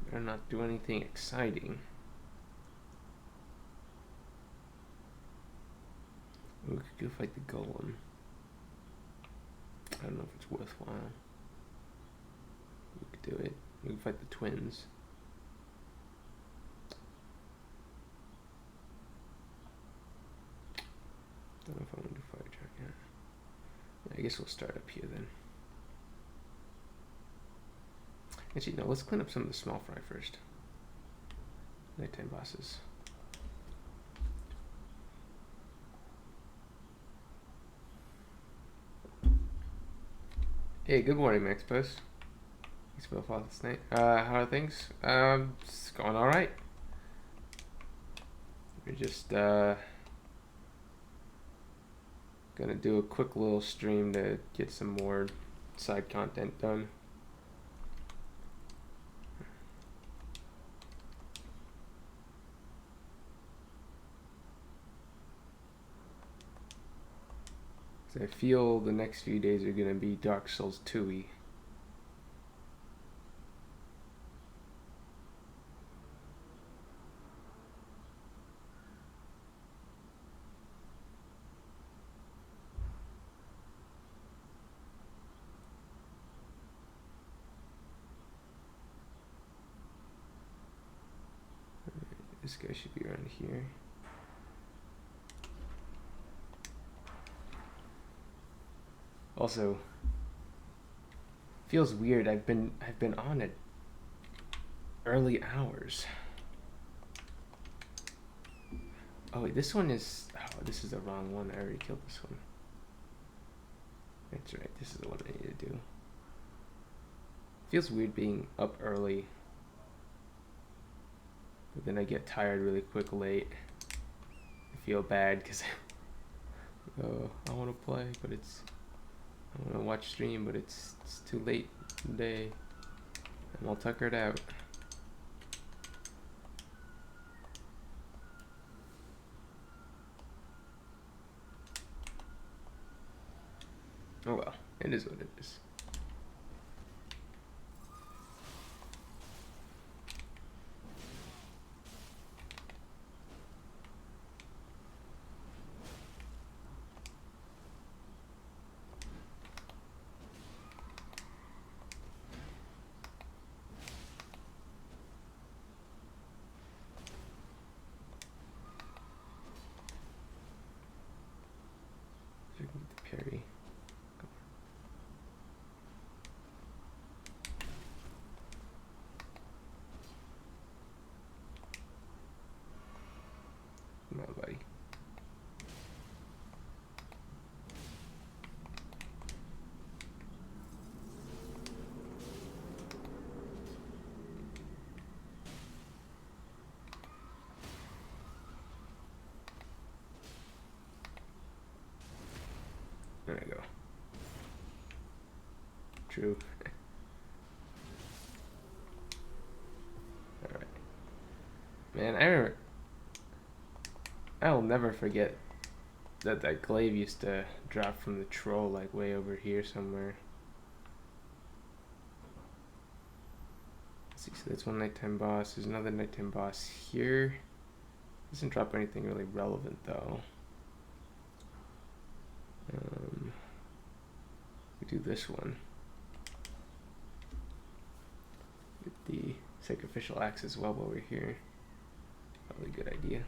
Better not do anything exciting. We could go fight the golem. I don't know if it's worthwhile. We could do it. We could fight the twins. Don't know if I want to do fire track yet. Yeah, I guess we'll start up here then. Actually, no, let's clean up some of the small fry first. Nighttime bosses. Hey, good morning, Max Post. Thanks for the follow this night. How are things? It's going alright. We're just gonna do a quick little stream to get some more side content done. I feel the next few days are gonna be Dark Souls 2-y. This guy should be around here. Also, feels weird. I've been on at early hours. Oh wait, this one is. Oh, this is the wrong one. I already killed this one. That's right. This is the one I need to do. Feels weird being up early, but then I get tired really quick late. I feel bad because I want to play, but I want to watch stream, but it's too late in the day. I'm all tuckered out. Oh well, it is what it is. Parry. Come on, buddy. There I go. True. Alright. Man, I remember. I'll never forget that glaive used to drop from the troll like way over here somewhere. Let's see, so that's one nighttime boss. There's another nighttime boss here. Doesn't drop anything really relevant though. We do this one. Get the sacrificial axe as well while we're here. Probably a good idea.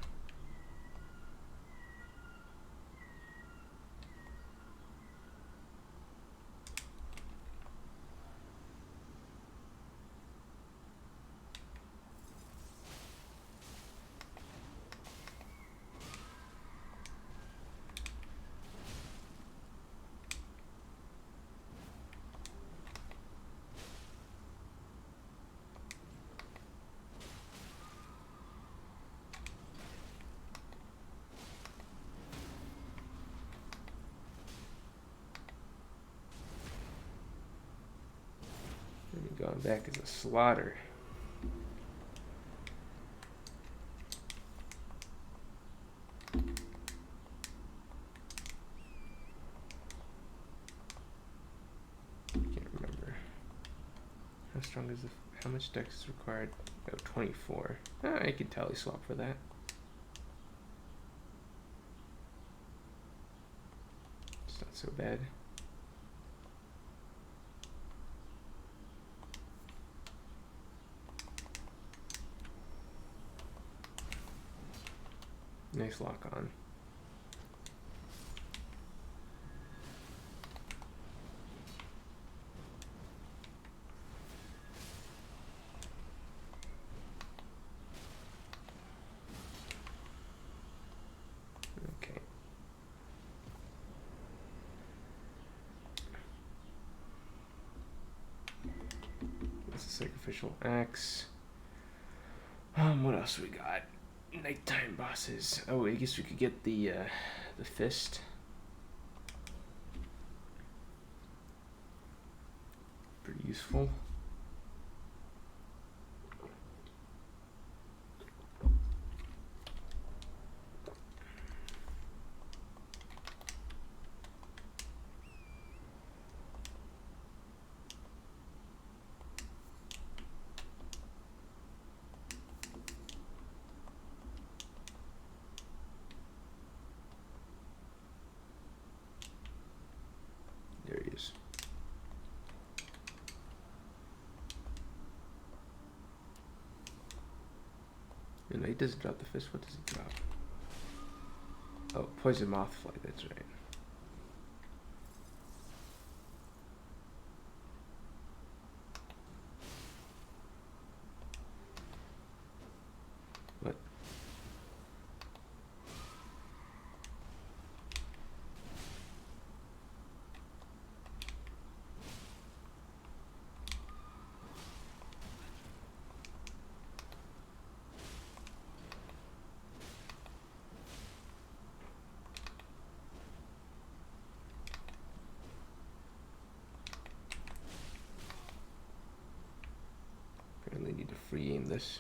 Going back as a slaughter. strong is the... How much dex is required? Oh, 24. I could tally swap for that. It's not so bad. Nice lock on. Okay. That's a sacrificial axe. What else we got? Nighttime bosses. Oh, I guess we could get the fist. Pretty useful. There he is. And he doesn't drop the fist. What does he drop? Oh, poison mothfly. That's right. What? Apparently need to free aim this.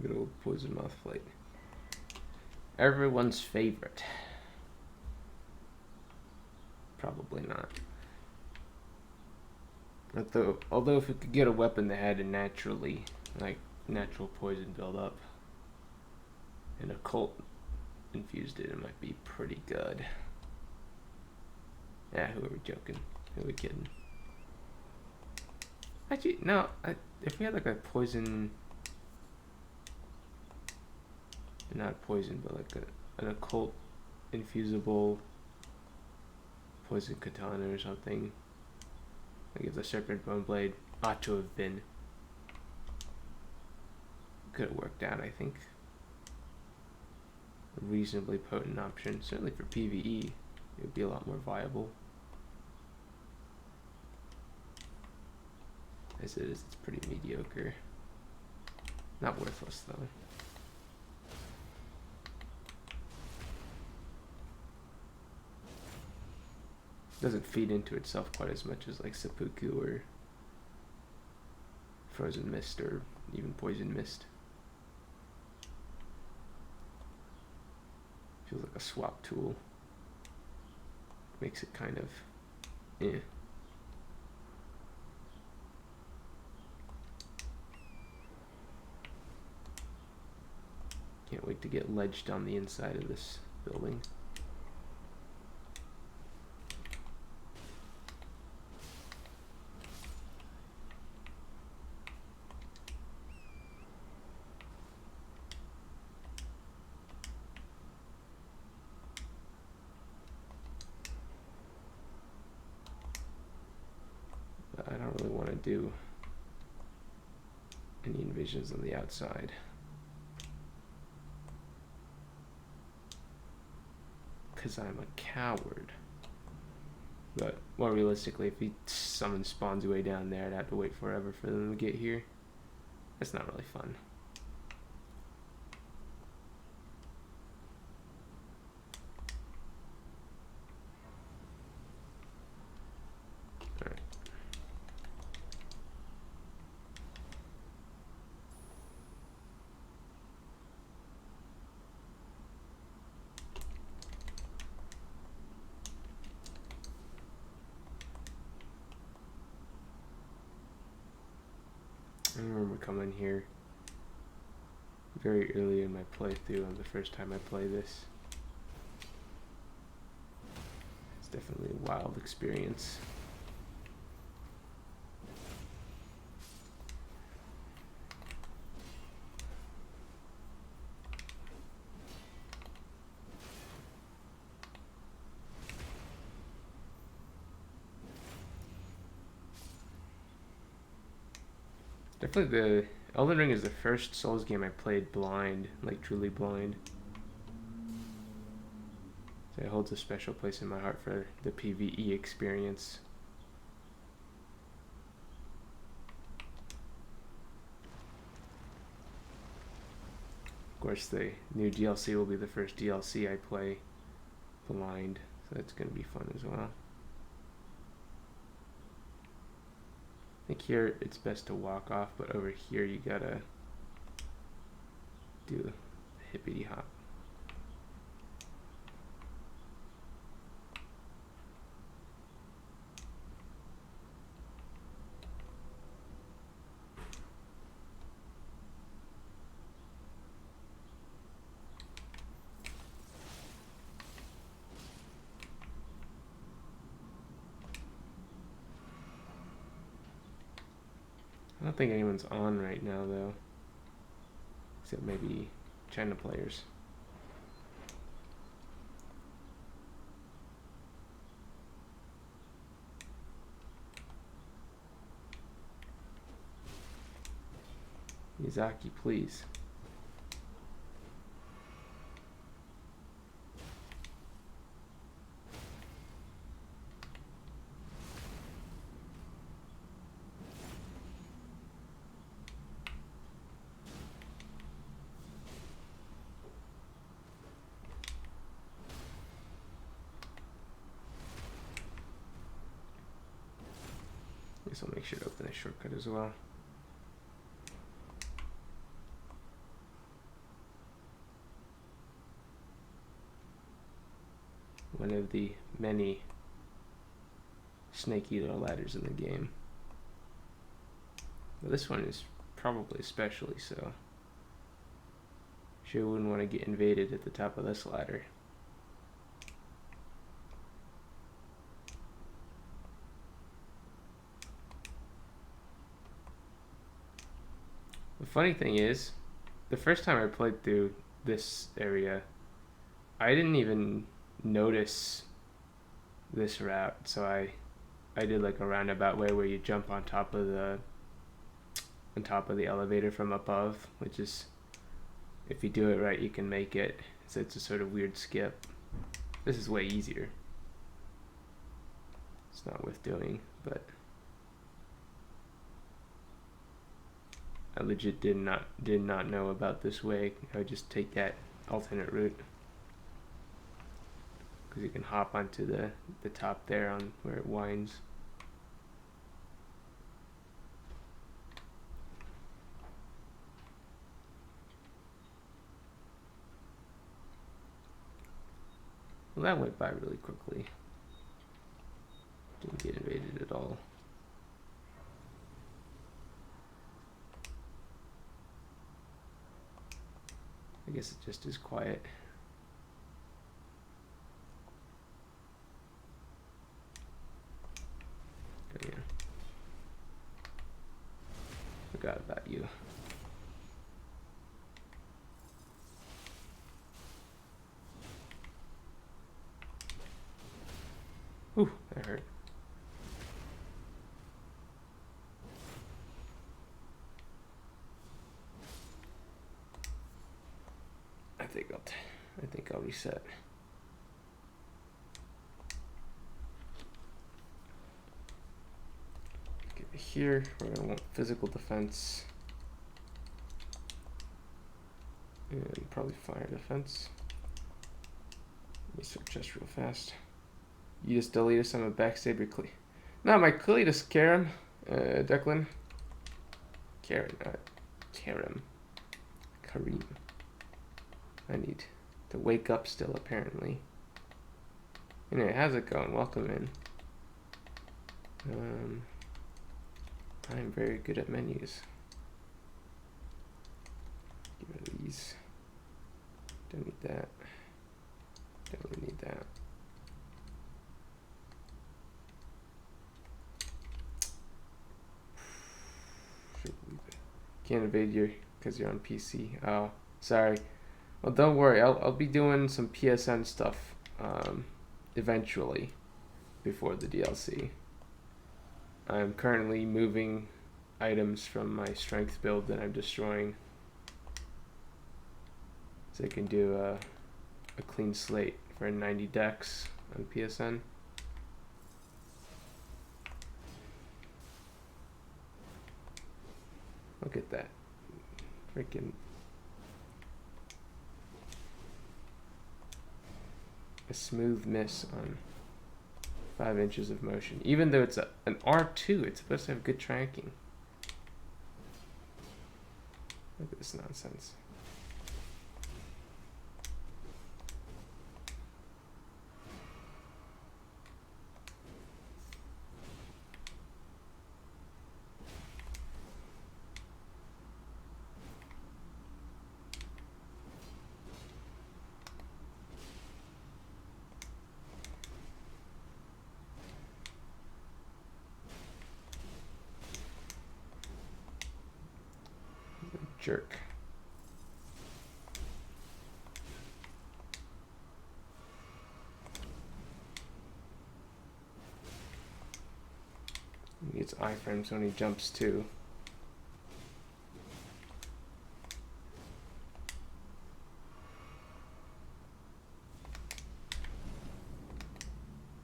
Good old poison mothfly. Everyone's favorite. Probably not. Although if it could get a weapon that had a naturally, like, natural poison buildup and a cult infused it, it might be pretty good. Yeah, who are we joking? Who are we kidding? Actually, no, if we had like a poison, not poison, but like an occult infusible poison katana or something, like if the serpent bone blade ought to have been, could have worked out, I think. A reasonably potent option, certainly for PvE, it would be a lot more viable. As it is, it's pretty mediocre. Not worthless though. Doesn't feed into itself quite as much as like seppuku or frozen mist or even poison mist. Feels like a swap tool. Makes it kind of eh. Can't wait to get ledged on the inside of this building. But I don't really want to do any invasions on the outside. Because I'm a coward. But more realistically, if someone spawns way down there, I'd have to wait forever for them to get here. That's not really fun. Alright. come in here very early in my playthrough on the first time I play this. It's definitely a wild experience. Definitely the Elden Ring is the first Souls game I played blind, like truly blind. So it holds a special place in my heart for the PvE experience. Of course, the new DLC will be the first DLC I play blind, so that's going to be fun as well. I think here it's best to walk off, but over here you gotta do the hippity hop. I don't think anyone's on right now though, except maybe China players. Miyazaki, please. I guess I'll make sure to open a shortcut as well. One of the many snake eater ladders in the game. But this one is probably especially so. Sure wouldn't want to get invaded at the top of this ladder. The funny thing is, the first time I played through this area, I didn't even notice this route, so I did like a roundabout way where you jump on top of the elevator from above, which is, if you do it right, you can make it. So it's a sort of weird skip. This is way easier. It's not worth doing, but I legit did not know about this way. I would just take that alternate route, because you can hop onto the top there on where it winds. Well, that went by really quickly. Didn't get invaded at all. I guess it just is quiet. Oh, yeah. Forgot about you. Ooh, that hurt. I think I'll reset. Get here. We're gonna want physical defense and probably fire defense. Let me search just real fast. You just delete us. I'm a backstabber. No, my Cletus Karam, Declan. Karim. Kareem. I need to wake up still, apparently. Anyway, how's it going? Welcome in. I'm very good at menus. that. Definitely need that. Can't invade you because you're on PC. Oh, sorry. Well, don't worry. I'll be doing some PSN stuff eventually before the DLC. I'm currently moving items from my strength build that I'm destroying, so I can do a clean slate for 90 decks on PSN. Look at that. Freaking a smooth miss on 5 inches of motion. Even though it's an R2, it's supposed to have good tracking. Look at this nonsense. Jerk. He gets iframes when he jumps too.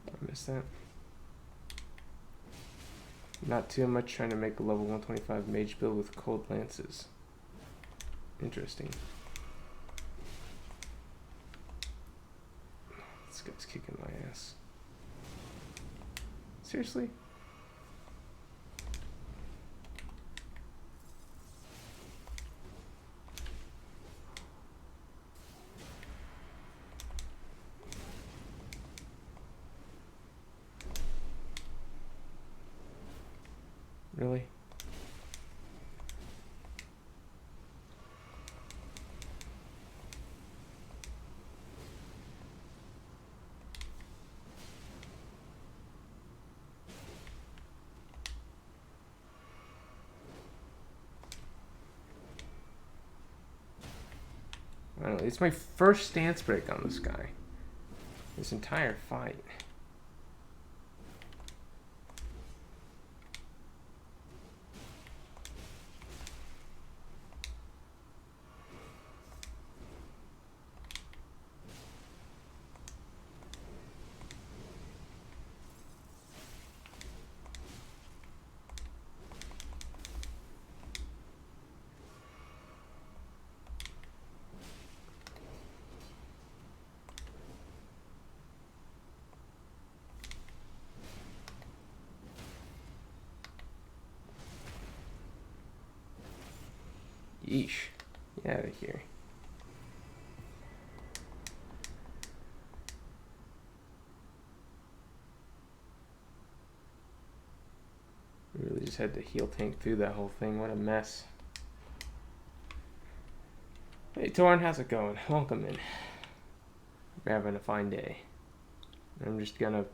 I missed that. Not too much, trying to make a level 125 mage build with cold lances. Interesting. This guy's kicking my ass. Seriously? Really? I don't know, it's my first stance break on this guy. This entire fight. Yeesh. Get out of here. Really just had to heal tank through that whole thing. What a mess. Hey Torn, how's it going? Welcome in. We're having a fine day. I'm just gonna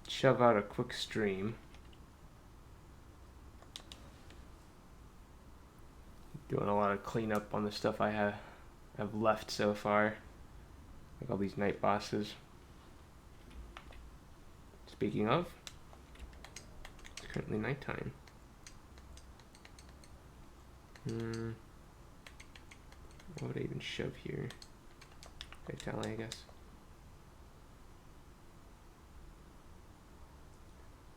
shove out a quick stream. Doing a lot of cleanup on the stuff I have left so far. Like all these night bosses. Speaking of, it's currently nighttime. What would I even shove here? Vitality, I guess.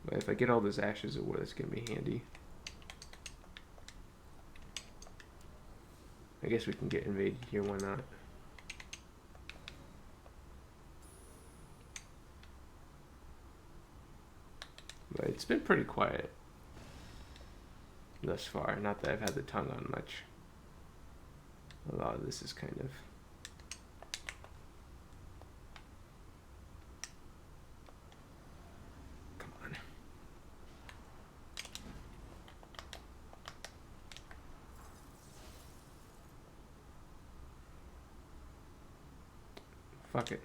But if I get all those ashes of wood, it's gonna be handy. I guess we can get invaded here, why not? But it's been pretty quiet thus far. Not that I've had the tongue on much. A lot of this is kind of... Come on. Fuck it.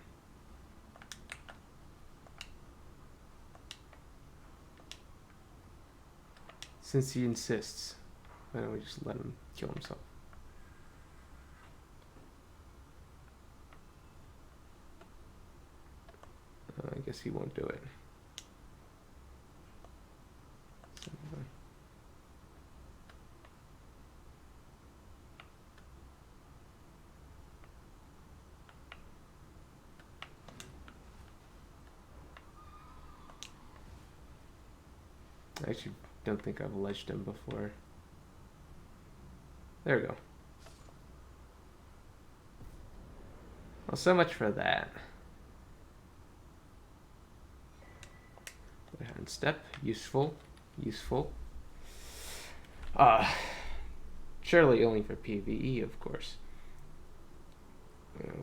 Since he insists, why don't we just let him kill himself? I guess he won't do it. I actually don't think I've ledged him before. There we go. Well, so much for that. Hand step, useful, useful. Surely only for PvE, of course.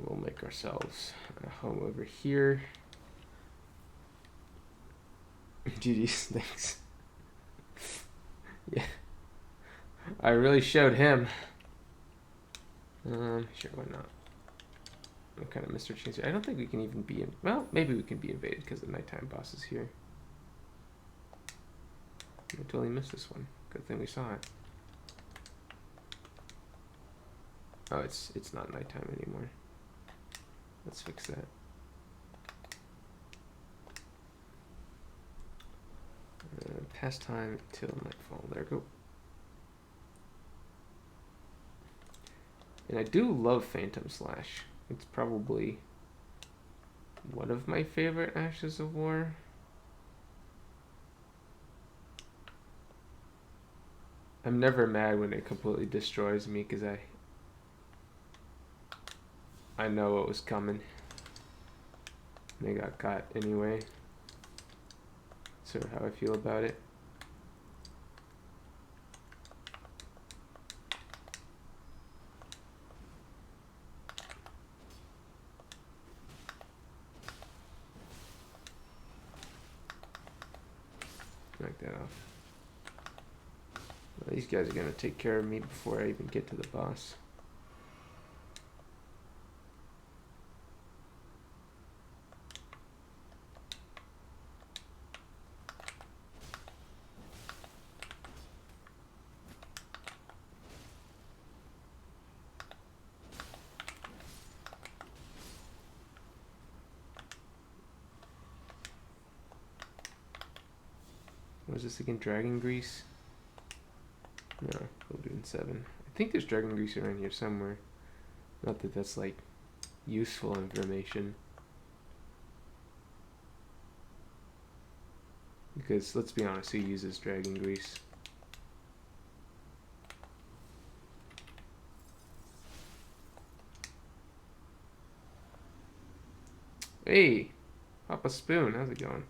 We'll make ourselves a home over here. GG's, thanks. Yeah, I really showed him. Sure, why not? What kind of Mr. Chains? I don't think we can even be in. Well, maybe we can be invaded because the nighttime boss is here. I totally missed this one. Good thing we saw it. Oh, it's not nighttime anymore. Let's fix that. Pastime till nightfall. There we go. And I do love Phantom Slash. It's probably one of my favorite Ashes of War. I'm never mad when it completely destroys me because I know what was coming. They got caught anyway. Sort of how I feel about it. Knock that off. Well, these guys are gonna take care of me before I even get to the boss. What is this again? Dragon Grease? No, we'll do in 7. I think there's Dragon Grease around here somewhere. Not that that's like useful information. Because let's be honest, who uses Dragon Grease? Hey, Papa Spoon, how's it going?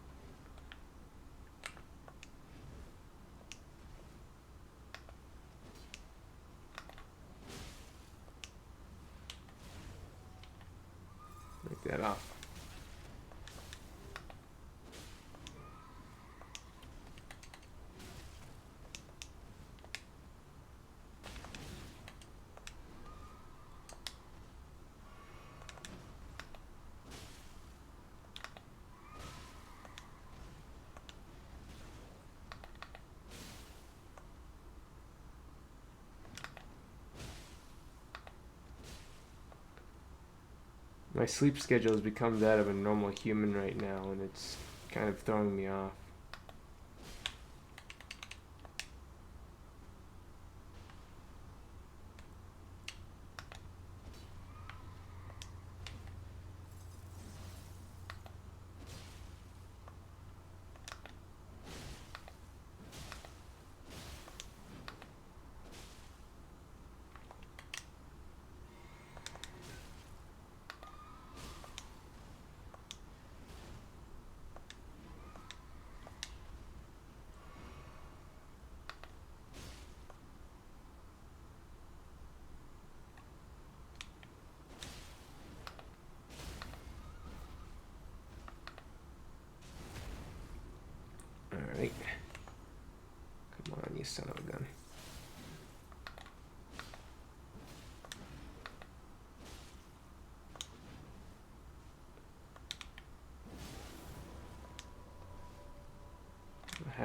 Break that off. My sleep schedule has become that of a normal human right now, and it's kind of throwing me off. Alright. Come on, you son of a gun.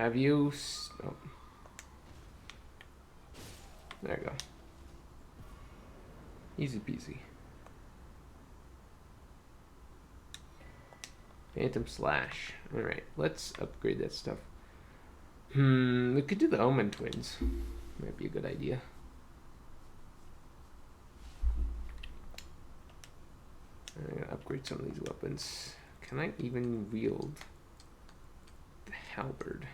have you? Oh. There you go. Easy peasy. Phantom Slash. Alright, let's upgrade that stuff. We could do the Omen Twins. Might be a good idea. I'm gonna upgrade some of these weapons. Can I even wield the halberd?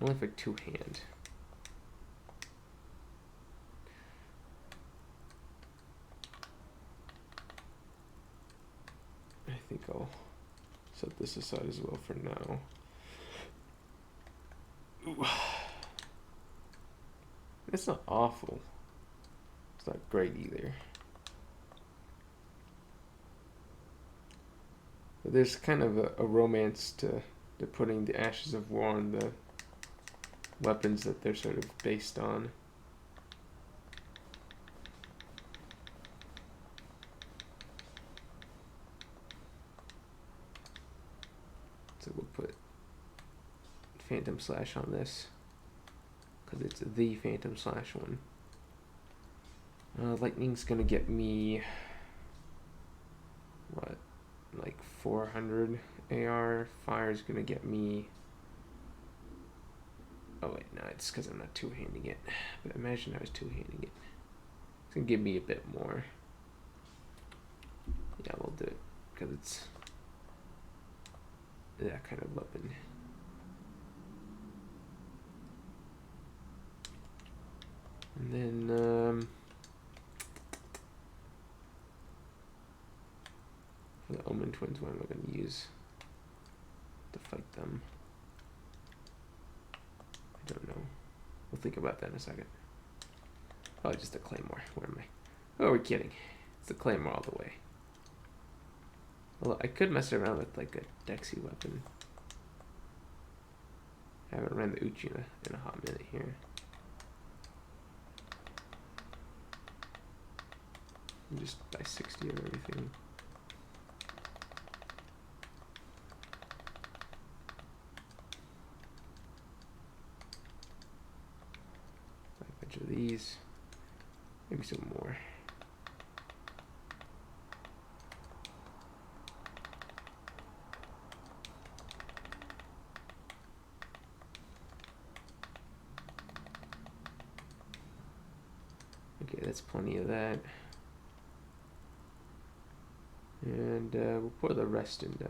Only for two-hand. I think I'll set this aside as well for now. Ooh. It's not awful. It's not great either. But there's kind of a romance to putting the Ashes of War on the weapons that they're sort of based on. So we'll put Phantom Slash on this because it's the Phantom Slash one. Lightning's gonna get me what, like 400 AR. Fire's gonna get me, oh wait, no, it's because I'm not two-handing it. But imagine I was two-handing it. It's gonna give me a bit more. Yeah, we'll do it because it's that kind of weapon. And then for the Omen Twins, what am I going to use to fight them? I don't know. We'll think about that in a second. Oh, just a Claymore. Where am I? Oh, we're kidding. It's a Claymore all the way. Well, I could mess around with like a Dexy weapon. I haven't ran the Uchi in a hot minute here. Just buy 60 of everything. Buy a bunch of these. Maybe some more. Okay, that's plenty of that. And we'll pour the rest into,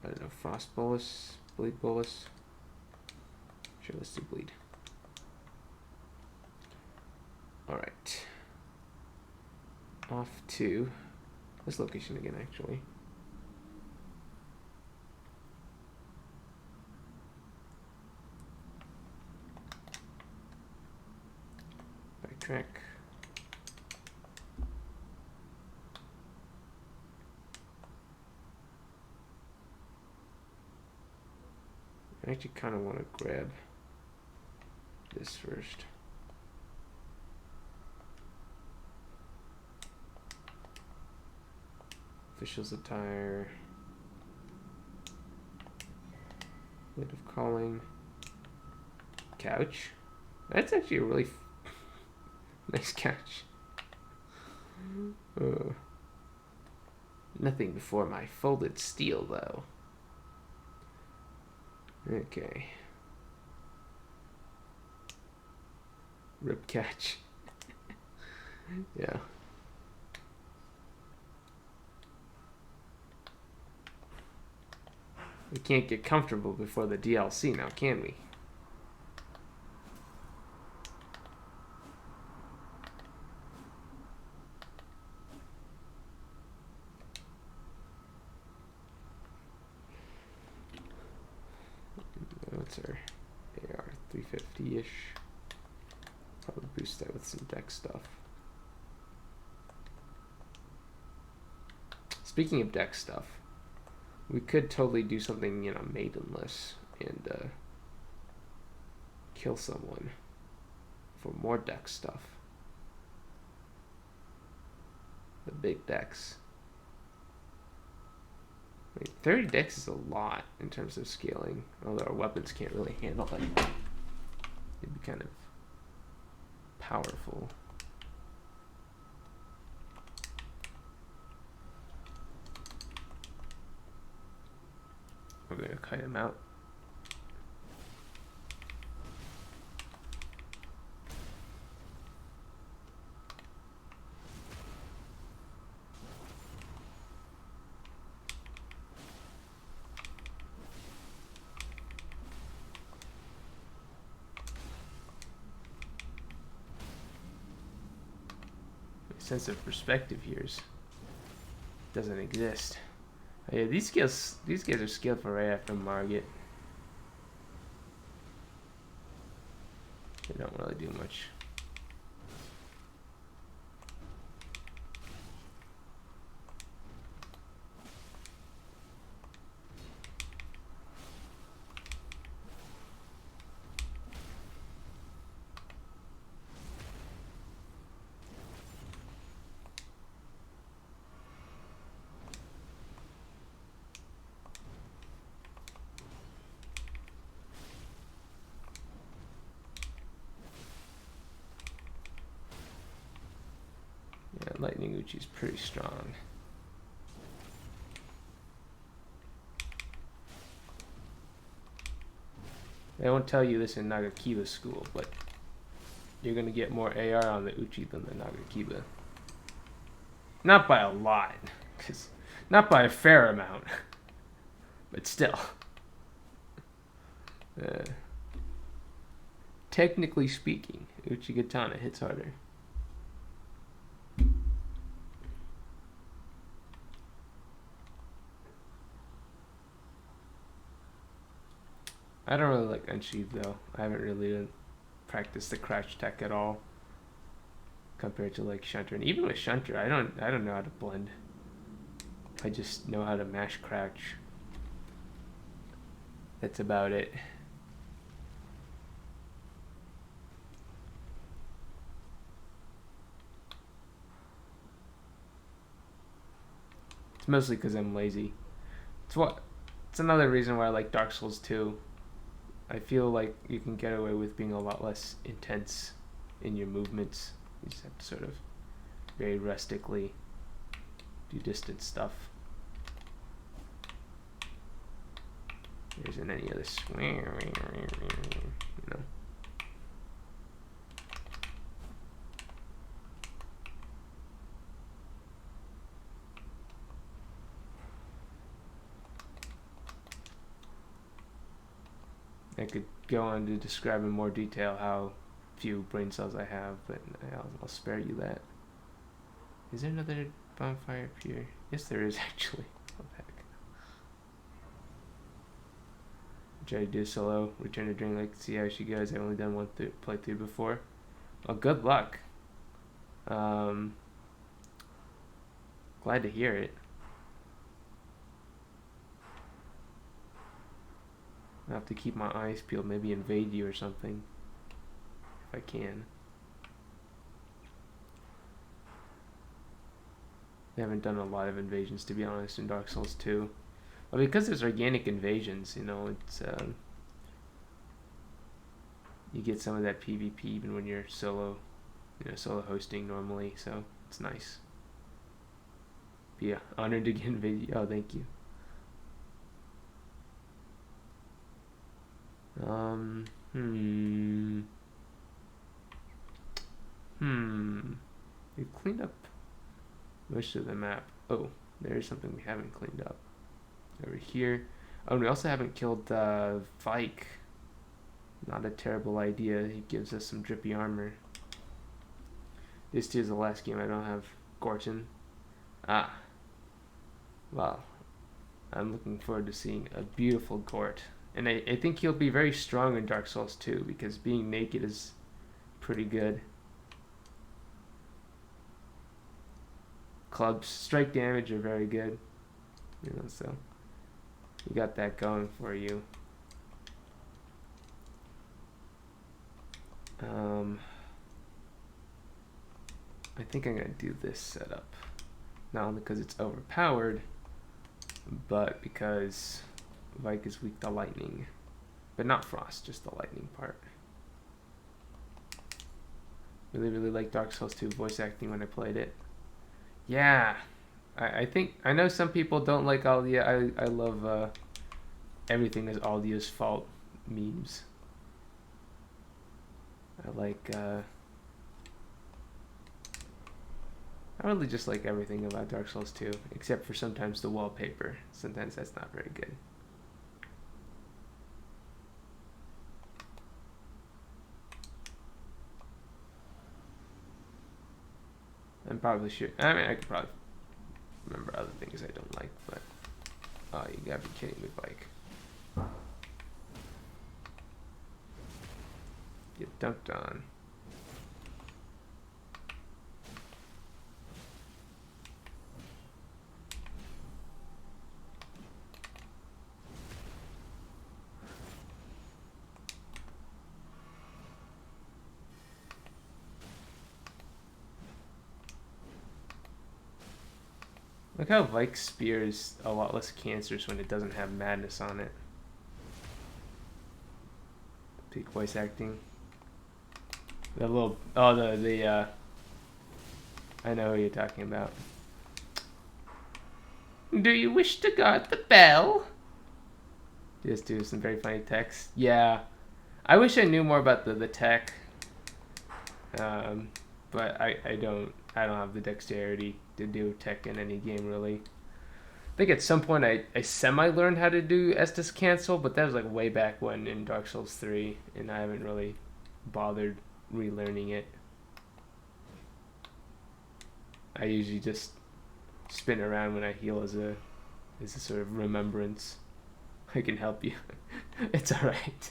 I don't know, Frost Bolus, Bleed Bolus. Sure, let's do Bleed. Alright. Off to this location again, actually. Backtrack. I actually kind of want to grab this first. Official's attire. Bit of calling. Couch. That's actually a really nice couch. Nothing before my folded steel, though. Okay. Rib catch. Yeah. We can't get comfortable before the DLC now, can we? What's our AR? 350-ish. Probably boost that with some deck stuff. Speaking of deck stuff, we could totally do something, you know, maidenless and kill someone for more deck stuff. The big decks. Wait, 30 dex is a lot in terms of scaling, although our weapons can't really handle it. It'd be kind of powerful. We're gonna kite him out. Sense of perspective here doesn't exist. Oh, yeah, these guys are skilled for right after Margit. They don't really do much. Yeah, Lightning Uchi's pretty strong. They won't tell you this in Nagakiba school, but you're gonna get more AR on the Uchi than the Nagakiba. Not by a lot, not by a fair amount, but still. Technically speaking, Uchigatana hits harder. I don't really like Unsheathed though. I haven't really practiced the crouch tech at all compared to like Shunter. And even with Shunter, I don't know how to blend. I just know how to mash crouch. That's about it. It's mostly because I'm lazy. It's another reason why I like Dark Souls 2. I feel like you can get away with being a lot less intense in your movements. You just have to sort of very rustically do distant stuff. There isn't any other you know. I could go on to describe in more detail how few brain cells I have, but I'll spare you that. Is there another bonfire up here? Yes, there is actually. What the heck? Try to do solo, return to Drain Lake, see how she goes. I've only done one playthrough before. Well, good luck. Glad to hear it. I have to keep my eyes peeled, maybe invade you or something, if I can. I haven't done a lot of invasions, to be honest, in Dark Souls 2. Well, because there's organic invasions, you know, it's you get some of that PvP even when you're solo hosting normally, so it's nice. But yeah, honored to get invaded. Oh, thank you. We've cleaned up most of the map. Oh, there's something we haven't cleaned up. Over here. Oh, and we also haven't killed Vike. Not a terrible idea. He gives us some drippy armor. This too is the last game I don't have Gorton. Ah. Well, I'm looking forward to seeing a beautiful Gort. And I think he'll be very strong in Dark Souls 2 because being naked is pretty good. Clubs, strike damage are very good. You know, so you got that going for you. I think I'm gonna do this setup. Not only because it's overpowered, but because Vike is weak to lightning. But not frost, just the lightning part. Really like Dark Souls 2 voice acting when I played it. Yeah, I think I know some people don't like Aldia. I love everything is Aldia's fault memes. I really just like everything about Dark Souls 2, except for sometimes the wallpaper. Sometimes that's not very good. I'm probably sure. I mean, I could probably remember other things I don't like, but oh, you gotta be kidding me, Bike. Get dunked on. Look how Vike's spear is a lot less cancerous when it doesn't have madness on it. Peak voice acting. The little I know who you're talking about. Do you wish to guard the bell? Just do some very funny text. Yeah, I wish I knew more about the tech. But I don't have the dexterity to do tech in any game really. I think at some point I semi-learned how to do Estus cancel, but that was like way back when in Dark Souls 3, and I haven't really bothered relearning it. I usually just spin around when I heal as a sort of remembrance. I can help you. It's alright.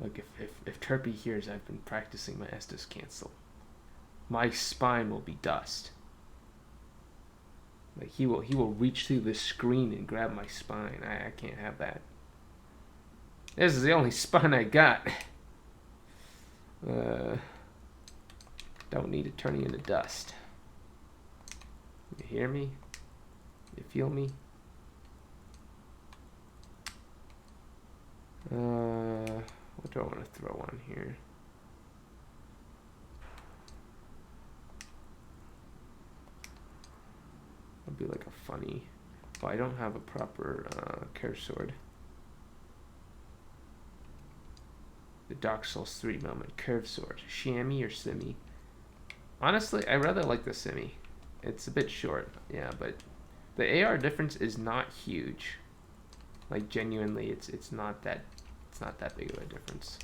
Look, if Turpy hears I've been practicing my Estus cancel, my spine will be dust. Like he will reach through the screen and grab my spine. I can't have that. This is the only spine I got. Don't need it turning into dust. You hear me? You feel me? What do I want to throw on here? It'll be like a funny. Well, I don't have a proper curve sword. The Dark Souls 3 moment. Curve sword. Chamois or Simi? Honestly, I rather like the Simi. It's a bit short, yeah, but the AR difference is not huge. Like genuinely, it's not that big of a difference.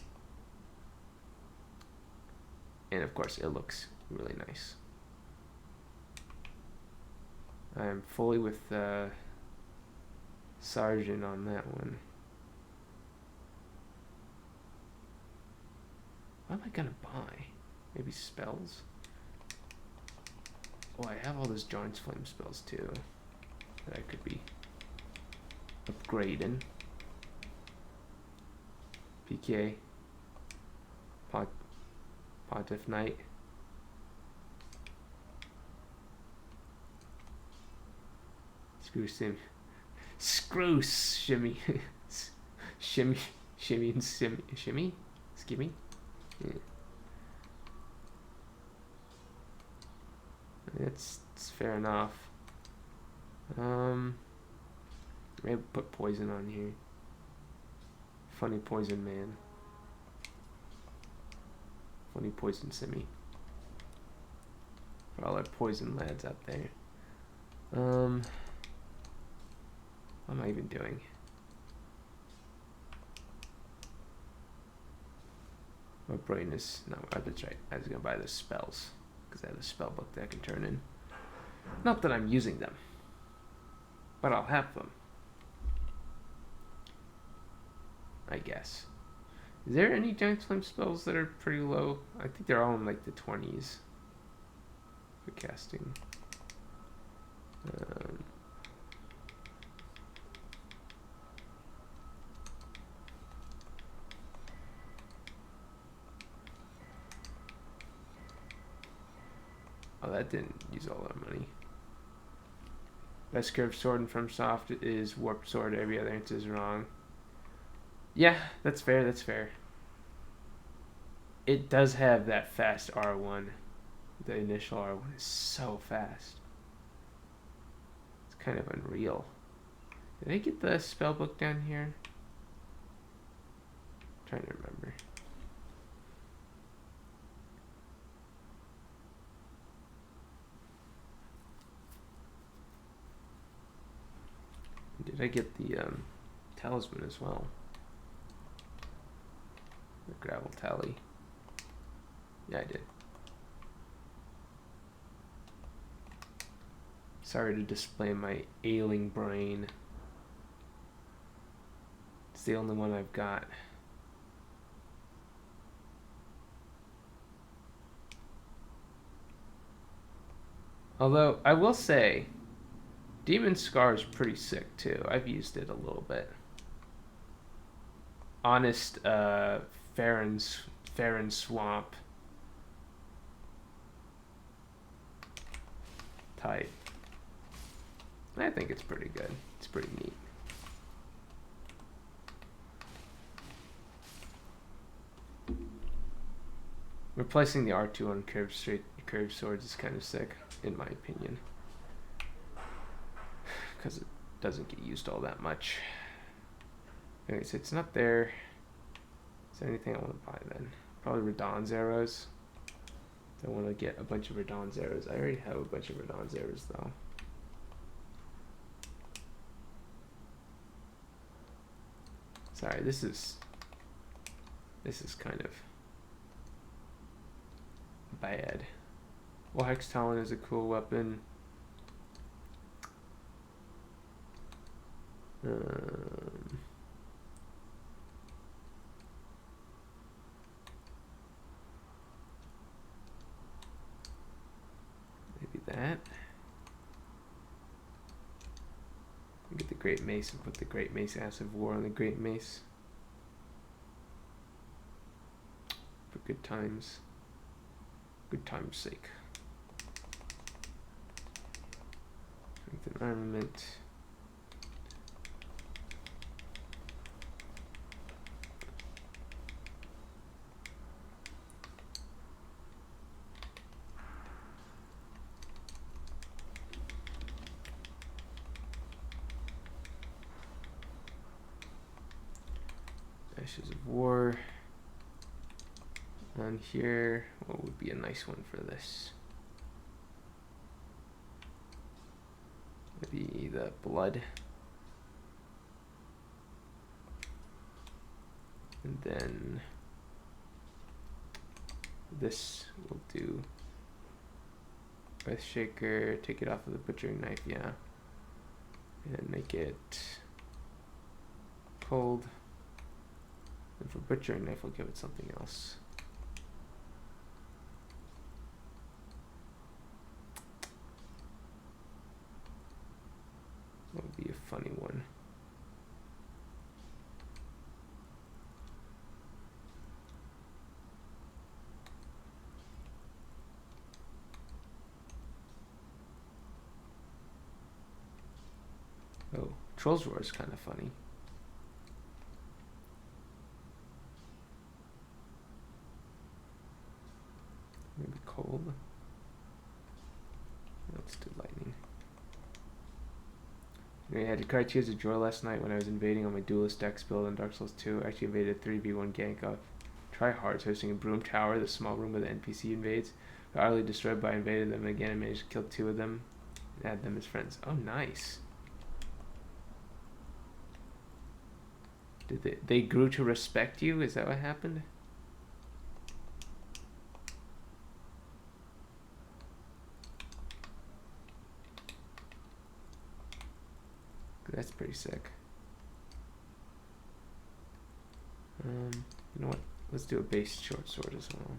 And of course, it looks really nice. I'm fully with Sergeant on that one. What am I gonna buy? Maybe spells? Oh, I have all those John's Flame spells too that I could be upgrading. PK. Pontiff Knight. Screw Sim. Screw Shimmy. Shimmy and Shimmy? Skimmy? Yeah. It's fair enough. Maybe put poison on here. Funny poison man. Funny poison Simi. For all our poison lads out there. What am I even doing? My brain is no. That's right. I was gonna buy the spells because I have a spell book that I can turn in. Not that I'm using them, but I'll have them. I guess. Is there any Giant Flame spells that are pretty low? I think they're all in like the 20s for casting. Oh, that didn't use all our money. Best curved sword in FromSoft is Warped Sword. Every other answer is wrong. Yeah, that's fair. That's fair. It does have that fast R1. The initial R1 is so fast. It's kind of unreal. Did I get the spell book down here? I'm trying to remember. Did I get the talisman as well? The gravel tally. Yeah, I did. Sorry to display my ailing brain. It's the only one I've got. Although, I will say, Demon Scar is pretty sick too. I've used it a little bit. Honest, Farron Swamp type. I think it's pretty good. It's pretty neat. Replacing the R2 on curved swords is kind of sick, in my opinion, because it doesn't get used all that much. Anyways, it's not there. Is there anything I want to buy then? Probably Radon's arrows. I want to get a bunch of Radon's arrows. I already have a bunch of Radon's arrows though. Sorry, this is kind of bad. Well, Hex Talon is a cool weapon. Maybe that. Get the Great Mace and put the Great Mace Ass of War on the Great Mace. For good times. Good time's sake. Strength and armament. Ashes of War. On here, what would be a nice one for this? Maybe the Blood. And then this will do. Breath Shaker, take it off of the butchering knife, yeah. And make it cold. And for butchering knife, we'll give it something else. That would be a funny one. Oh, Troll's Roar is kind of funny. Maybe cold. Let's do lightning. I had to cry tears of joy last night when I was invading on my duelist decks build on Dark Souls 2. I actually invaded a 3v1 gank of tryhards hosting a Broom Tower, the small room where the NPC invades. Got utterly destroyed, but I invaded them again and managed to kill 2 of them and add them as friends. Oh, nice. Did they grew to respect you? Is that what happened? That's pretty sick. You know what? Let's do a base short sword as well.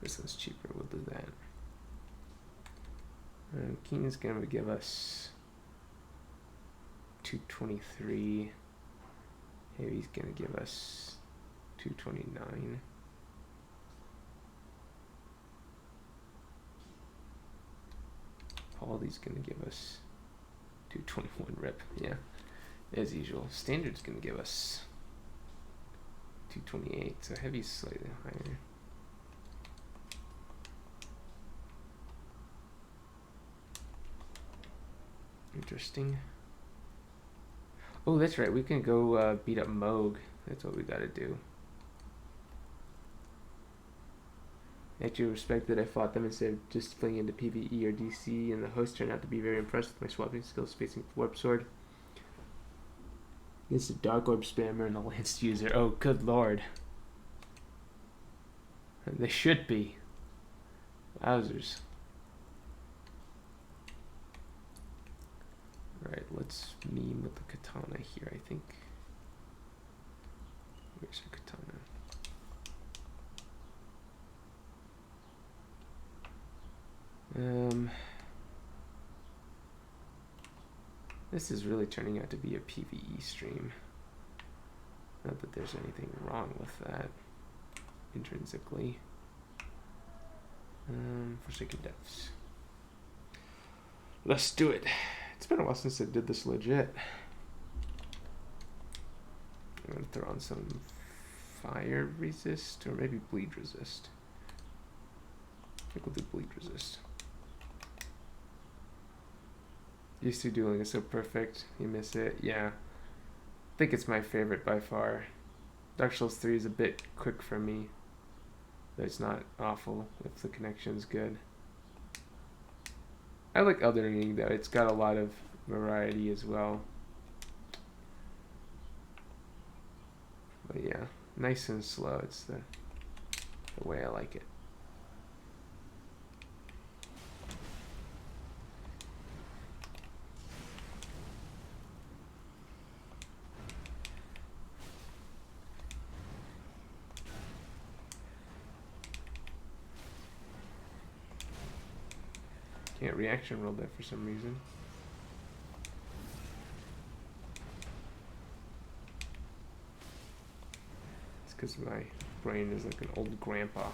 This one's cheaper, we'll do that. Keenan's gonna give us 223. Heavy's gonna give us 229. Pauly's gonna give us 221 rip, yeah, as usual. Standard's gonna give us 228, so heavy's slightly higher. Interesting. Oh, that's right, we can go beat up Moog. That's what we gotta do. Actually respect that I fought them instead of just flinging into PvE or DC, and the host turned out to be very impressed with my swapping skills facing Warp Sword. This is a Dark Orb spammer and a Lanced user. Oh, good lord. They should be. Wowzers. Alright, let's meme with the katana here, I think. Where's the katana? This is really turning out to be a PvE stream. Not that there's anything wrong with that intrinsically. Forsaken Depths. Let's do it. It's been a while since I did this legit. I'm gonna throw on some fire resist or maybe bleed resist. I think we'll do bleed resist. Used to dueling is so perfect. You miss it. Yeah. I think it's my favorite by far. Dark Souls 3 is a bit quick for me. But it's not awful if the connection's good. I like Elden Ring though. It's got a lot of variety as well. But yeah, nice and slow. It's the way I like it. Can't reaction roll that for some reason. It's because my brain is like an old grandpa.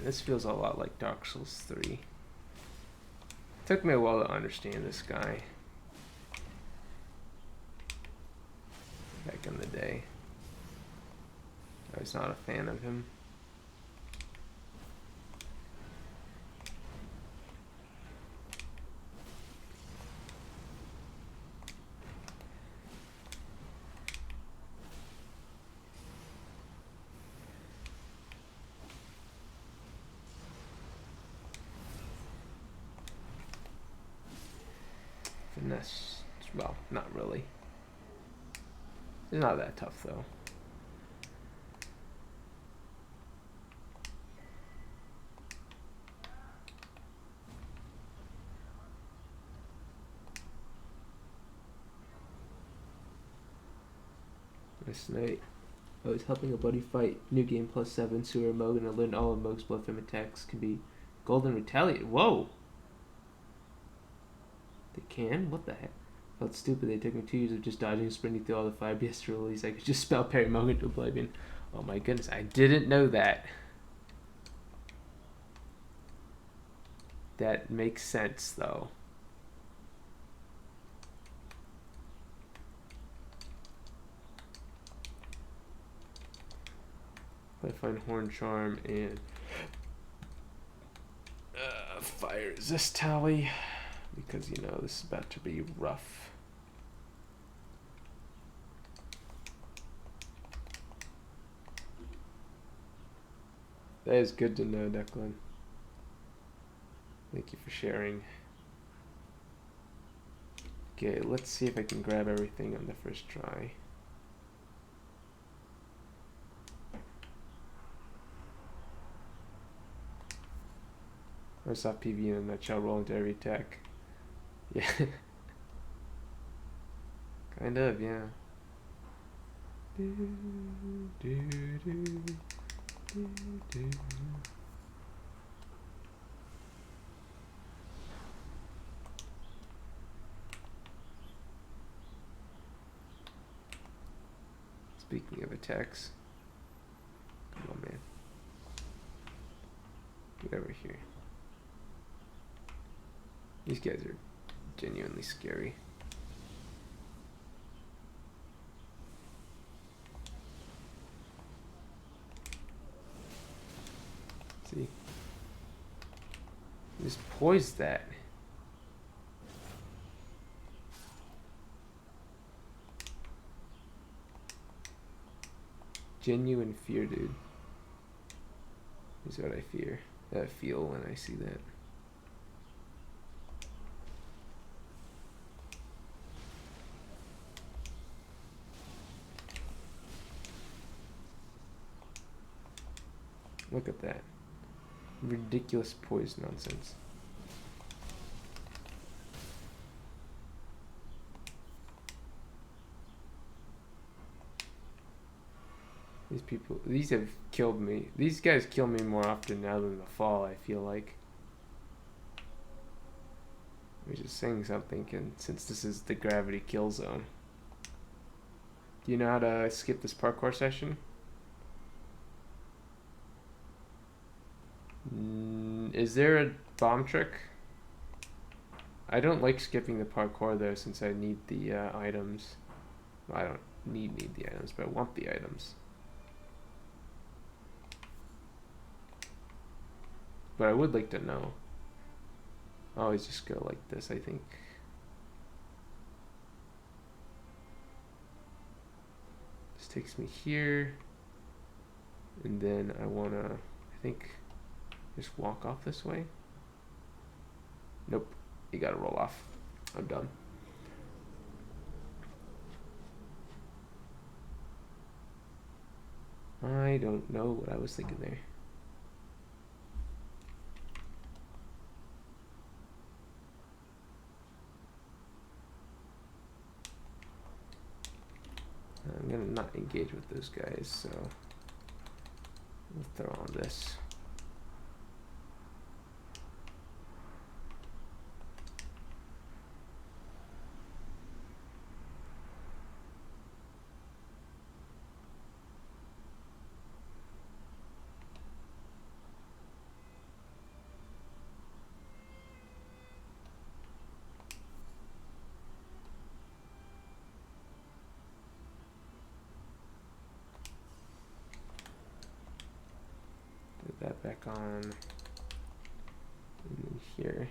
This feels a lot like Dark Souls 3. Took me a while to understand this guy. back in the day. I was not a fan of him. Finesse, well, not really. It's not that tough though. Last night, I was helping a buddy fight New Game +7 Sewer Mogue, and I learned all of Mogue's Bloodfam attacks can be Golden Retaliate. Whoa! They can? What the heck? Felt stupid. They took me 2 years of just dodging and sprinting through all the 5BS to release. I could just spell parry Mogue into oblivion. Oh my goodness, I didn't know that. That makes sense though. I find Horn Charm and Fire Resist Tally, because you know this is about to be rough. That is good to know, Declan. Thank you for sharing. Okay, let's see if I can grab everything on the first try. I saw PV in a nutshell, roll into every attack. Yeah. Kind of, yeah. Speaking of attacks, come on, man. Get over here. These guys are genuinely scary. See? Just poise that. Genuine fear, dude. Is what I fear. I feel when I see that. Look at that. Ridiculous poise nonsense. These people, these have killed me. These guys kill me more often now than the fall, I feel like. Which is saying something, since this is the gravity kill zone. Do you know how to skip this parkour session? Is there a bomb trick? I don't like skipping the parkour though, since I need the items. Well, I don't need the items, but I want the items. But I would like to know. I always just go like this, I think. This takes me here. And then I wanna, I think, just walk off this way. Nope, you gotta roll off. I'm done. I don't know what I was thinking there. I'm gonna not engage with those guys, so we'll throw on this. back on. And then here,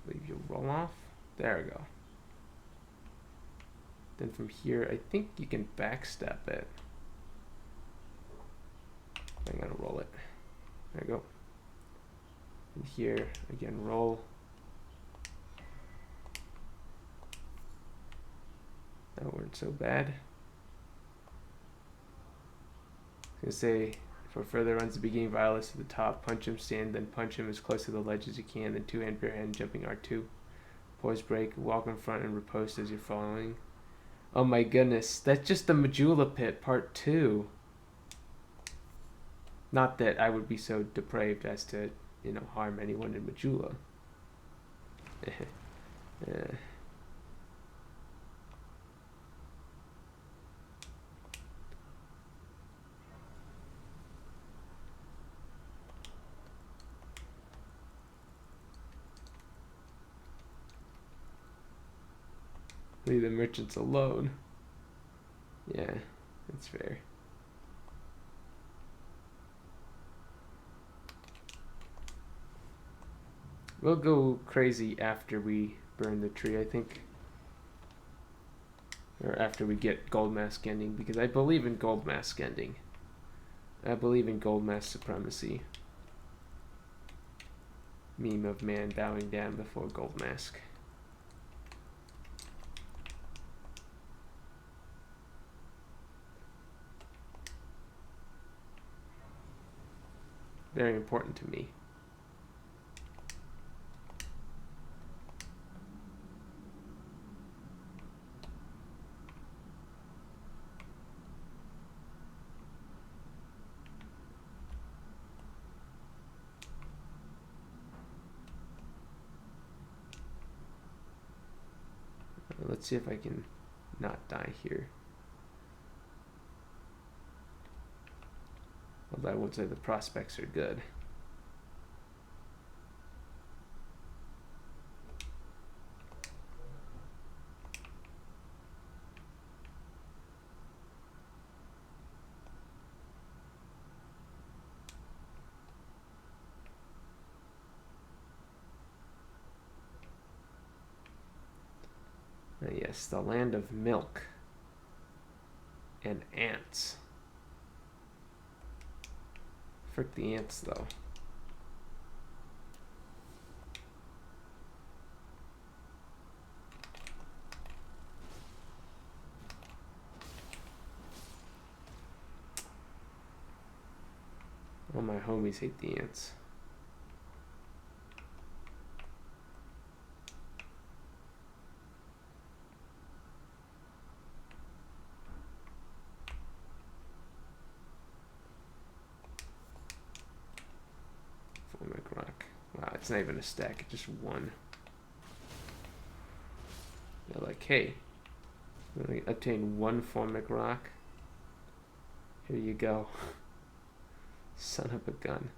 leave your roll off. There we go. Then from here, I think you can backstep it. I'm gonna roll it. There we go. And here, again, roll. That weren't so bad. I was gonna say, for further runs, the beginning violet to the top, punch him, stand, then punch him as close to the ledge as you can, then two-hand, bare hand, jumping R2. Pause break, walk in front and riposte as you're following. Oh my goodness, that's just the Medulla Pit part 2. Not that I would be so depraved as to, you know, harm anyone in Medulla. Leave the merchants alone. Yeah, that's fair. We'll go crazy after we burn the tree, I think. Or after we get gold mask ending, because I believe in gold mask ending. I believe in gold mask supremacy. Meme of man bowing down before gold mask. Very important to me. Let's see if I can not die here. Although I would say the prospects are good. Yes, the land of milk and ants. Frick the ants, though. All my homies hate the ants. Rock. Wow, it's not even a stack, it's just one. They're like, hey, we're gonna obtain one formic rock. Here you go. Son of a gun.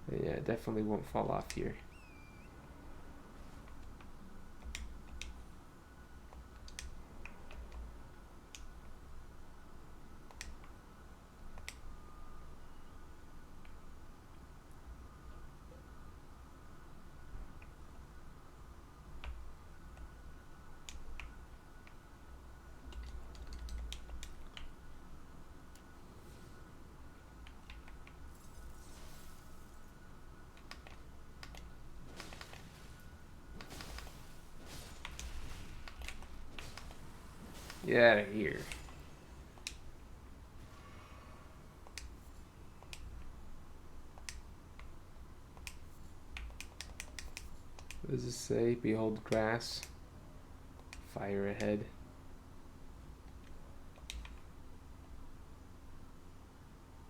But yeah, it definitely won't fall off here. Get out of here. What does this say? Behold grass. Fire ahead.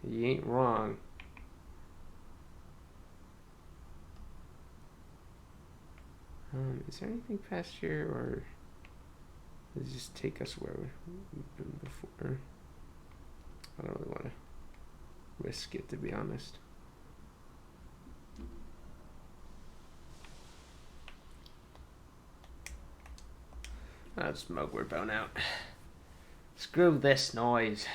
You ain't wrong. Is there anything past here, or does it just take us where we've been before? I don't really want to risk it, to be honest. Oh, smoke, we're blown out. Screw this noise.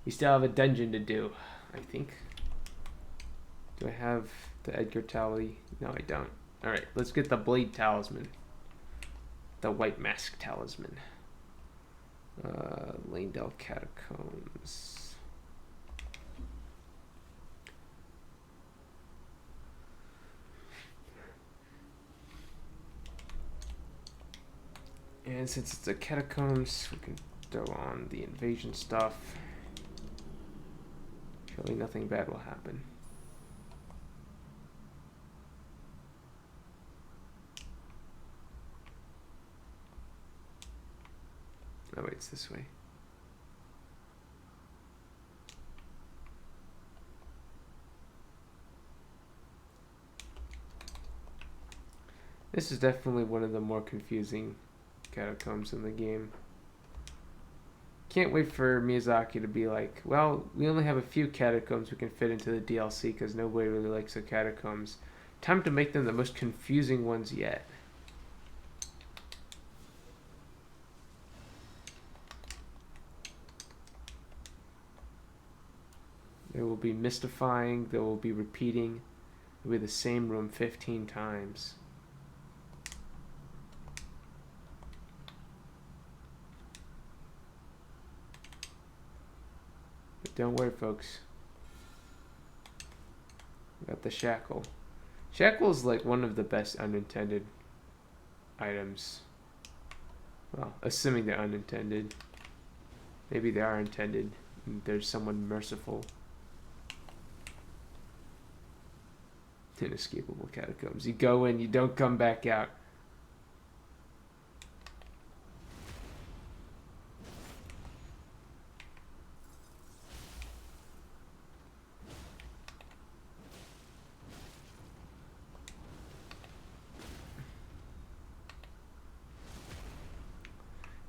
We still have a dungeon to do, I think. Do I have the Edgar Tally? No, I don't. Alright, let's get the Blade Talisman. The White Mask Talisman. Lanedale Catacombs. And since it's a catacombs, we can throw on the invasion stuff. Surely nothing bad will happen. Oh wait, it's this way. This is definitely one of the more confusing catacombs in the game. Can't wait for Miyazaki to be like, well, we only have a few catacombs we can fit into the DLC because nobody really likes the catacombs. Time to make them the most confusing ones yet. They will be mystifying, they will be repeating. It will be the same room 15 times. But don't worry, folks. We got the shackle. Shackle is like one of the best unintended items. Well, assuming they're unintended. Maybe they are intended and there's someone merciful. Inescapable catacombs. You go in, you don't come back out.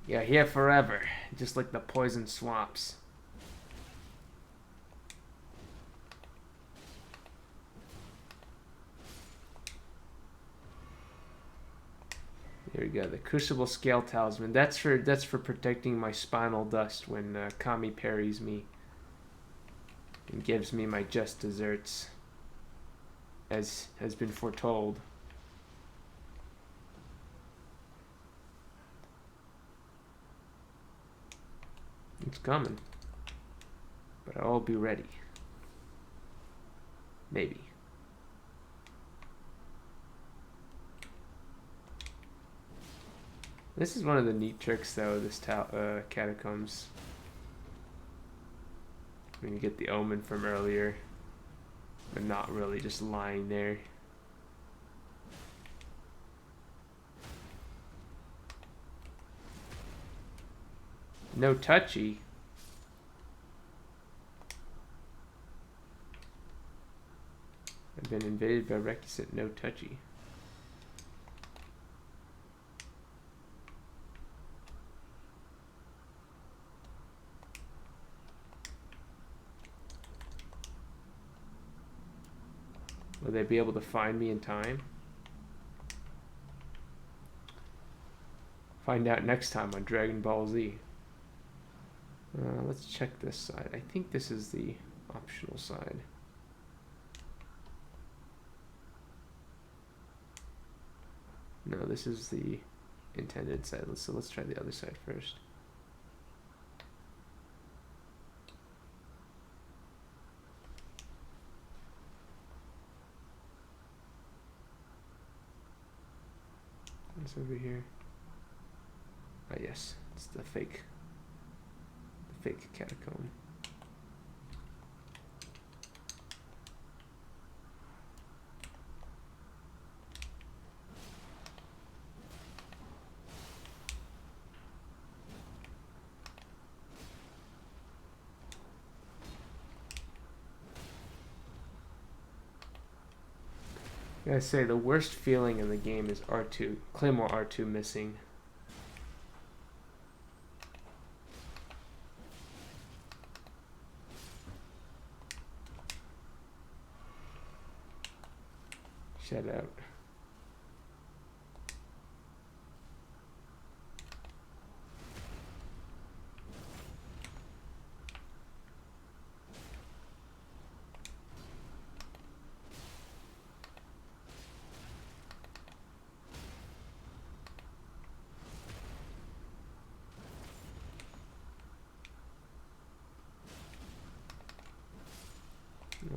Yeah, here forever, just like the poison swamps. There we go, the Crucible Scale Talisman. That's for protecting my spinal dust when Kami parries me and gives me my just desserts, as has been foretold. It's coming, but I'll be ready. Maybe. This is one of the neat tricks, though, this catacombs. When you get the omen from earlier, but not really just lying there. No touchy. I've been invaded by recusant no touchy. Will they be able to find me in time? Find out next time on Dragon Ball Z. Let's check this side. I think this is the optional side. No, this is the intended side. Let's try the other side first. What's over here? Ah, yes, it's the fake catacomb. I gotta say, the worst feeling in the game is R2, Claymore R2 missing. Shut out.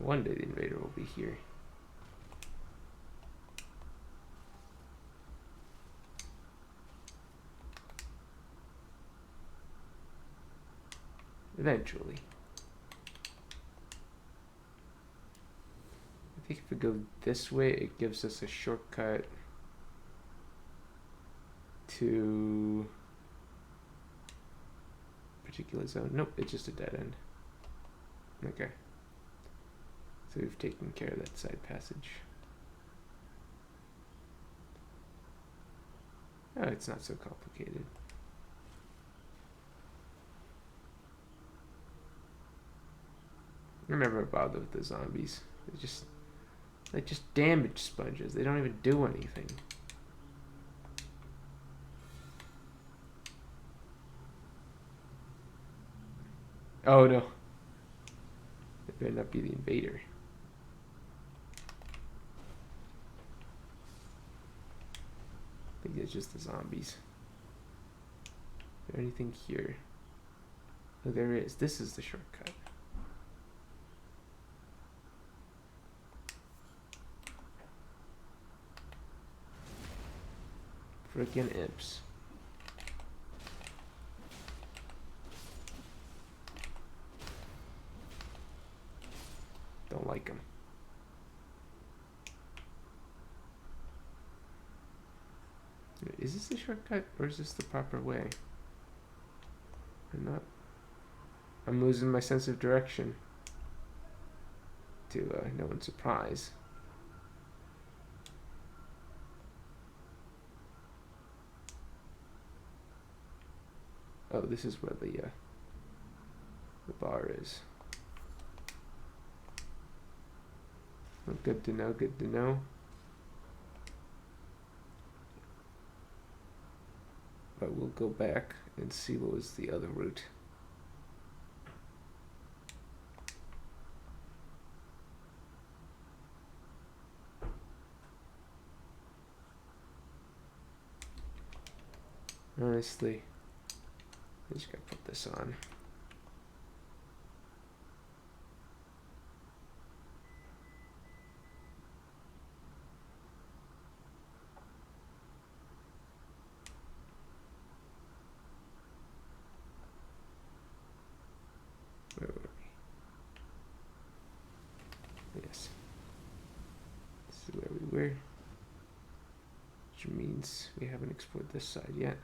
One day the invader will be here. Eventually. I think if we go this way, it gives us a shortcut to a particular zone. Nope, it's just a dead end. Okay. So we've taken care of that side passage. Oh, it's not so complicated. I never bother with the zombies. They're just damage sponges. They don't even do anything. Oh no. It better not be the invader. I think it's just the zombies. Is there anything here? Oh, there is. This is the shortcut. Frickin' imps. Don't like them. Is this the shortcut or is this the proper way? I'm losing my sense of direction. To no one's surprise. Oh, this is where the bar is. Oh, good to know, good to know. But we'll go back and see what was the other route. Honestly, I just gotta put this on. Where were we? Yes. This is where we were. Which means we haven't explored this side yet.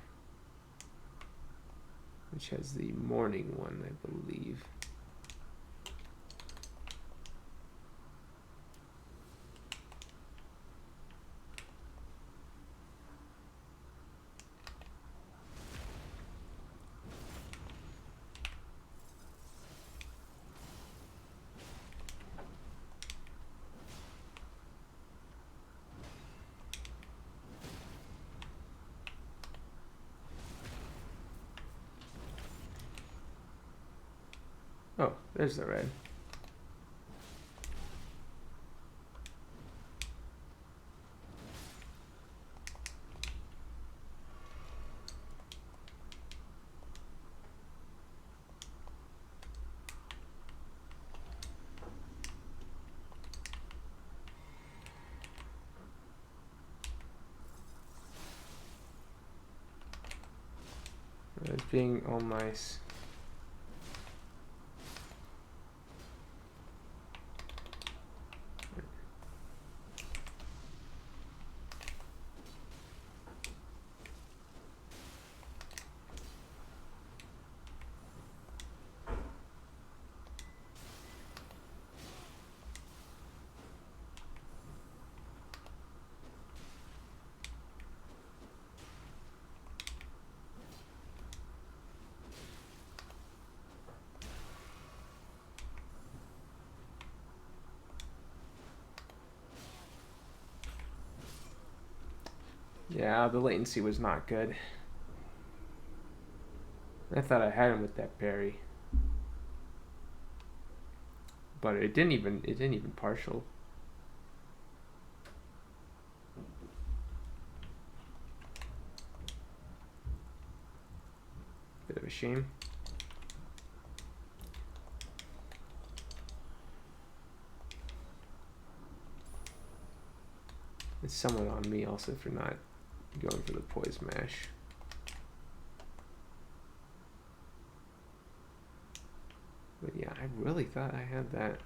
Which has the morning one, I believe. Oh, there's the red. It's being all nice. Yeah, the latency was not good. I thought I had him with that parry. But it didn't even partial. Bit of a shame. It's somewhat on me also for not going for the poise mash. But yeah, I really thought I had that.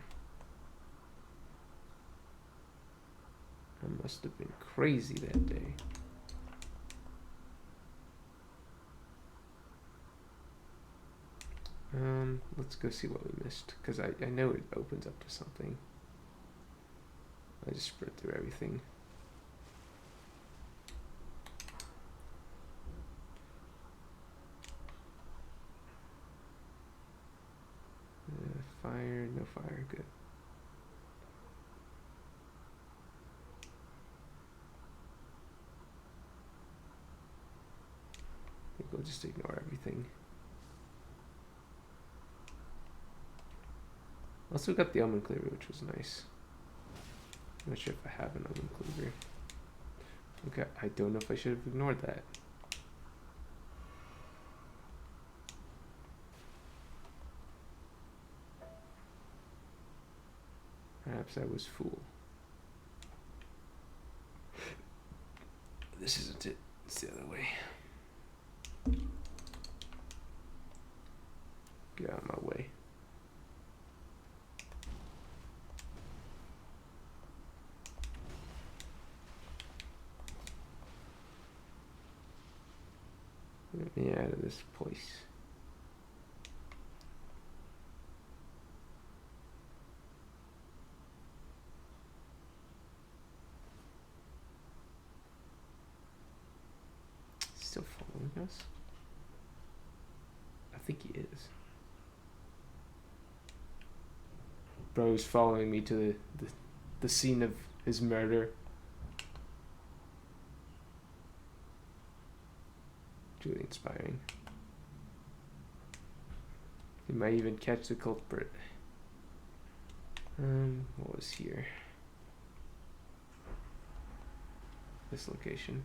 I must have been crazy that day. Let's go see what we missed, because I know it opens up to something. I just spread through everything. Fire, no fire, good. I think we'll just ignore everything. Also got the almond cleaver, which was nice. I'm not sure if I have an almond cleaver. Okay, I don't know if I should have ignored that. Perhaps I was fool. This isn't it. It's the other way. Get out of my way. Get me out of this place. Still following us? I think he is. Bro's following me to the scene of his murder. Truly inspiring. He might even catch the culprit. What was here? This location.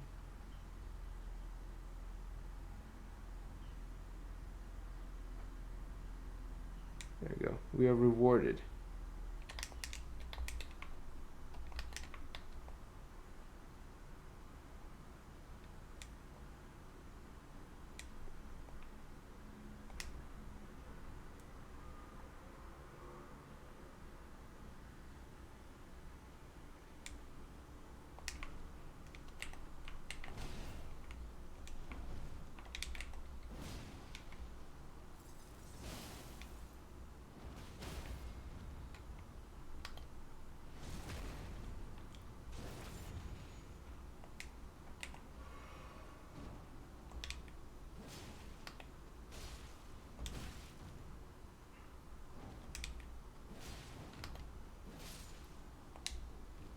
There we go. We are rewarded.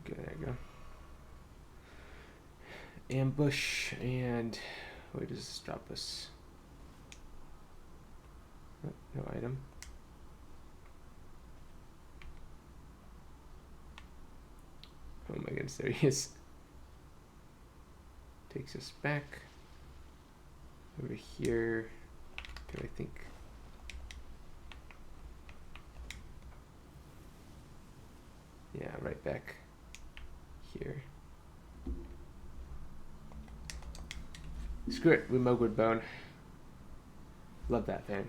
Okay, there you go. Ambush, and where does this drop us? Oh, no item. Oh my goodness, there he is. Takes us back over here to, I think, yeah, right back here. Screw it, we Mogwood Bone. Love that thing.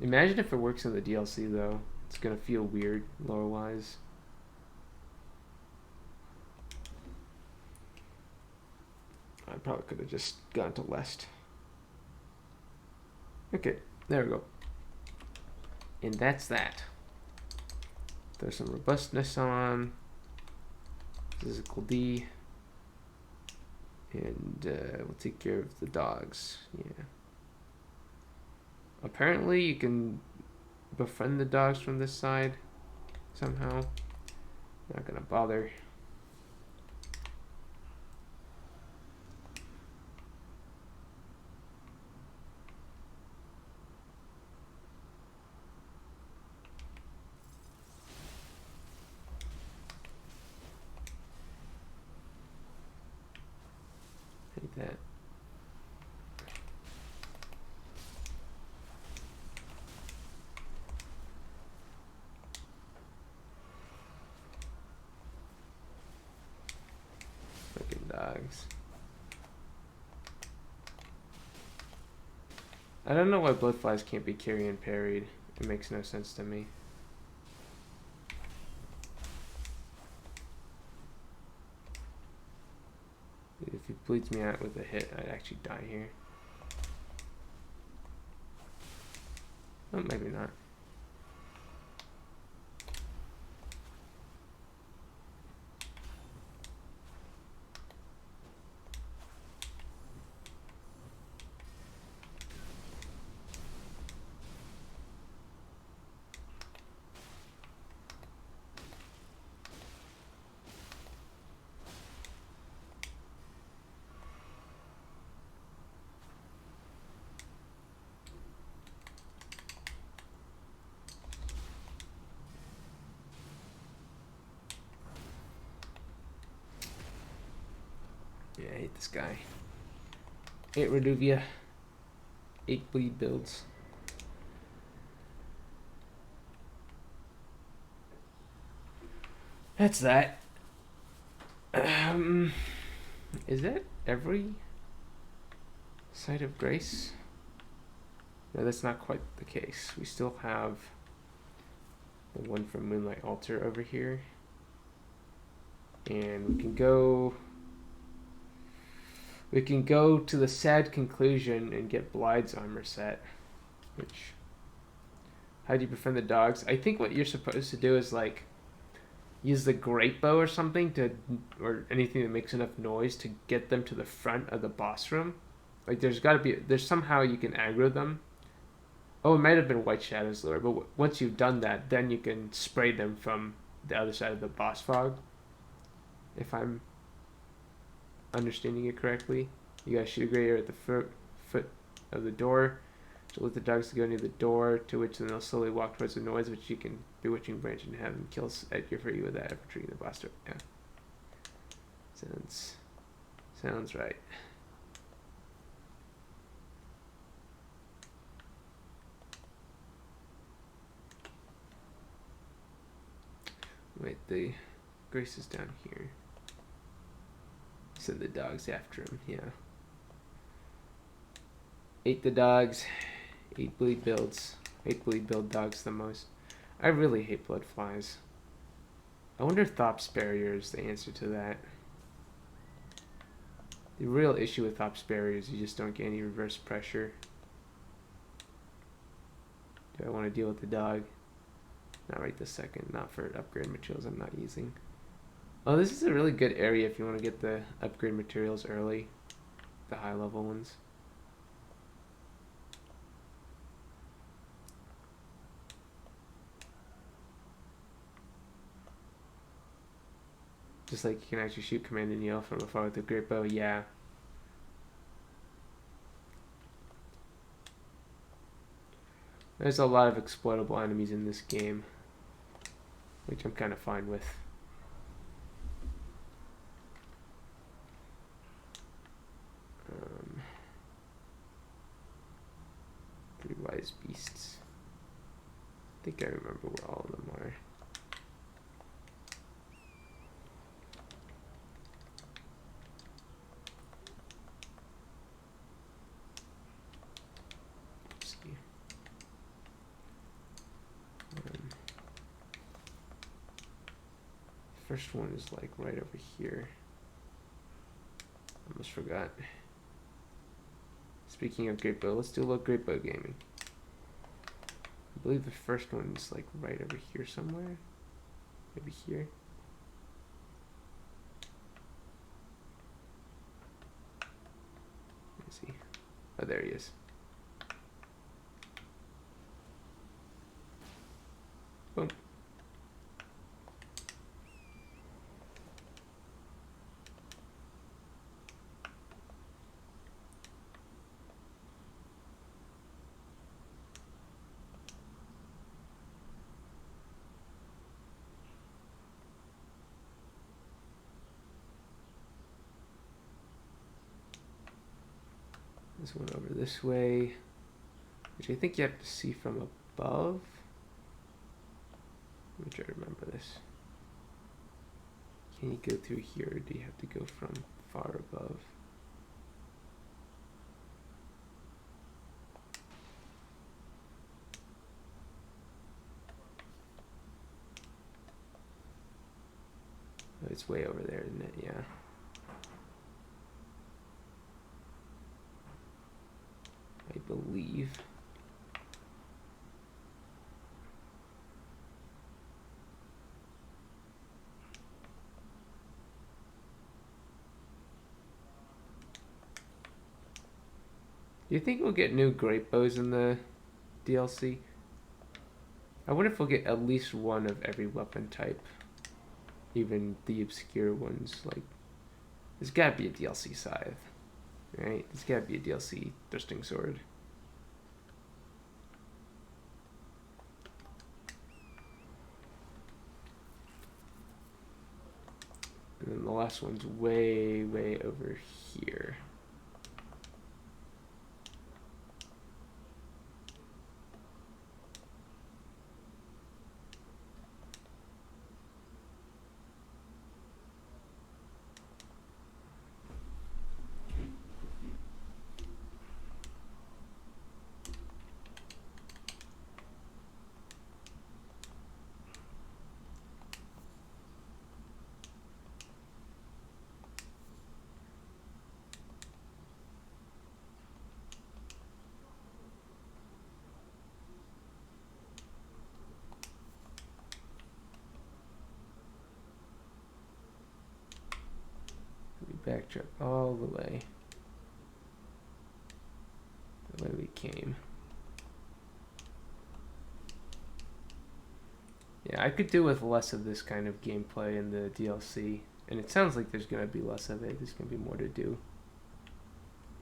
Imagine if it works in the DLC though. It's gonna feel weird lore-wise. I probably could have just gone to Lest. Okay, there we go. And that's that. Throw some robustness on. Physical D. And we'll take care of the dogs. Yeah. Apparently you can befriend the dogs from this side somehow. Not gonna bother. Like that. dogs. I don't know why bloodflies can't be carry and parried. It makes no sense to me. If he bleeds me out with a hit, I'd actually die here. Oh, maybe not. Yeah, I hate this guy. 8 Reduvia. 8 bleed builds. That's that. Is that every Site of Grace? No, that's not quite the case. We still have the one from Moonlight Altar over here. And we can go to the sad conclusion and get Blide's armor set. Which, how do you befriend the dogs? I think what you're supposed to do is like use the great bow or something or anything that makes enough noise to get them to the front of the boss room. Like there's somehow you can aggro them. Oh, it might have been White Shadow's lure, but once you've done that, then you can spray them from the other side of the boss fog. If I'm understanding it correctly, you gotta shoot a great arrow at the foot of the door to let the dogs go near the door, to which then they'll slowly walk towards the noise, which you can Bewitching Branch and have them kill at your free with that after treating the boss door. Yeah. Sounds right. Wait, the Grace is down here. Send the dogs after him, yeah. 8 the dogs, 8 bleed builds. 8 bleed build dogs the most. I really hate blood flies. I wonder if Thop's Barrier is the answer to that. The real issue with Thop's Barrier is you just don't get any reverse pressure. Do I want to deal with the dog? Not right this second. Not for upgrade materials I'm not using. Oh, this is a really good area if you want to get the upgrade materials early. The high level ones. Just like you can actually shoot Command and Yell from afar with the great bow, yeah. There's a lot of exploitable enemies in this game, which I'm kind of fine with. Three Wise Beasts. I think I remember where all of them are. First one is like right over here. Almost forgot. Speaking of great bow, let's do a little great bow gaming. I believe the first one is like right over here somewhere. Maybe here. Let's see. Oh, there he is. Boom. This one over this way, which I think you have to see from above. Let me try to remember this. Can you go through here, or do you have to go from far above. It's way over there, isn't it? Yeah. I believe. Do you think we'll get new great bows in the DLC? I wonder if we'll get at least one of every weapon type. Even the obscure ones. Like, there's gotta be a DLC scythe. Right? There's gotta be a DLC thrusting sword. And then the last one's way, way over here. Backtrack all the way we came. Yeah, I could do with less of this kind of gameplay in the DLC, and it sounds like there's gonna be less of it. There's gonna be more to do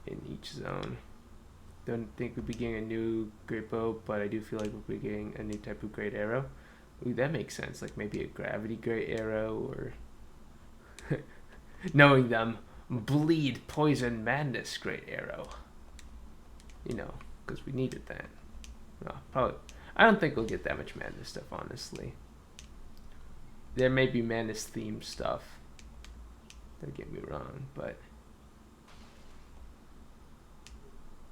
in each zone. Don't think we'll be getting a new great bow, but I do feel like we'll be getting a new type of great arrow. Ooh, that makes sense. Like maybe a gravity great arrow, or knowing them, bleed poison madness great arrow. You know, because we needed that. No, probably. I don't think we'll get that much madness stuff, honestly. There may be madness themed stuff. Don't get me wrong, but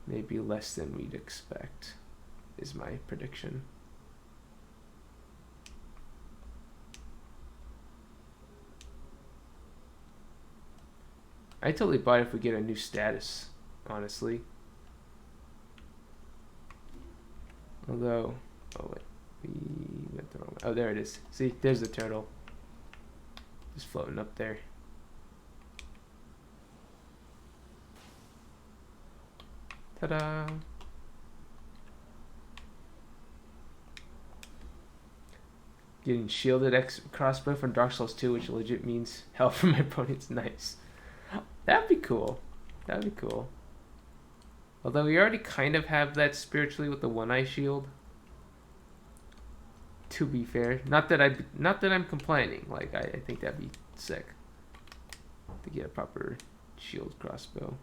maybe less than we'd expect is my prediction. I totally buy it if we get a new status, honestly. Although, oh wait, we went the wrong way. Oh, there it is. See, there's the turtle. Just floating up there. Ta-da! Getting shielded X crossbow from Dark Souls 2, which legit means hell for my opponents. Nice. That'd be cool. That'd be cool. Although we already kind of have that spiritually with the one-eye shield. To be fair, not that I'm complaining. Like I think that'd be sick to get a proper shield crossbow.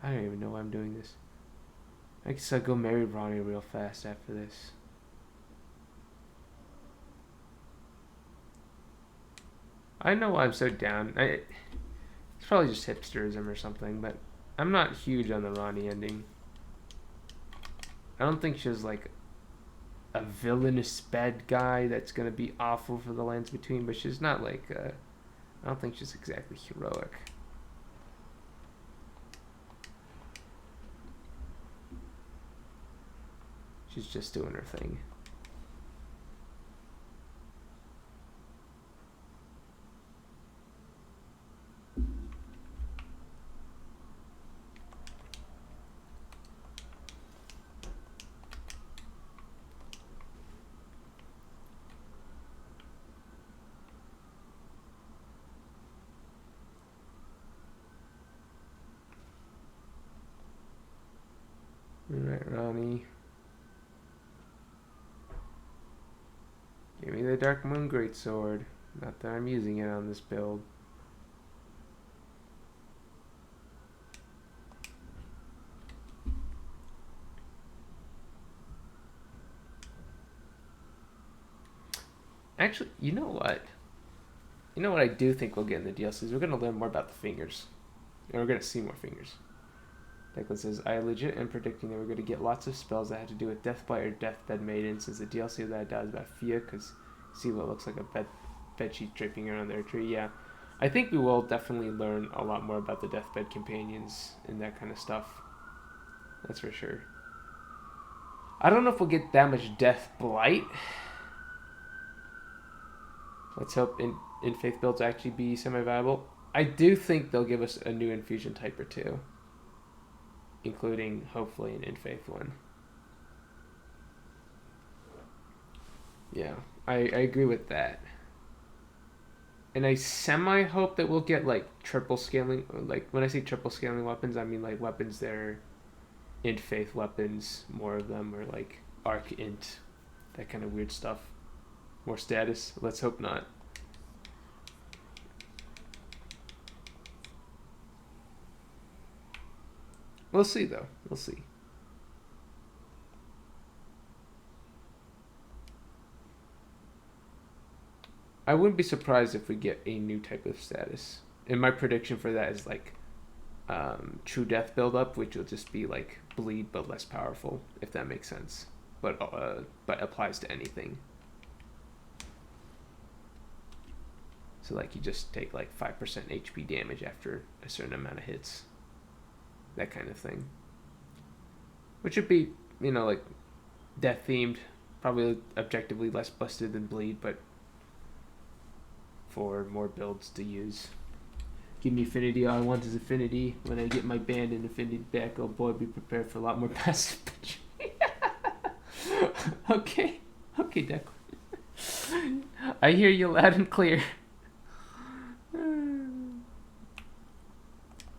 I don't even know why I'm doing this. I guess I'll go marry Ronnie real fast after this. I know why I'm so down. It's probably just hipsterism or something, but I'm not huge on the Ronnie ending. I don't think she's like a villainous bad guy that's gonna be awful for the lands between, but she's not like I don't think she's exactly heroic. She's just doing her thing. Alright, Ronnie. Give me the Dark Moon Greatsword. Not that I'm using it on this build. Actually, you know what? You know what I do think we'll get in the DLCs? We're gonna learn more about the fingers. And we're gonna see more fingers. Declan says, I legit am predicting that we're gonna get lots of spells that have to do with Deathbite or Deathbed Maiden, since the DLC that I doubt is about Fia, because see what looks like a bedsheet draping around their tree. Yeah. I think we will definitely learn a lot more about the Deathbed companions and that kind of stuff. That's for sure. I don't know if we'll get that much Death Blight. Let's hope in Faith builds actually be semi-viable. I do think they'll give us a new infusion type or two, including hopefully an in Faith one. Yeah, I agree with that. And I semi hope that we'll get like triple scaling. Like when I say triple scaling weapons, I mean like weapons that are in Faith weapons, more of them, or like arc int, that kind of weird stuff. More status. Let's hope not. We'll see though. We'll see. I wouldn't be surprised if we get a new type of status. And my prediction for that is like True Death build up, which will just be like bleed but less powerful, if that makes sense. But applies to anything. So like you just take like 5% HP damage after a certain amount of hits. That kind of thing. Which would be, you know, like death themed, probably objectively less busted than bleed, but for more builds to use. Give me affinity. All I want is affinity. When I get my band and affinity back, oh boy, be prepared for a lot more passive. Okay, Declan. I hear you loud and clear.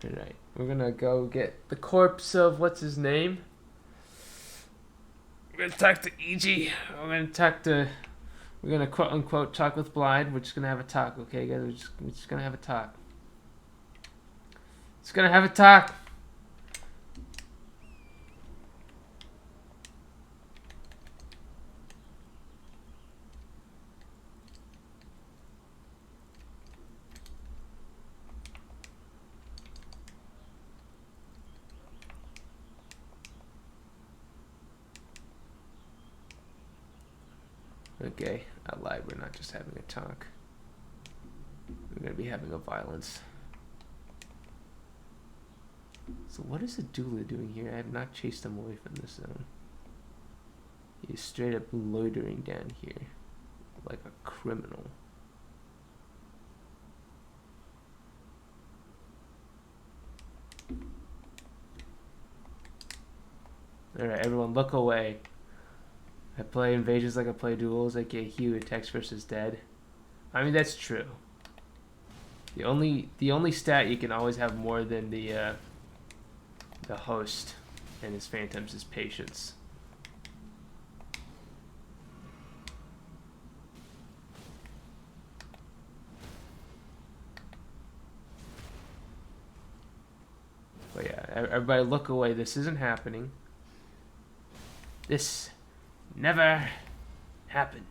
Alright, we're gonna go get the corpse of what's his name. We're gonna talk to EG. We're gonna quote unquote talk with Blind. We're just gonna have a talk, okay, guys? We're just gonna have a talk. Just gonna have a talk. Okay, I lied. We're not just having a talk. We're gonna be having a violence. So what is the doula doing here? I have not chased him away from this zone. He's straight up loitering down here like a criminal. Alright, everyone look away. I play invasions like I play duels, aka Hugh attacks versus dead. I mean, that's true. The only stat you can always have more than the host and his phantoms is patience. But yeah, everybody look away. This isn't happening. This never happened.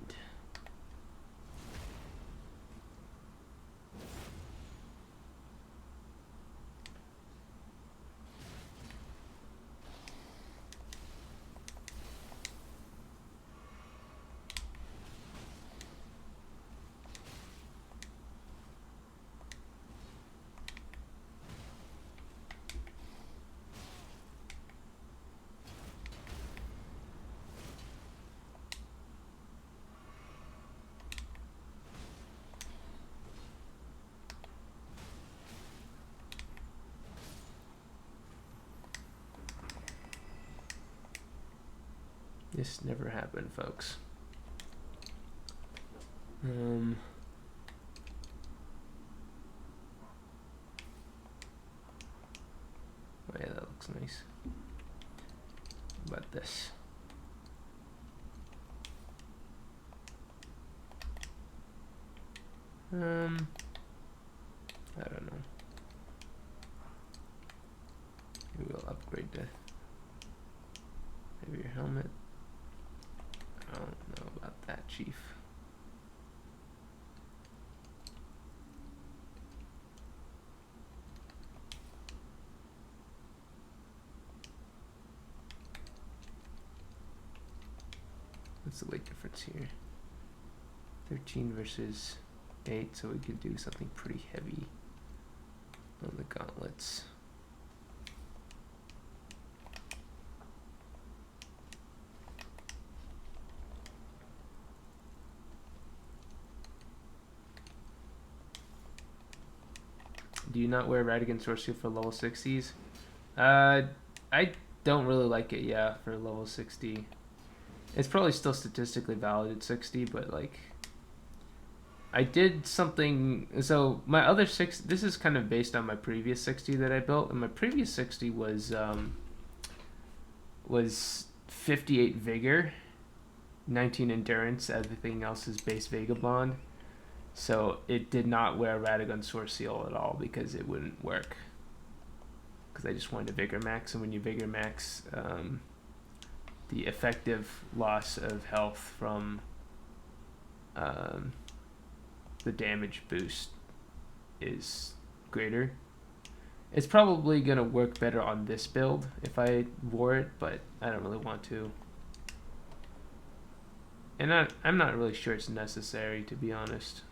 This never happened, folks. Oh yeah, that looks nice. How about this? I don't know. Maybe we'll upgrade the maybe your helmet. I don't know about that, Chief. What's the weight difference here? 13 versus 8, so we could do something pretty heavy on the gauntlets. Do you not wear Radigan Sword Shield for level 60s? I don't really like it, yeah, for level 60. It's probably still statistically valid at 60, but like, I did something. So my other 60, this is kind of based on my previous 60 that I built, and my previous 60 was 58 vigor, 19 endurance. Everything else is base vagabond. So it did not wear Radagon Source Seal at all because it wouldn't work. Because I just wanted a vigor max, and when you vigor max, the effective loss of health from the damage boost is greater. It's probably gonna work better on this build if I wore it, but I don't really want to. And I'm not really sure it's necessary, to be honest.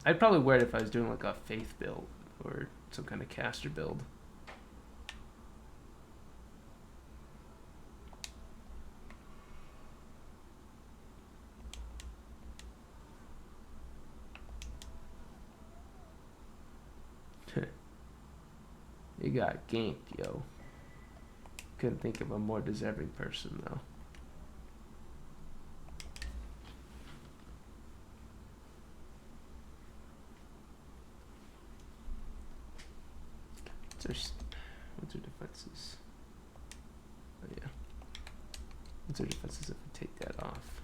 I'd probably wear it if I was doing like a faith build or some kind of caster build. You got ganked, yo. Couldn't think of a more deserving person, though. What's our defenses? Oh, yeah. What's our defenses if we take that off?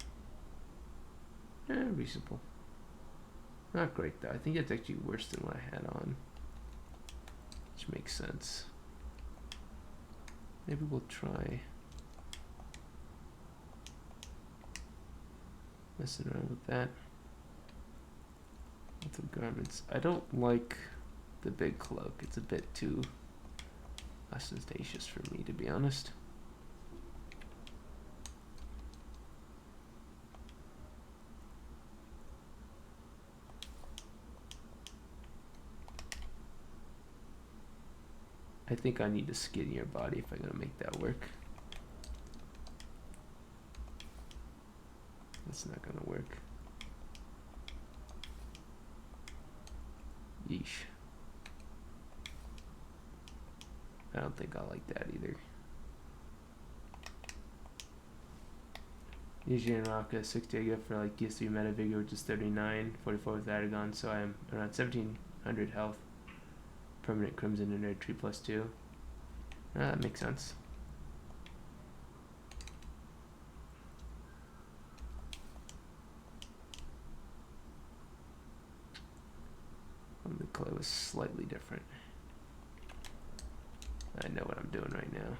Reasonable. Not great, though. I think it's actually worse than what I had on. Which makes sense. Maybe we'll try messing around with that. With the garments. I don't like the big cloak. It's a bit too ostentatious for me, to be honest. I think I need a skinnier body if I'm gonna make that work. That's not gonna work. Yeesh. I don't think I like that either. Usually in Raka 60 I get for like DS3 meta vigor, which is 39, 44 with Adagon, so I'm around 1700 health. Permanent Crimson and Nerd Tree +2. That makes sense. The clay was slightly different. I know what I'm doing right now.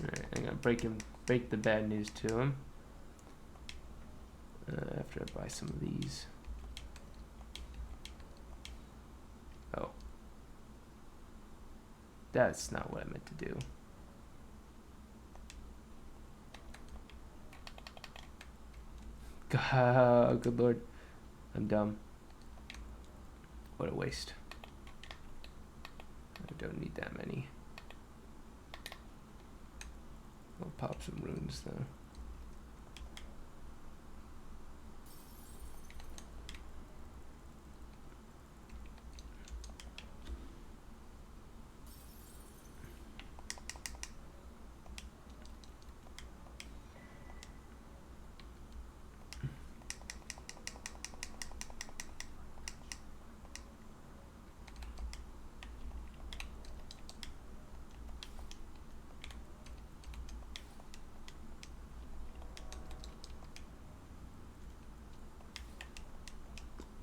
Alright, I'm gonna break the bad news to him. After I buy some of these. Oh. That's not what I meant to do. God, good lord. I'm dumb. What a waste. I don't need that many. I'll pop some runes though.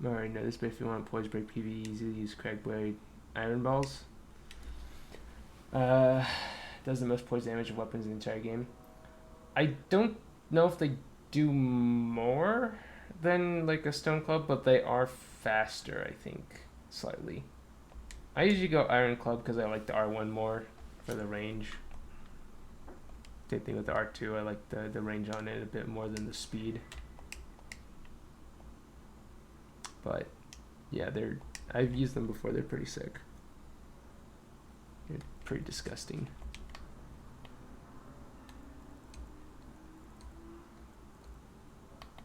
already know this, but if you want to poison break PvE, easily use Craigblade Iron Balls. Does the most poison damage of weapons in the entire game. I don't know if they do more than like a Stone Club, but they are faster, I think, slightly. I usually go Iron Club because I like the R1 more for the range. Same thing with the R2, I like the range on it a bit more than the speed. But yeah, I've used them before, they're pretty sick. They're pretty disgusting.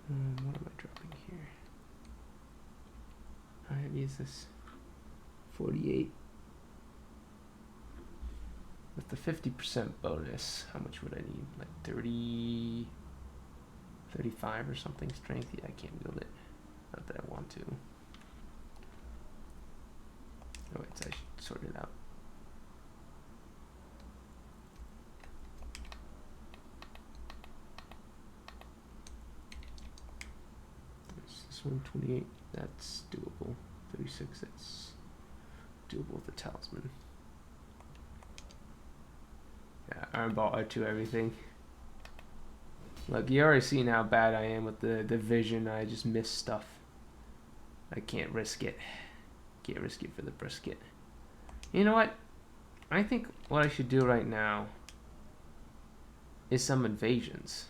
What am I dropping here? I have used this 48. With the 50% bonus, how much would I need? Like 30, 35 or something strength? Yeah, I can't build it. Not that I want to. Oh wait, so I should sort it out. This one, 28, that's doable. 36, that's doable with the talisman. Yeah, Iron Ball R2 everything. Look, you already seen how bad I am with the vision. I just miss stuff. I can't risk it. Can't risk it for the brisket. You know what? I think what I should do right now is some invasions.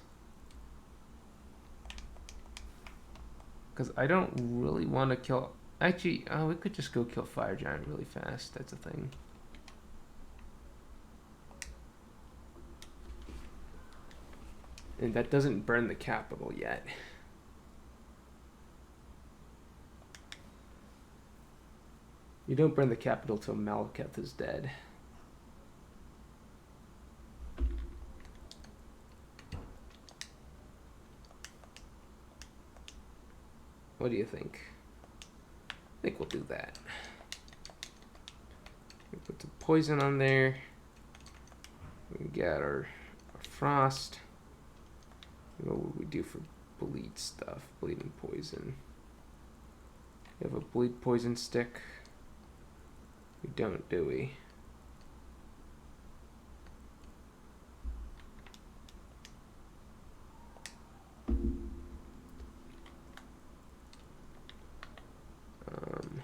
Because I don't really want to kill... Actually, we could just go kill Fire Giant really fast. That's a thing. And that doesn't burn the capital yet. You don't burn the capital till Malekith is dead. What do you think? I think we'll do that. We put some poison on there. We got our frost. What would we do for bleed stuff? Bleed and poison. We have a bleed poison stick. We don't, do we? I'm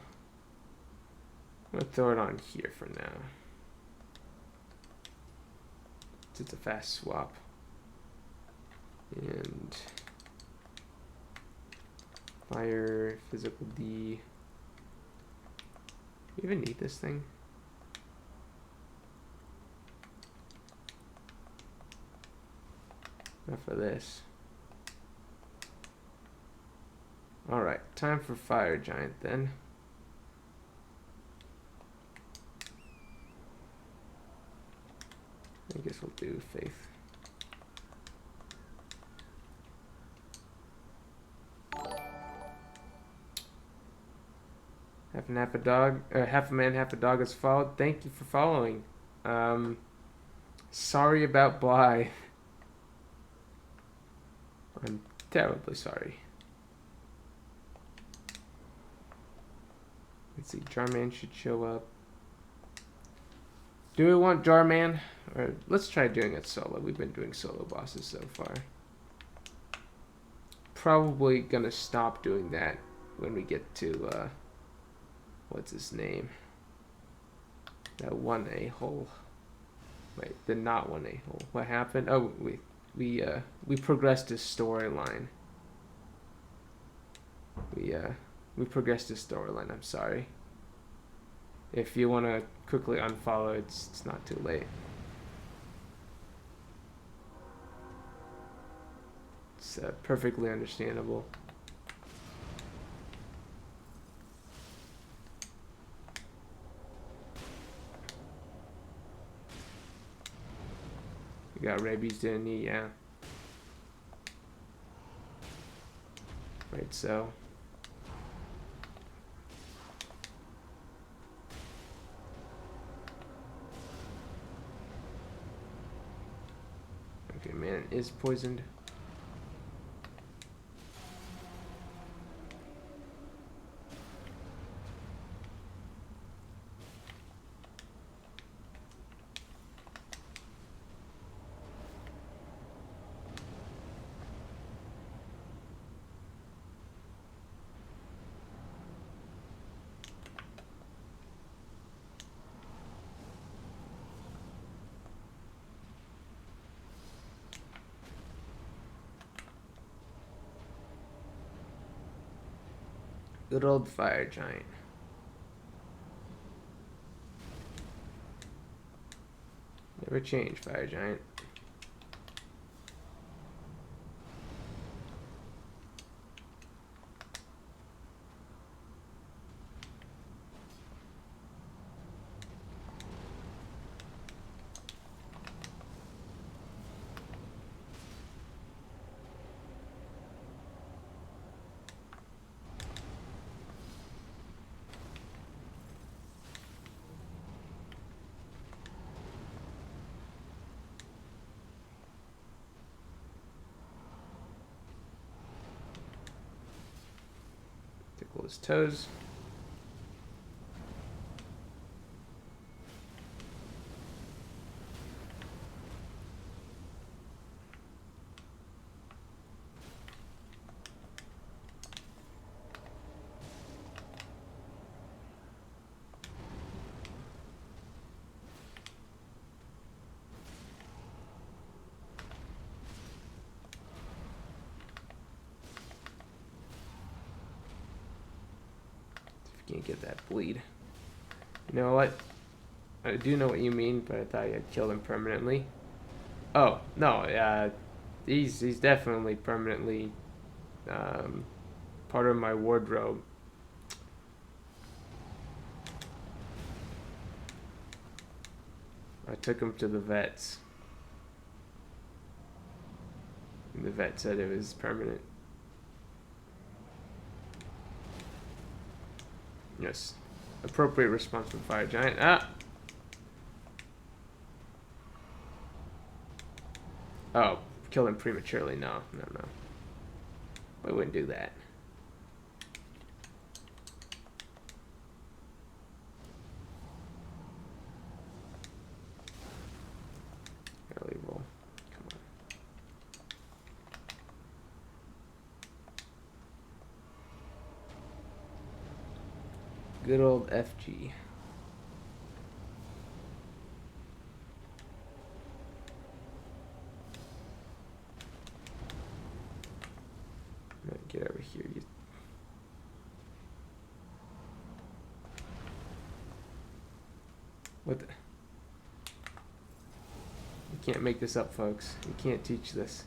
gonna throw it on here for now. It's a fast swap. And fire, physical D. You even need this thing? Not for this. Alright, time for Fire Giant then. I guess we'll do Faith. Half a dog, half a man, half a dog has followed. Thank you for following. Sorry about Blythe. I'm terribly sorry. Let's see, Jarman should show up. Do we want Jarman? Or let's try doing it solo. We've been doing solo bosses so far. Probably gonna stop doing that when we get to what's his name? That one a-hole. Wait, the not one a-hole. What happened? Oh, we progressed his storyline. We progressed his storyline. I'm sorry. If you want to quickly unfollow, it's not too late. It's perfectly understandable. You got rabies, didn't you? Yeah. Right, so. Okay, man is poisoned. Good old fire giant. Never change, fire giant. Tickle his toes. Can't get that bleed. You know what? I do know what you mean, but I thought you had killed him permanently. Oh, no, he's definitely permanently part of my wardrobe. I took him to the vets. And the vet said it was permanent. Yes. Appropriate response from fire giant. Ah! Oh, kill him prematurely. No. I wouldn't do that. Early roll. Come on. Good old FG. Get over here. What the? You can't make this up, folks. You can't teach this.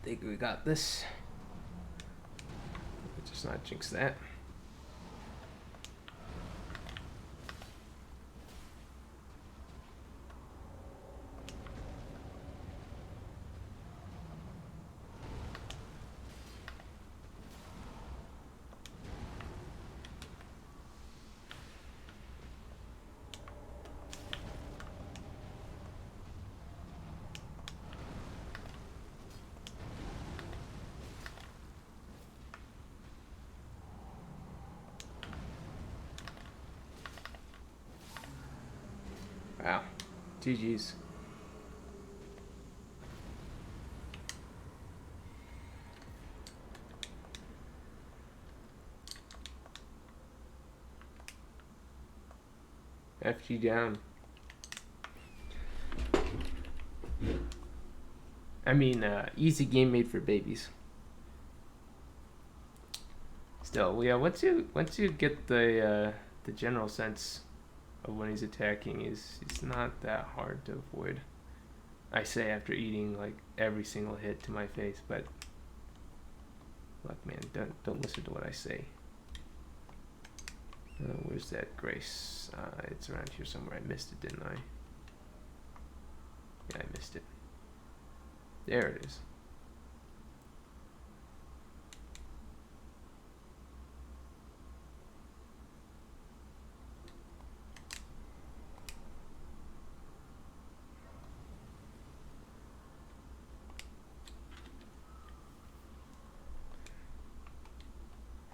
Think we got this. Let's not jinx that. Wow. GG's. FG down. I mean, easy game made for babies. Still, yeah. Once you get the general sense of when he's attacking, it's not that hard to avoid. I say after eating like every single hit to my face, but look, man, don't listen to what I say. Where's that Grace? It's around here somewhere. I missed it, didn't I? Yeah, I missed it. There it is.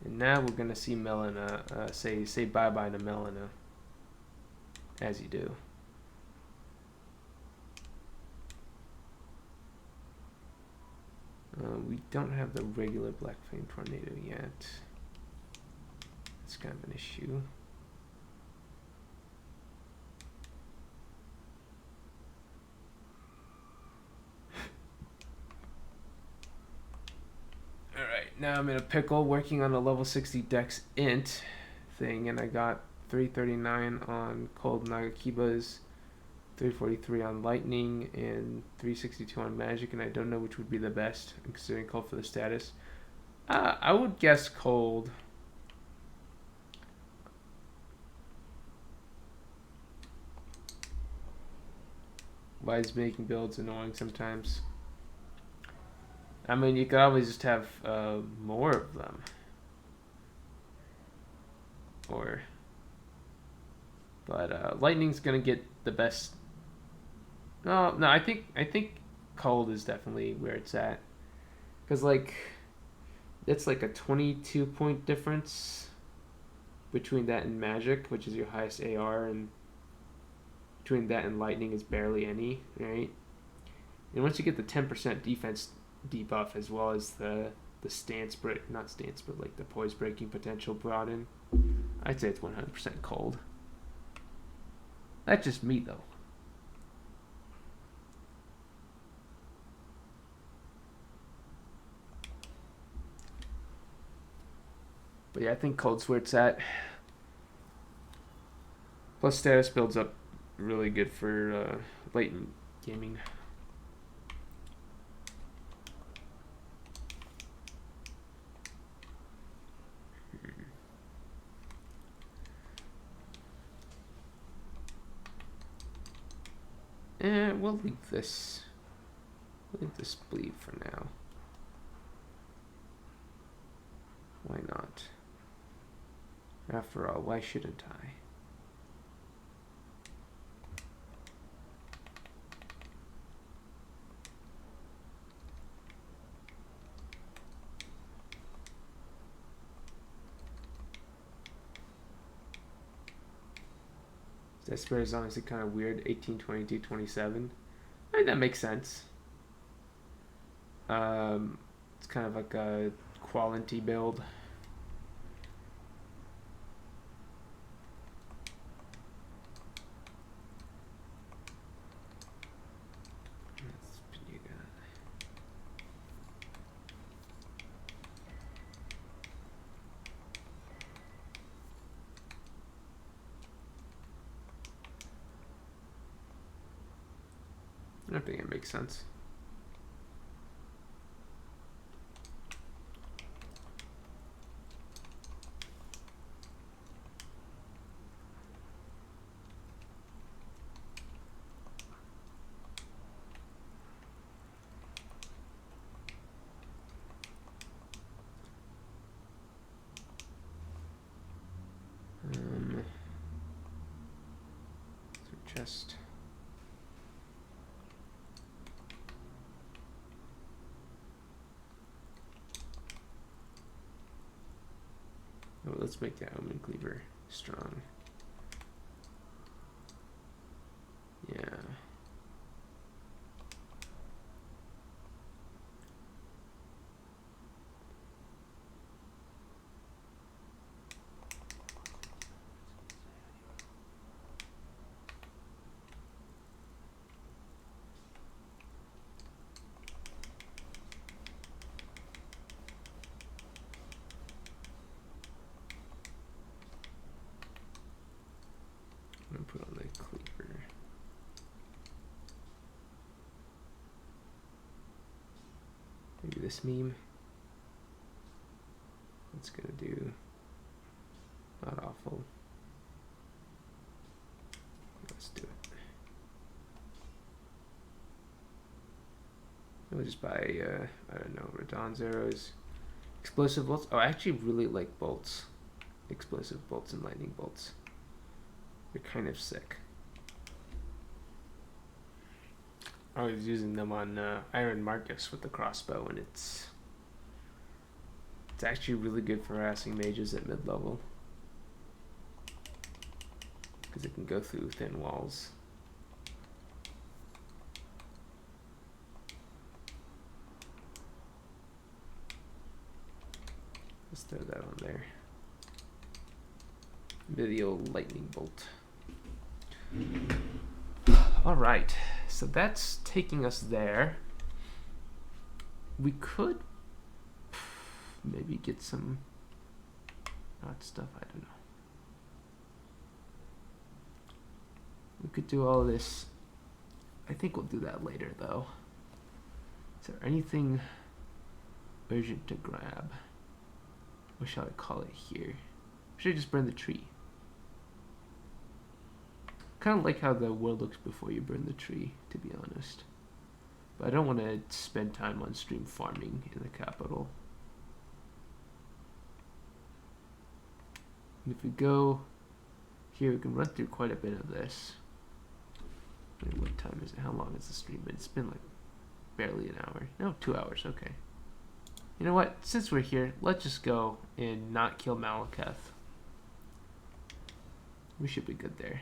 And now we're gonna see Melina say bye bye to Melina, as you do. We don't have the regular Black Flame Tornado yet. It's kind of an issue. Alright, now I'm in a pickle working on a level 60 Dex Int thing, and I got 339 on Cold Nagakiba's, 343 on Lightning, and 362 on Magic, and I don't know which would be the best, considering Cold for the status. I would guess Cold. Why is making builds annoying sometimes? I mean, you could always just have more of them. But Lightning's gonna get the best. No, I think Cold is definitely where it's at, because like it's like a 22-point difference between that and Magic, which is your highest AR, and between that and Lightning is barely any, right? And once you get the 10% defense debuff, as well as the stance break, not stance, but like the poise breaking potential brought in, I'd say it's 100% Cold. That's just me though. But yeah, I think Cold's where it's at. Plus status builds up really good for latent gaming. And we'll leave this bleed for now. Why not? After all, why shouldn't I? That spread is honestly kind of weird. 18, 22, 27. I think that makes sense. It's kind of like a quality build. I think it makes sense. chest. Oh, let's make that Omen Cleaver strong. Yeah. I'm gonna put on the cleaver. Maybe this meme. It's gonna do not awful. Let's do it. We'll just buy I don't know, Radon's arrows. Explosive bolts. Oh, I actually really like bolts. Explosive bolts and lightning bolts. They're kind of sick. I was using them on Iron Marcus with the crossbow, and it's actually really good for harassing mages at mid-level. Because it can go through thin walls. Let's throw that on there. Video lightning bolt. Alright, so that's taking us there. We could maybe get some odd stuff, I don't know. We could do all this. I think we'll do that later though. Is there anything urgent to grab? What shall I call it here? Should I just burn the tree? Kind of like how the world looks before you burn the tree, to be honest. But I don't want to spend time on stream farming in the capital. And if we go here, we can run through quite a bit of this. Wait, what time is it? How long is the stream? It's been like barely an hour. No, 2 hours. Okay. You know what? Since we're here, let's just go and not kill Malekith. We should be good there.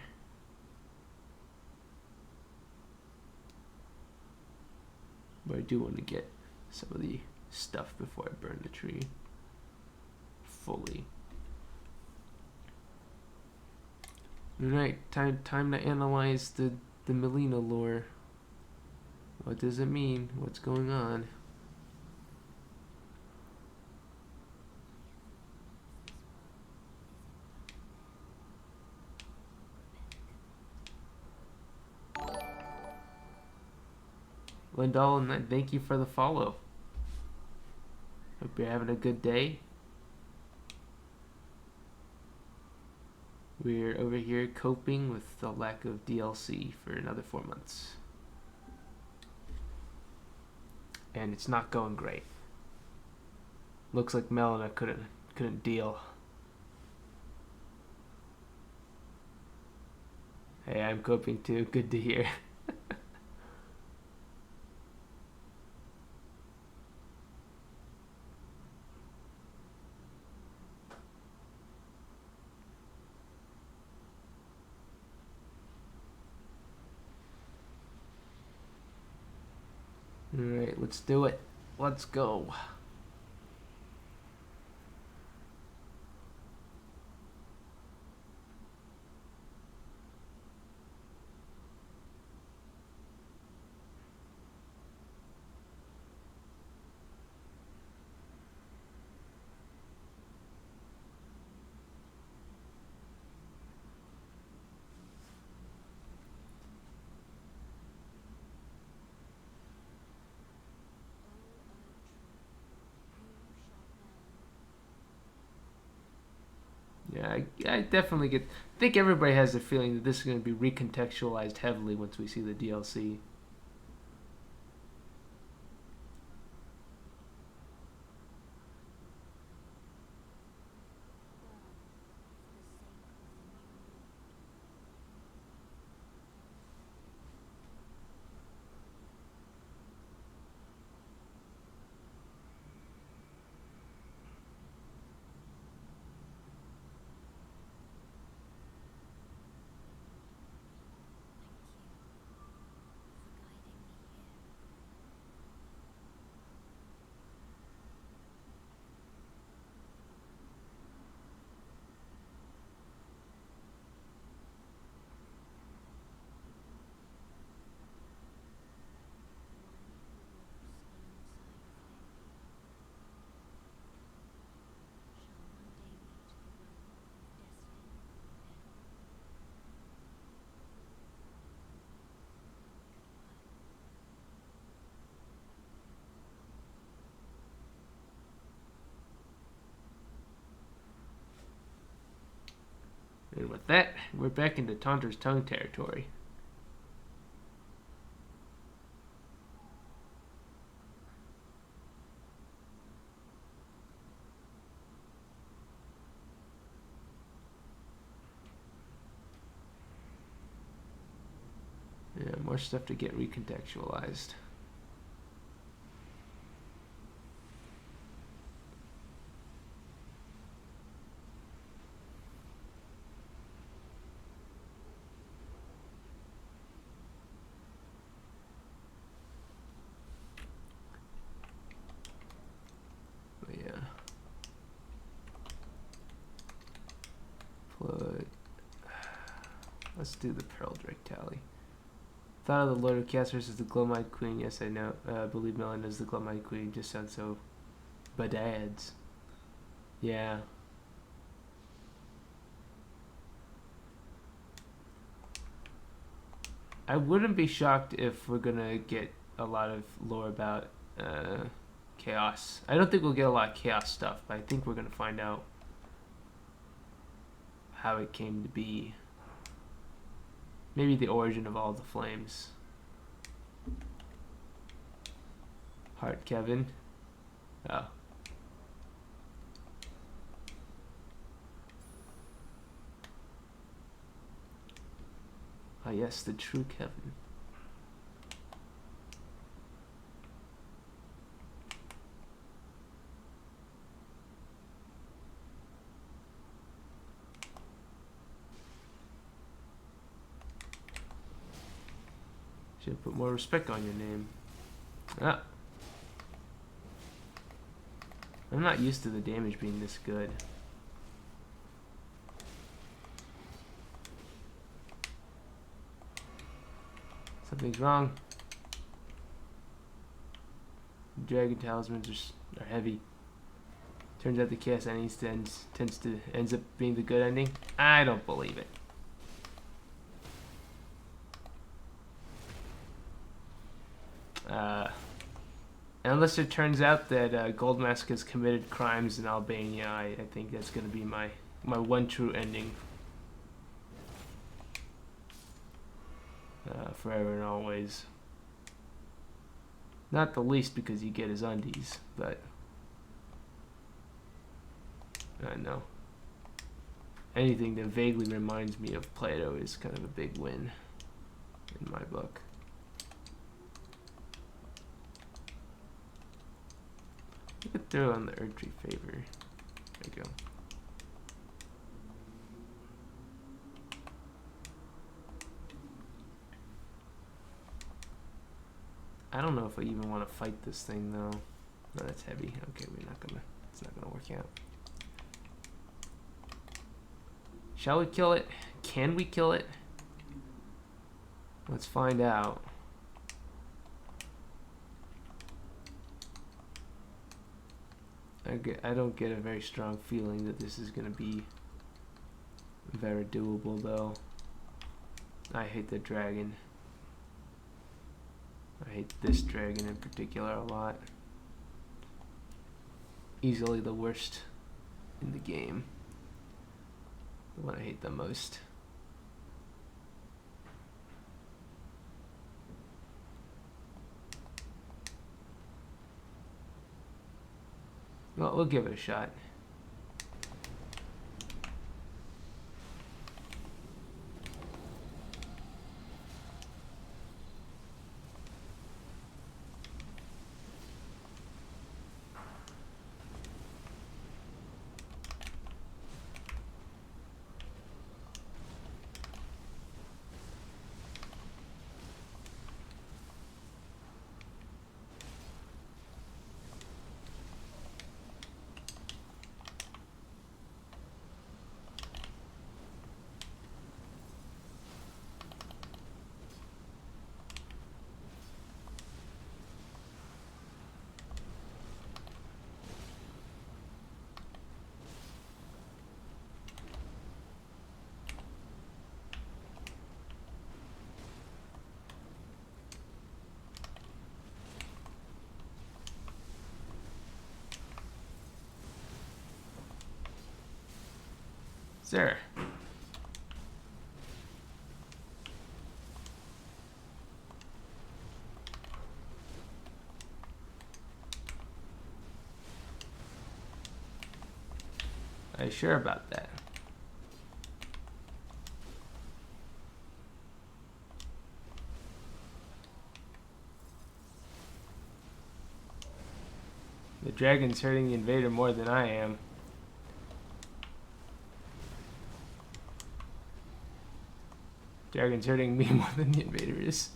But I do want to get some of the stuff before I burn the tree fully. Alright, time to analyze the Melina lore. What does it mean? What's going on? Lindell, and thank you for the follow. Hope you're having a good day. We're over here coping with the lack of DLC for another 4 months. And it's not going great. Looks like Melina couldn't deal. Hey, I'm coping too. Good to hear. Alright, let's do it. Let's go. Yeah, I definitely get. I think everybody has the feeling that this is going to be recontextualized heavily once we see the DLC. that, we're back into Taunter's Tongue territory. Yeah, more stuff to get recontextualized. But yeah. Let's do the Pearl Drake tally. Thought of the Lord of Chaos versus the Glowmite Queen. Yes, I know. Believe Melinda's the Glowmite Queen. Just sounds so badads. Yeah. I wouldn't be shocked if we're gonna get a lot of lore about Chaos. I don't think we'll get a lot of Chaos stuff, but I think we're gonna find out how it came to be. Maybe the origin of all the flames. Heart Kevin. Oh. Ah, yes, the true Kevin. Should put more respect on your name. Ah. I'm not used to the damage being this good. Something's wrong. Dragon talismans are heavy. Turns out the chaos ending ends up being the good ending. I don't believe it. Unless it turns out that Goldmask has committed crimes in Albania, I think that's going to be my one true ending. Forever and always. Not the least because you get his undies, but I know. Anything that vaguely reminds me of Plato is kind of a big win in my book. You could throw on the Erdtree favor. There you go. I don't know if I even want to fight this thing though. No, that's heavy. Okay, it's not gonna work out. Shall we kill it? Can we kill it? Let's find out. I don't get a very strong feeling that this is gonna be very doable though. I hate the dragon. I hate this dragon in particular a lot. Easily the worst in the game. The one I hate the most. Well, we'll give it a shot. Sir. Are you sure about that? The dragon's hurting the invader more than I am. Dragon's hurting me more than the invader is.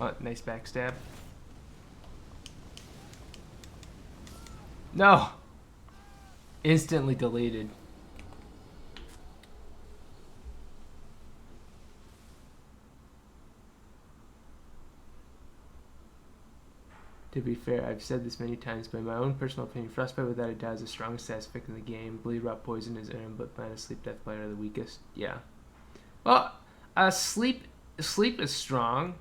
Oh, nice backstab. No! Instantly deleted. To be fair, I've said this many times, but in my own personal opinion, Frostbite without a doubt is the strongest aspect in the game. Bleed Rot Poison is Iron, but Mana Sleep Death Bite are the weakest. Yeah. Well, sleep is strong.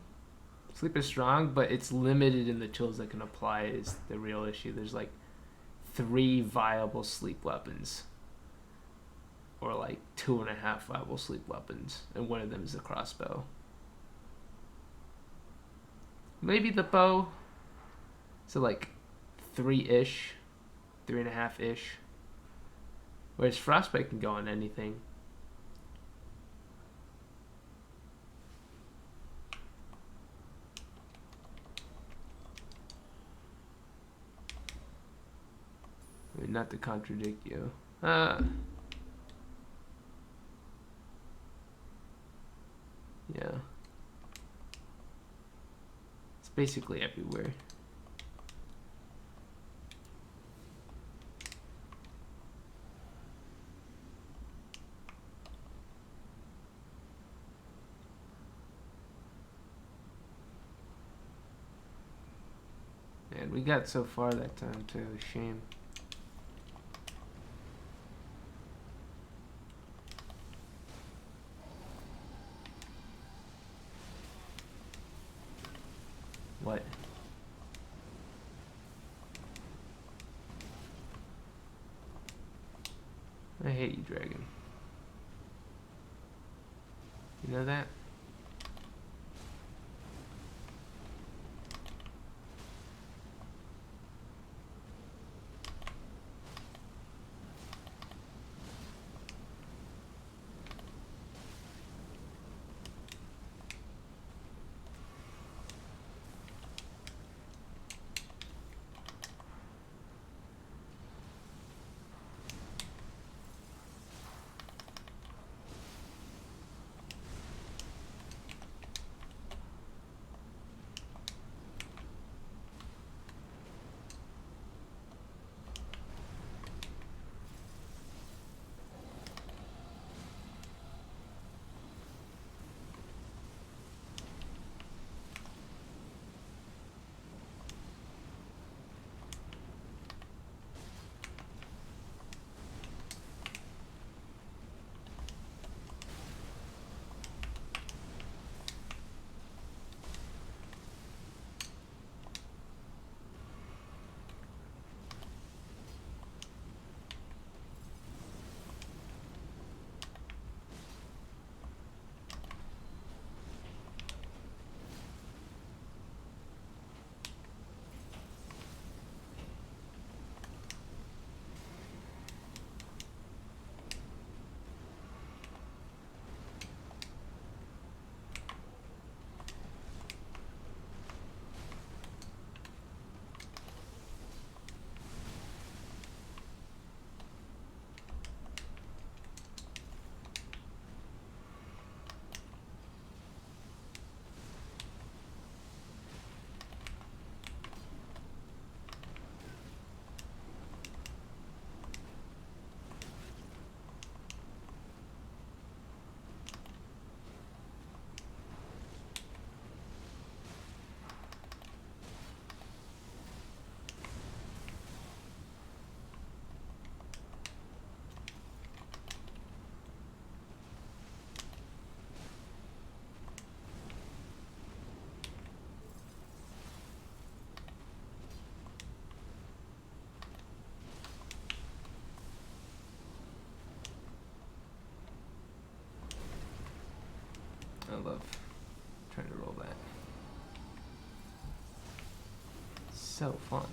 Sleep is strong, but it's limited in the tools that can apply is the real issue. There's like 3 viable sleep weapons. Or like 2.5 viable sleep weapons. And one of them is the crossbow. Maybe the bow. So like 3-ish, 3.5-ish. Whereas Frostbite can go on anything. I mean, not to contradict you. Yeah. It's basically everywhere. Man, we got so far that time too. Shame. What? I hate you, dragon. You know that? I love trying to roll that. So fun.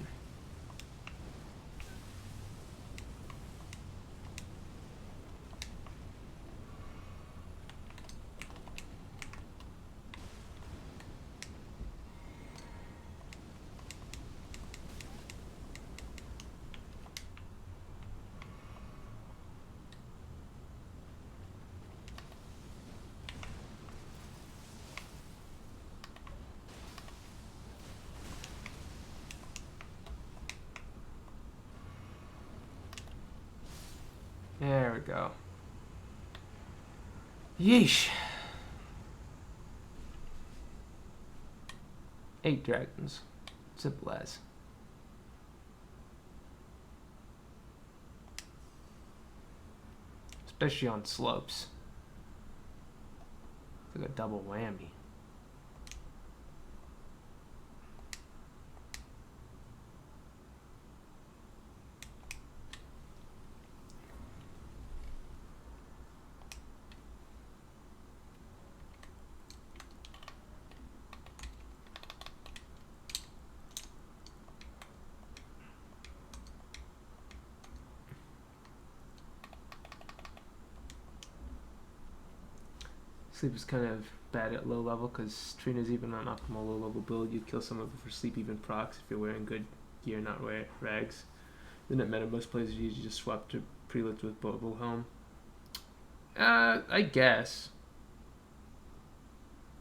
we go. Yeesh. 8 dragons. Simple as. Especially on slopes. It's like a double whammy. Sleep is kind of bad at low level because Trina's even on optimal low level build. You'd kill some of it for sleep even procs if you're wearing good gear, not rags. Then at meta, most players you just swap to prelits with bubble helm. I guess.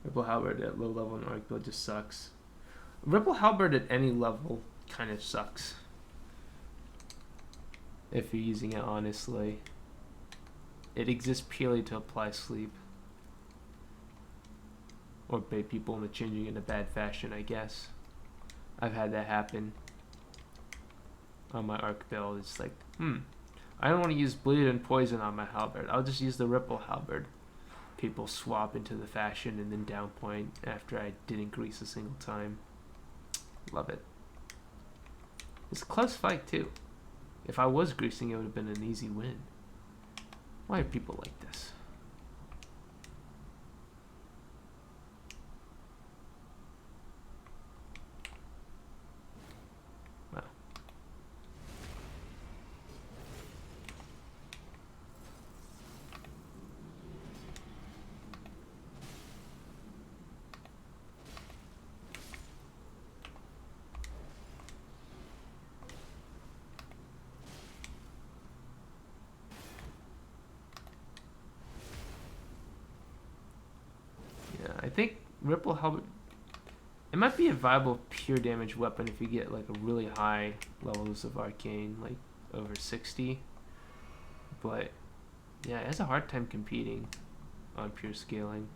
Ripple Halberd at low level in Arc build just sucks. Ripple Halberd at any level kind of sucks. If you're using it honestly. It exists purely to apply sleep. Or bait people into changing it in a bad fashion, I guess. I've had that happen on my Arc build. It's like, I don't want to use bleed and poison on my halberd. I'll just use the Ripple Halberd. People swap into the fashion and then down point after I didn't grease a single time. Love it. It's a close fight too. If I was greasing, it would have been an easy win. Why are people like this? Wow. I think Ripple Halberd, it might be a viable pure damage weapon if you get like a really high levels of arcane, like over 60. But yeah, it has a hard time competing on pure scaling.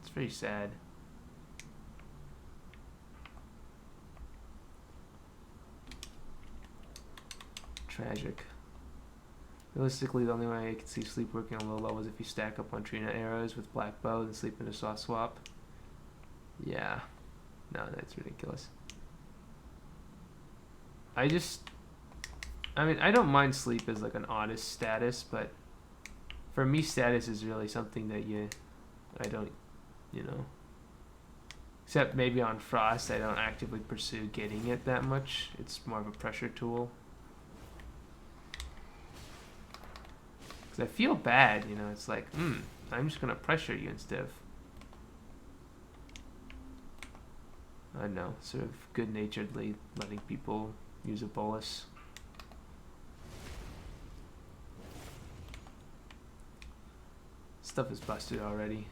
It's very sad. Tragic. Realistically, the only way I can see sleep working on low levels is if you stack up on Trina arrows with black bow and sleep into saw swap. Yeah. No, that's ridiculous. I mean, I don't mind sleep as like an honest status, but for me, status is really something that I don't, except maybe on Frost, I don't actively pursue getting it that much. It's more of a pressure tool. Because I feel bad, it's like, I'm just going to pressure you instead of, I don't know, sort of good-naturedly letting people use a bolus. Stuff is busted already.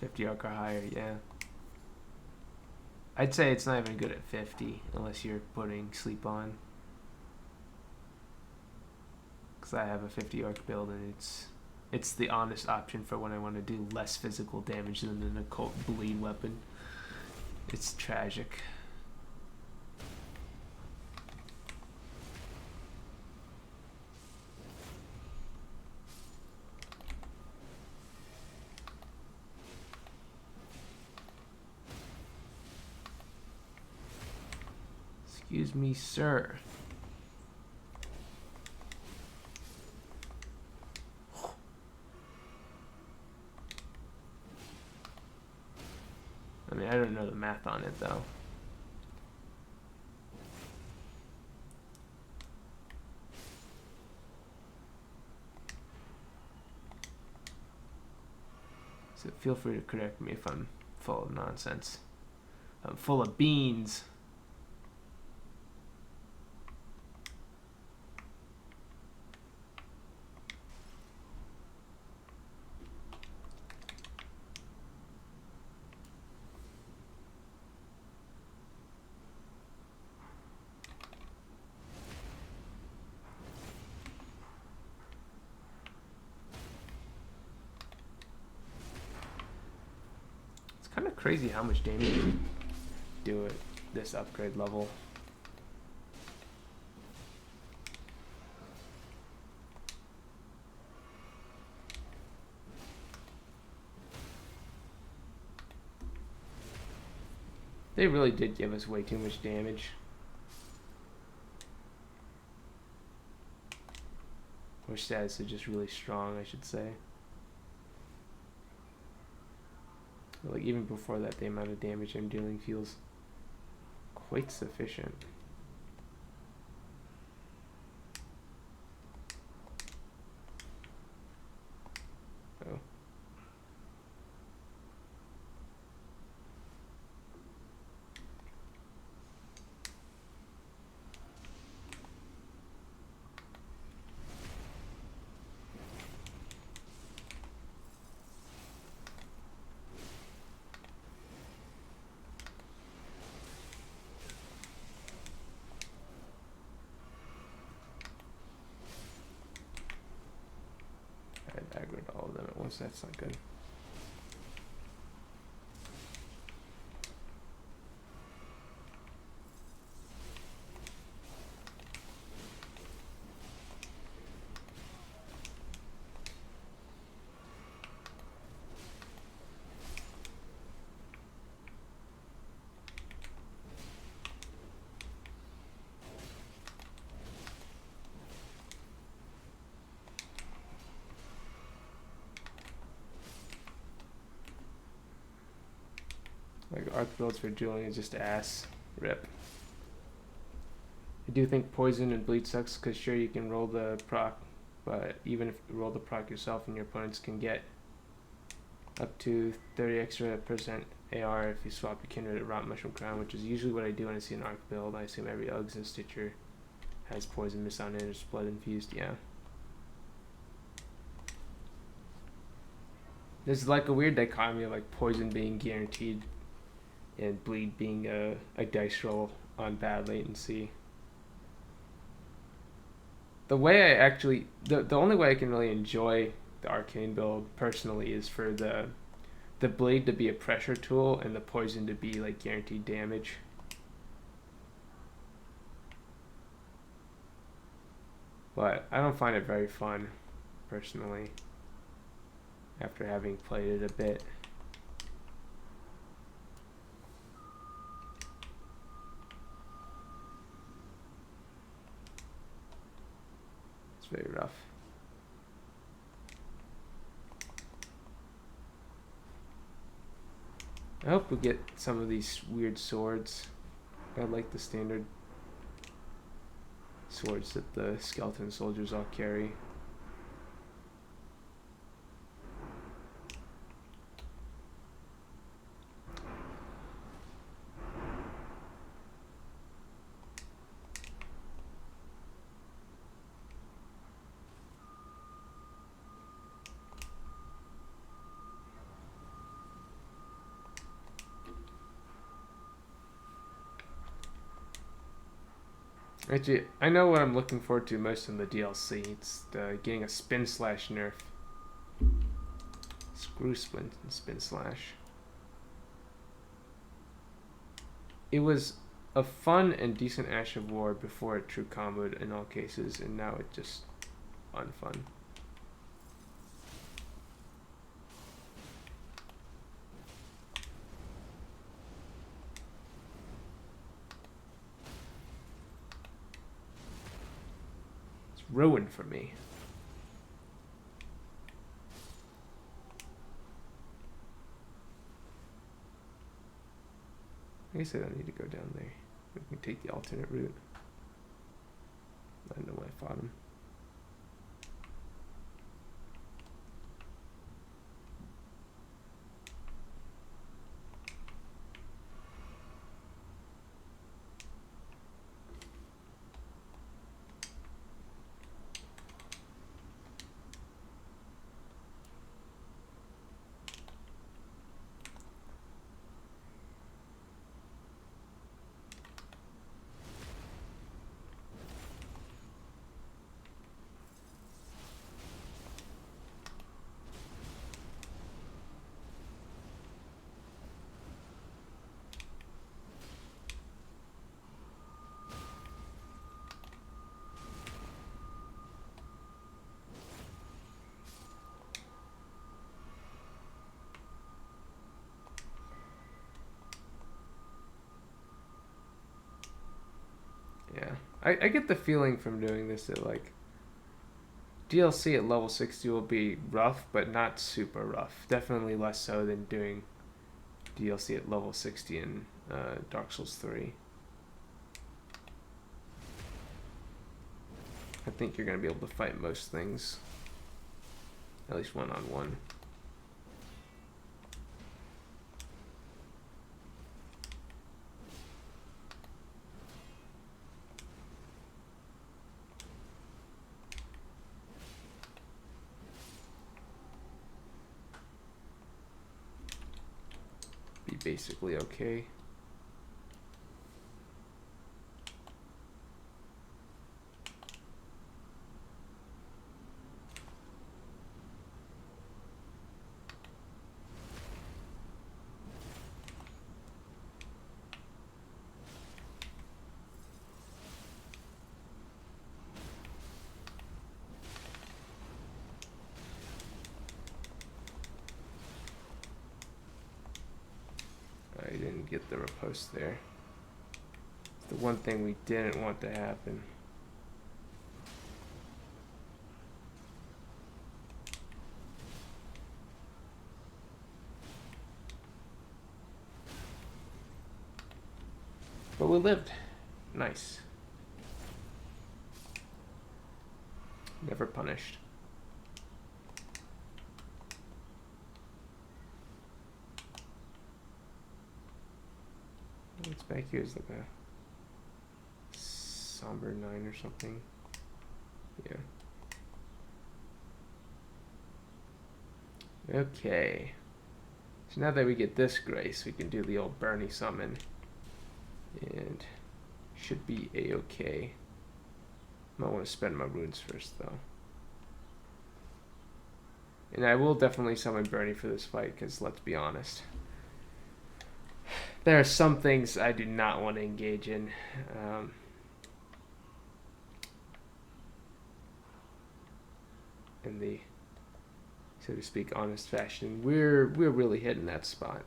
50 arc or higher, yeah. I'd say it's not even good at 50 unless you're putting sleep on. Because I have a 50 arc build and it's the honest option for when I want to do less physical damage than an occult bleed weapon. It's tragic. Excuse me, sir. I mean, I don't know the math on it, though. So feel free to correct me if I'm full of nonsense. I'm full of beans. crazy how much damage you do at this upgrade level. They really did give us way too much damage. Or stats are just really strong, I should say. Like even before that, the amount of damage I'm dealing feels quite sufficient. Oh. I aggroed all of them at once, that's not good. Like arc builds for dueling is just ass. Rip. I do think poison and bleed sucks because sure you can roll the proc, but even if you roll the proc yourself and your opponents can get up to 30 extra % AR if you swap your kindred at Rot Mushroom Crown, which is usually what I do when I see an arc build. I assume every Uggs and Stitcher has poison mist on it or blood infused, yeah. There's like a weird dichotomy of like poison being guaranteed and bleed being a dice roll on bad latency. The way I actually, the only way I can really enjoy the arcane build personally is for the bleed to be a pressure tool and the poison to be like guaranteed damage. But I don't find it very fun personally after having played it a bit. It's very rough. I hope we get some of these weird swords. I like the standard swords that the skeleton soldiers all carry. Actually, I know what I'm looking forward to most in the DLC. It's getting a spin slash nerf. Screw spin slash. It was a fun and decent Ash of War before it true comboed in all cases, and now it's just unfun. Ruined for me. I guess I don't need to go down there. We can take the alternate route. I don't know why I fought him. I get the feeling from doing this that like DLC at level 60 will be rough, but not super rough. Definitely less so than doing DLC at level 60 in Dark Souls 3. I think you're going to be able to fight most things. At least one-on-one. Be basically okay. I didn't get the riposte there. It's the one thing we didn't want to happen. But we lived. Nice. Never punished. What's back here is like a somber 9 or something. Yeah. Okay. So now that we get this grace, we can do the old Bernie summon. And should be a-okay. Might want to spend my runes first though. And I will definitely summon Bernie for this fight, because let's be honest, there are some things I do not want to engage in. In the, so to speak, honest fashion. We're really hitting that spot.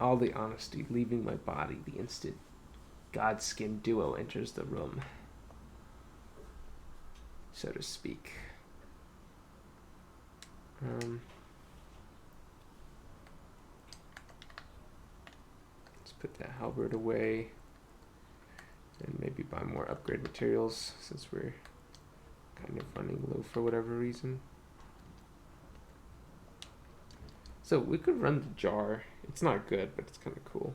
All the honesty leaving my body the instant Godskin duo enters the room, so to speak. Let's put that halberd away and maybe buy more upgrade materials since we're kind of running low for whatever reason. So we could run the jar. It's not good, but it's kind of cool.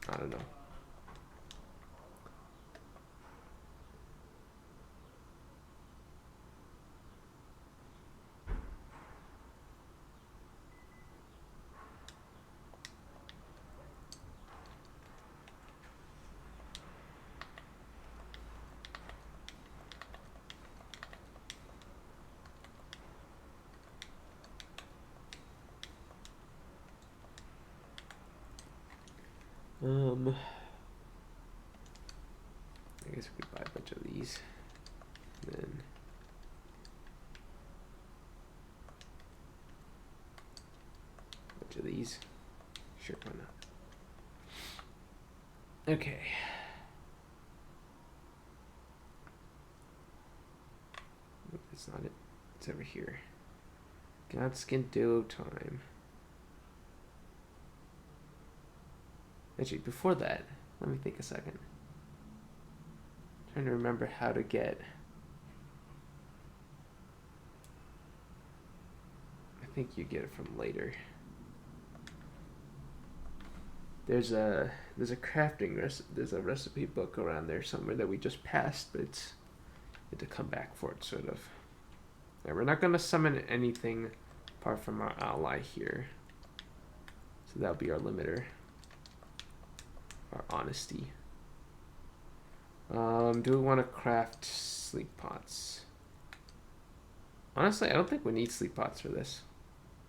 I don't know. I guess we could buy a bunch of these. And then a bunch of these. Sure, why not? Okay. That's not it. It's over here. Godskin duo time. Actually, before that, let me think a second. I'm trying to remember how to get. I think you get it from later. There's a crafting there's a recipe book around there somewhere that we just passed, but it's you have to come back for it, sort of. Yeah, we're not gonna summon anything apart from our ally here, so that'll be our limiter. Our honesty. Do we want to craft sleep pots? Honestly, I don't think we need sleep pots for this.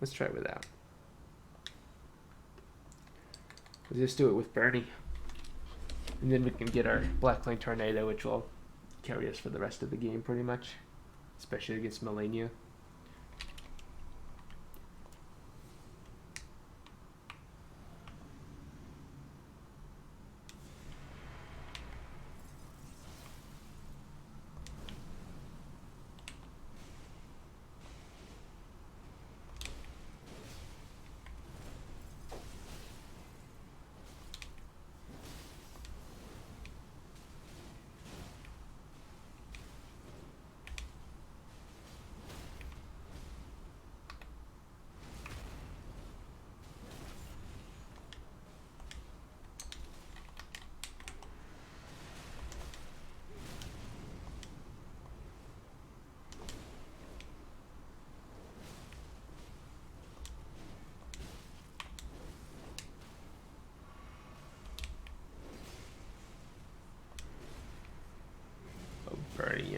Let's try it without. Let's just do it with Bernie. And then we can get our Black Flame Tornado, which will carry us for the rest of the game pretty much. Especially against Melania.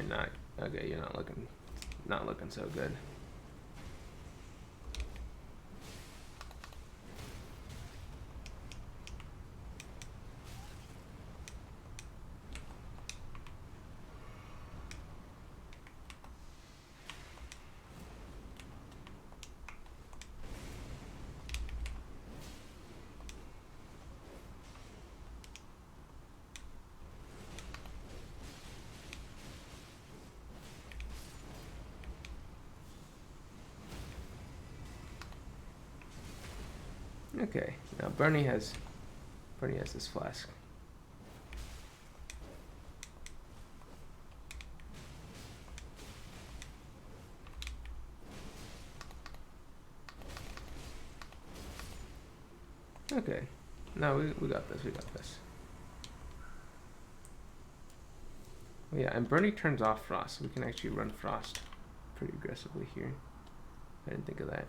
not. Okay, you're not looking so good. Okay, now Bernie has this flask. Okay, no, we got this. We got this. Oh, yeah, and Bernie turns off frost, so we can actually run frost pretty aggressively here. I didn't think of that.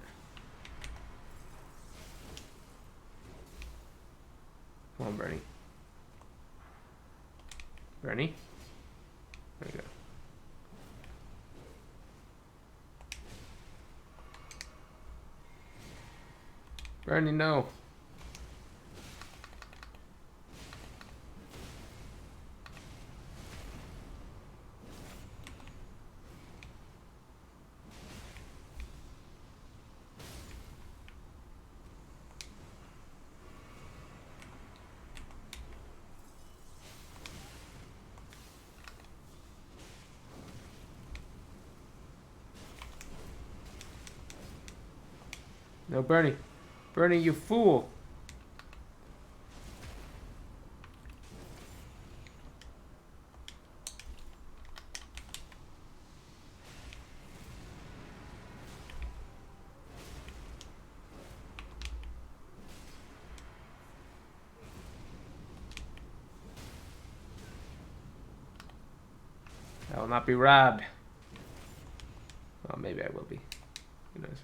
Come on, Bernie. Bernie? There you go. Bernie, no. No, Bernie. Bernie, you fool. I will not be robbed. Oh, maybe I will be. Who knows?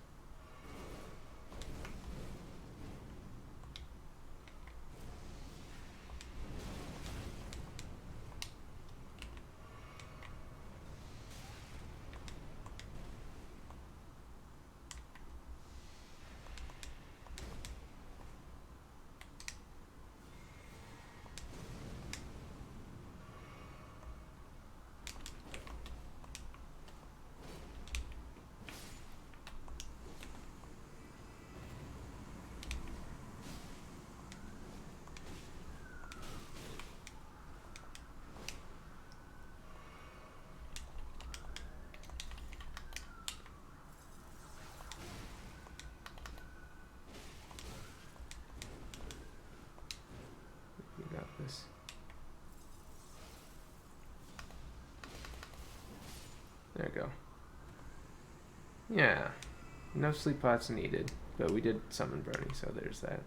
We got this. There we go. Yeah. No sleep pots needed, but we did summon Bernie, so there's that.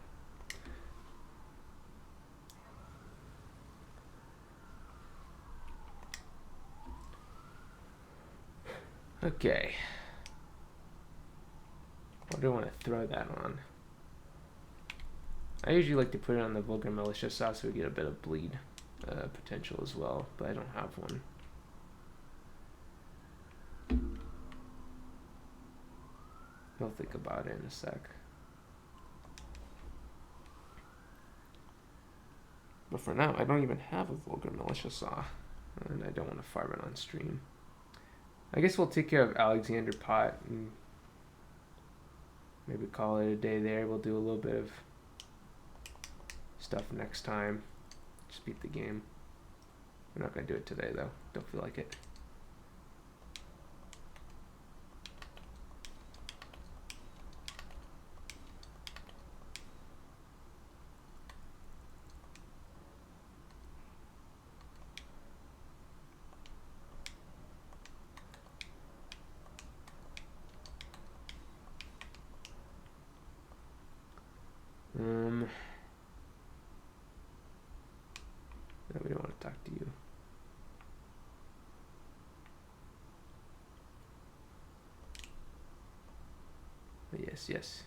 Okay. What do I want to throw that on? I usually like to put it on the Vulgar Militia sauce so we get a bit of bleed potential as well, but I don't have one. I'll think about it in a sec. But for now, I don't even have a Vulgar Militia saw, and I don't want to farm it on stream. I guess we'll take care of Alexander Pot and maybe call it a day there. We'll do a little bit of stuff next time. Just beat the game. We're not going to do it today, though. Don't feel like it. No, we don't want to talk to you. But yes, yes.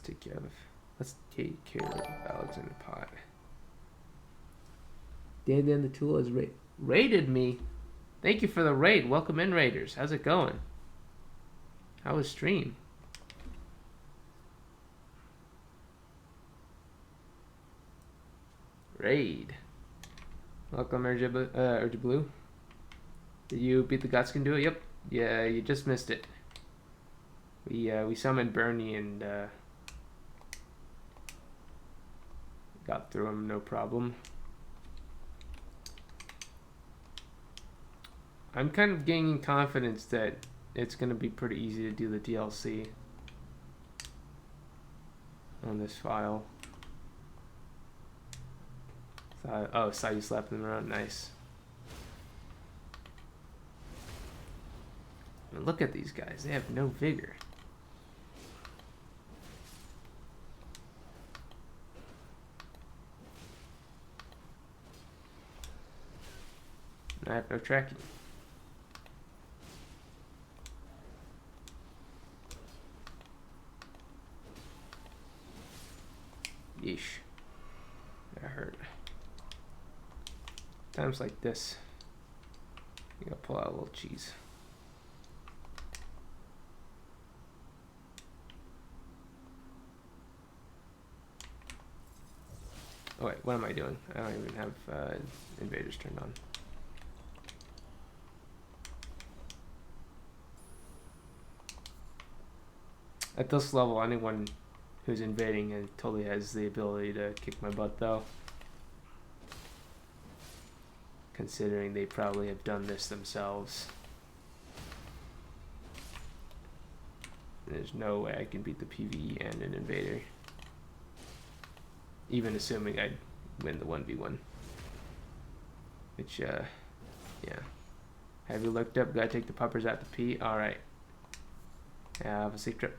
take care of. Let's take care of Alexander Pot. Dan the Tool has raided me. Thank you for the raid. Welcome in, Raiders. How's it going? How was stream? Raid. Welcome, Urge Blue. Did you beat the Gutskin duo? Yep. Yeah, you just missed it. We summoned Bernie and got through him, no problem. I'm kind of gaining confidence that it's going to be pretty easy to do the DLC on this file. Oh, saw you slapping them around. Nice. I mean, look at these guys. They have no vigor. I have no tracking. Yeesh. That hurt. Times like this, you gotta pull out a little cheese. Oh wait, what am I doing? I don't even have invaders turned on. At this level, anyone who's invading totally has the ability to kick my butt, though. Considering they probably have done this themselves. There's no way I can beat the PvE and an invader. Even assuming I'd win the 1v1. Which, yeah. Have you looked up? Gotta take the puppers out to pee? Alright. Have a safe trip.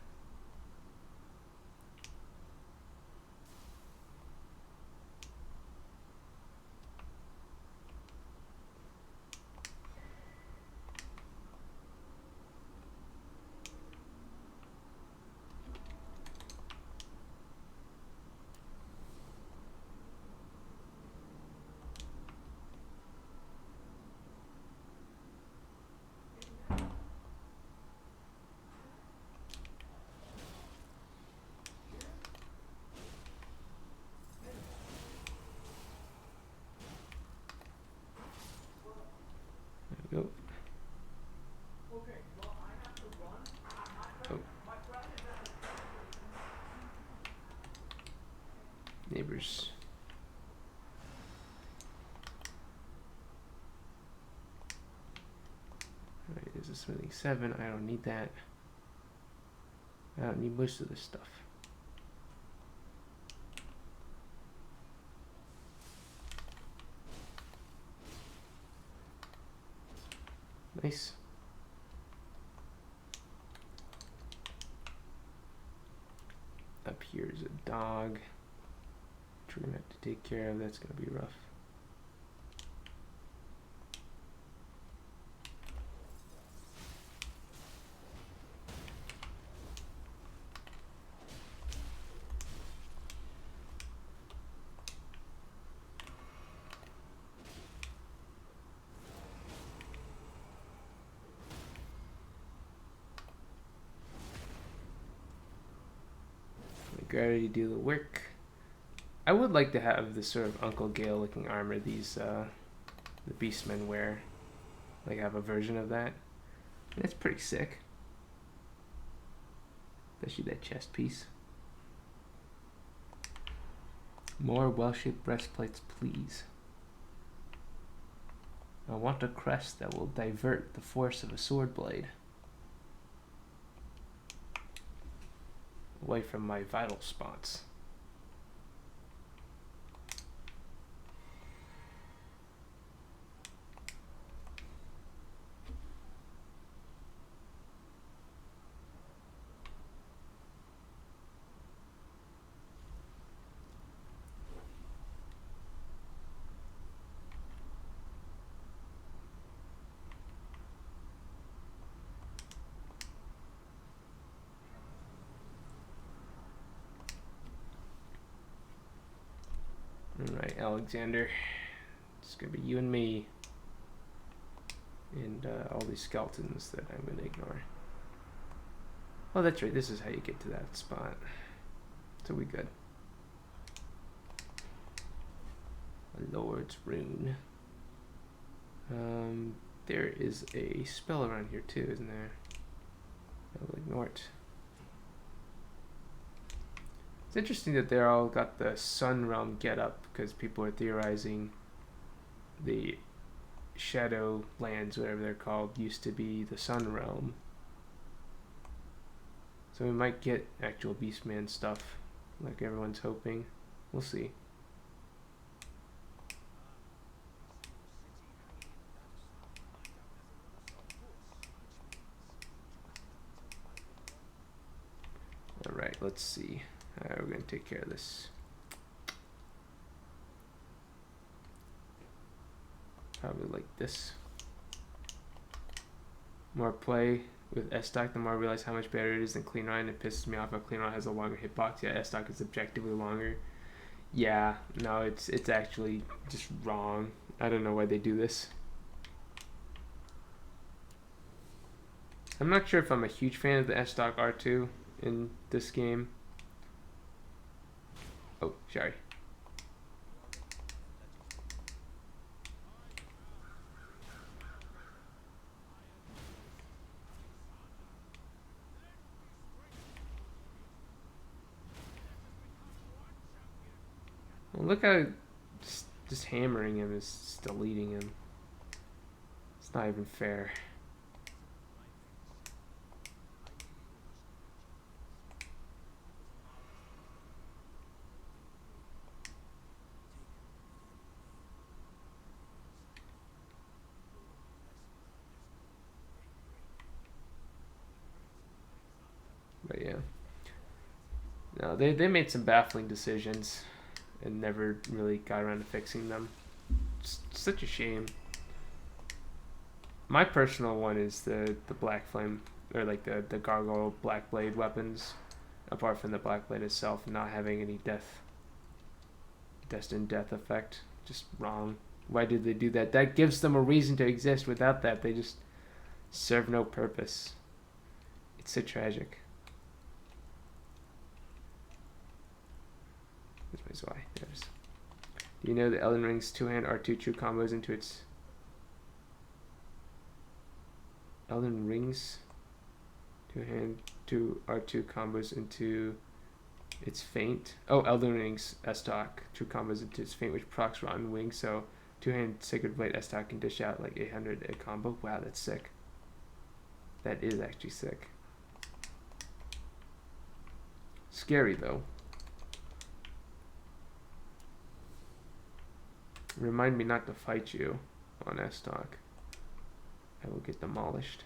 Go. Oh. Neighbors. Alright, there's a smithing 7. I don't need that. I don't need most of this stuff. Nice. Up here is a dog, which we're gonna have to take care of. That's gonna be rough. Already do the work. I would like to have this sort of Uncle Gale looking armor these the beastmen wear. Like have a version of that. That's pretty sick. Especially that chest piece. More well-shaped breastplates, please. I want a crest that will divert the force of a sword blade away from my vital spots. Alright, Alexander. It's gonna be you and me. And all these skeletons that I'm gonna ignore. Oh, that's right. This is how you get to that spot. So we good. A Lord's Rune. There is a spell around here too, isn't there? I'll ignore it. It's interesting that they're all got the Sun Realm get up because people are theorizing the Shadow Lands, whatever they're called, used to be the Sun Realm. So we might get actual Beastman stuff like everyone's hoping. We'll see. Alright, let's see. We're going to take care of this. Probably like this. More play with S-Stock, the more I realize how much better it is than Clean Ryan. It pisses me off how Clean Ryan has a longer hitbox. Yeah, S-Stock is objectively longer. Yeah, no, it's actually just wrong. I don't know why they do this. I'm not sure if I'm a huge fan of the S-Stock R2 in this game. Oh, sorry. Well, look how just hammering him is deleting him. It's not even fair. But yeah. No, they made some baffling decisions and never really got around to fixing them. It's such a shame. My personal one is the Black Flame, or like the Gargoyle Black Blade weapons, apart from the Black Blade itself not having any destined death effect. Just wrong. Why did they do that? That gives them a reason to exist. Without that, they just serve no purpose. It's so tragic. That's why. There's. Do you know the Elden Ring's two-hand R2 true combos into its Elden Ring's two-hand R2 combos into its feint? Oh, Elden Ring's S-Stock true combos into its feint, which procs Rotten Wing. So two-hand Sacred Blade S-Stock can dish out like 800 a combo. Wow, that's sick. That is actually sick. Scary though. Remind me not to fight you on S-Stock. I will get demolished.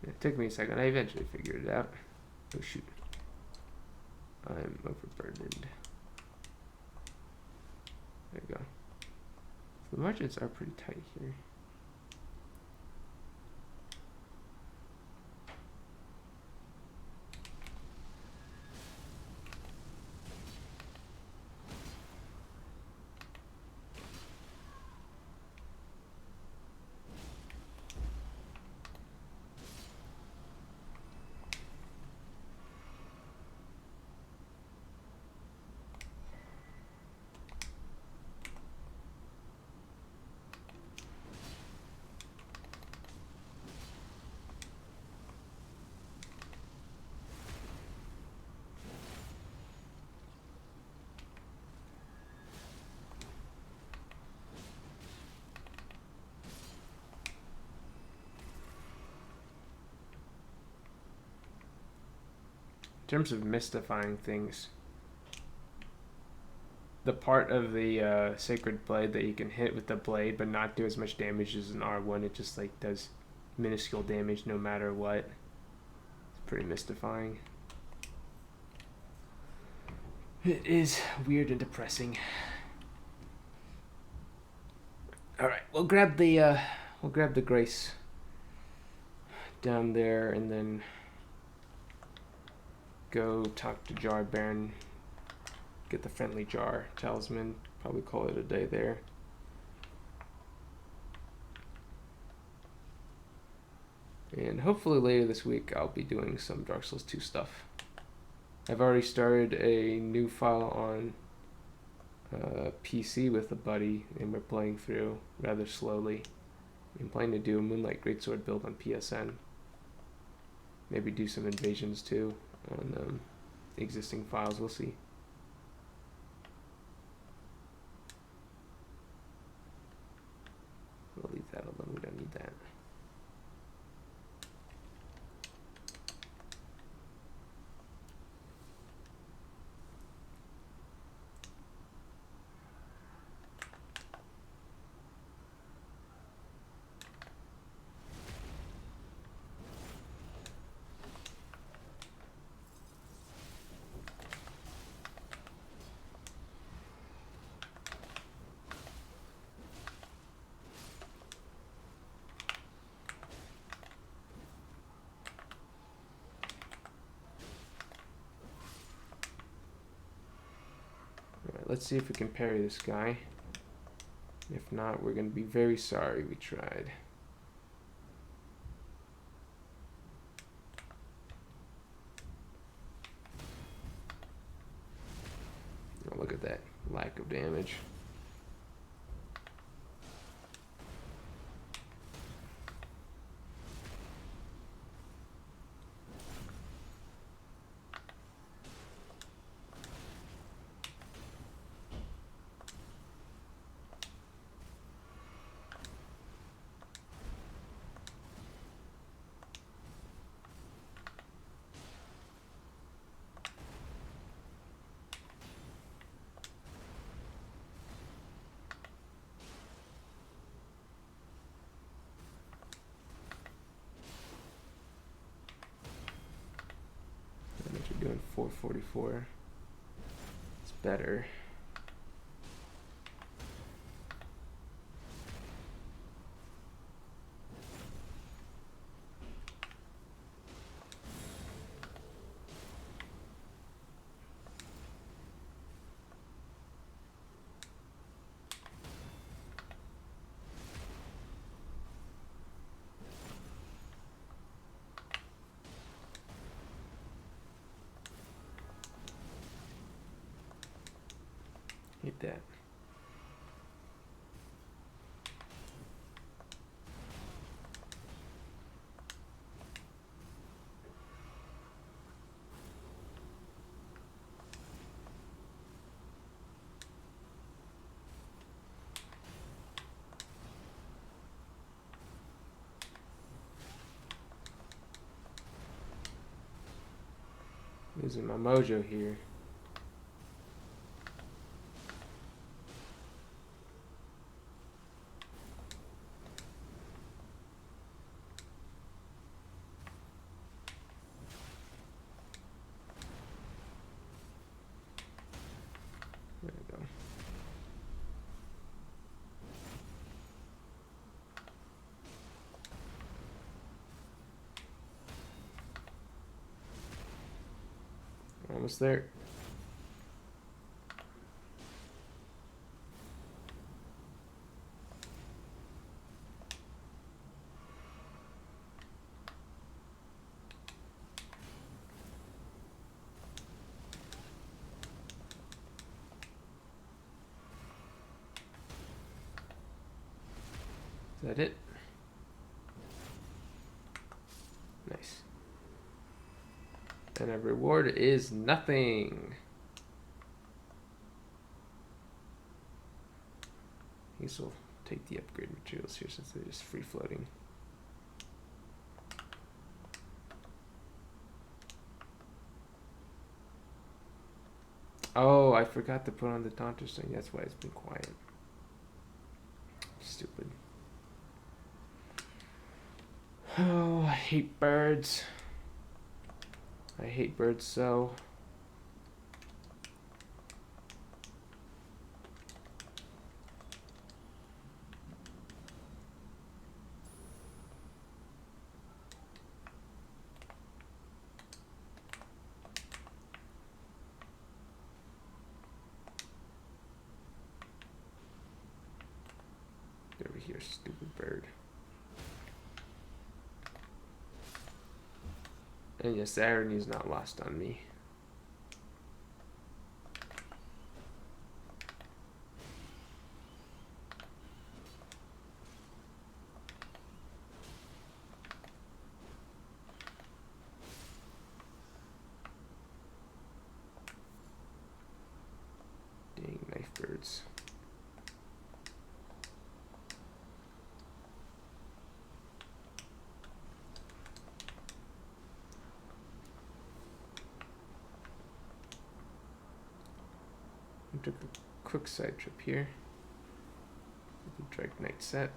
It took me a second. I eventually figured it out. Oh shoot. I'm overburdened. There you go. So the margins are pretty tight here. In terms of mystifying things, the part of the Sacred Blade that you can hit with the blade but not do as much damage as an R1, it just like does minuscule damage no matter what. It's pretty mystifying. It is weird and depressing. All right, we'll grab the grace. down there and then go talk to Jar Baron, get the friendly Jar talisman, probably call it a day there. And hopefully later this week I'll be doing some Dark Souls 2 stuff. I've already started a new file on PC with a buddy, and we're playing through rather slowly. I'm planning to do a Moonlight Greatsword build on PSN. Maybe do some invasions too on existing files, we'll see. We'll leave that alone, we don't need that. Let's see if we can parry this guy. If not, we're going to be very sorry we tried. Oh, look at that lack of damage. Doing 444. It's better. Hit that. Losing my mojo here. There we go. Almost there. Is that it? Nice. And a reward is nothing. These will take the upgrade materials here since they're just free floating. Oh, I forgot to put on the Taunter thing. That's why it's been quiet. Stupid. Oh, I hate birds. I hate birds so. Another stupid bird. And yes, the irony is not lost on me. Dang knife birds. I took a quick side trip here. Drag knight set.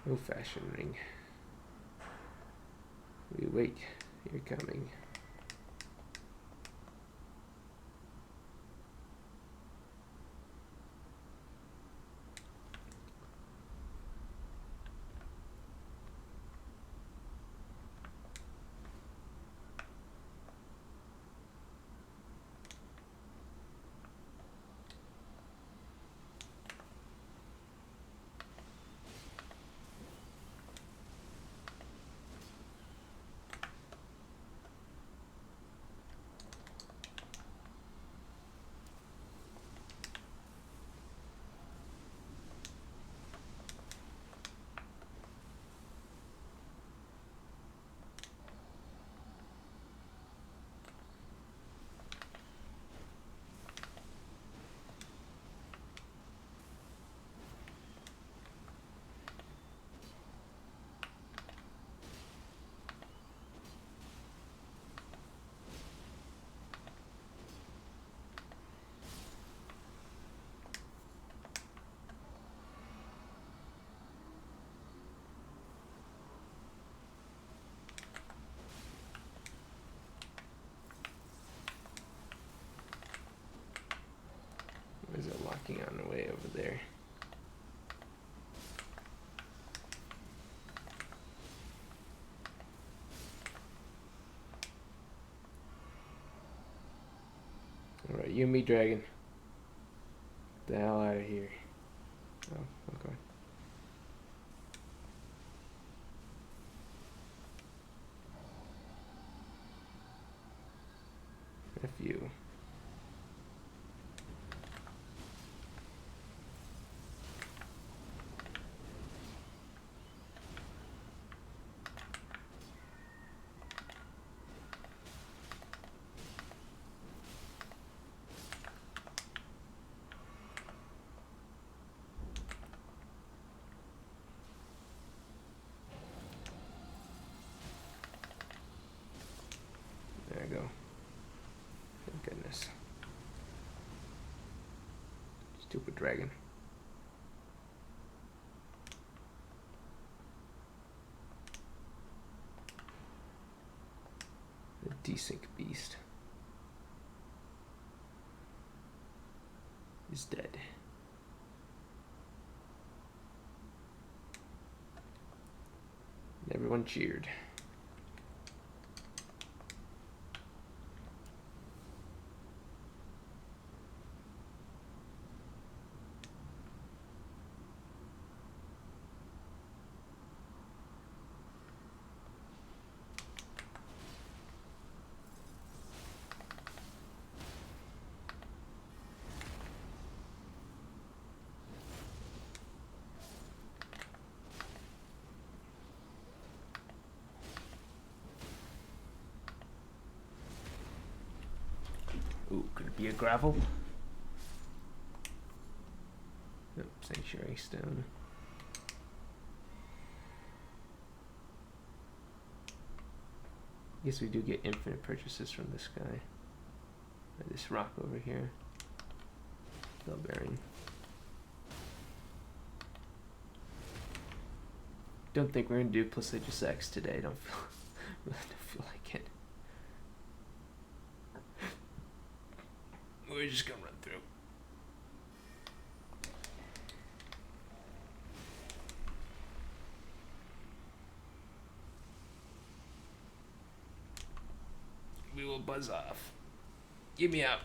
No fashion ring. We wait, you're coming. Is it locking on the way over there? Alright, you and me, dragon. Get the hell out of here. Oh, okay. F you. There I go. Thank goodness. Stupid dragon. The desync beast is dead. Everyone cheered. Ooh, could it be a gravel? Nope, sanctuary stone. I guess we do get infinite purchases from this guy. Or this rock over here. Bell bearing. Don't think we're gonna do Placiduous X today. Don't feel like it. We're just gonna run through. buzz off. Get me out.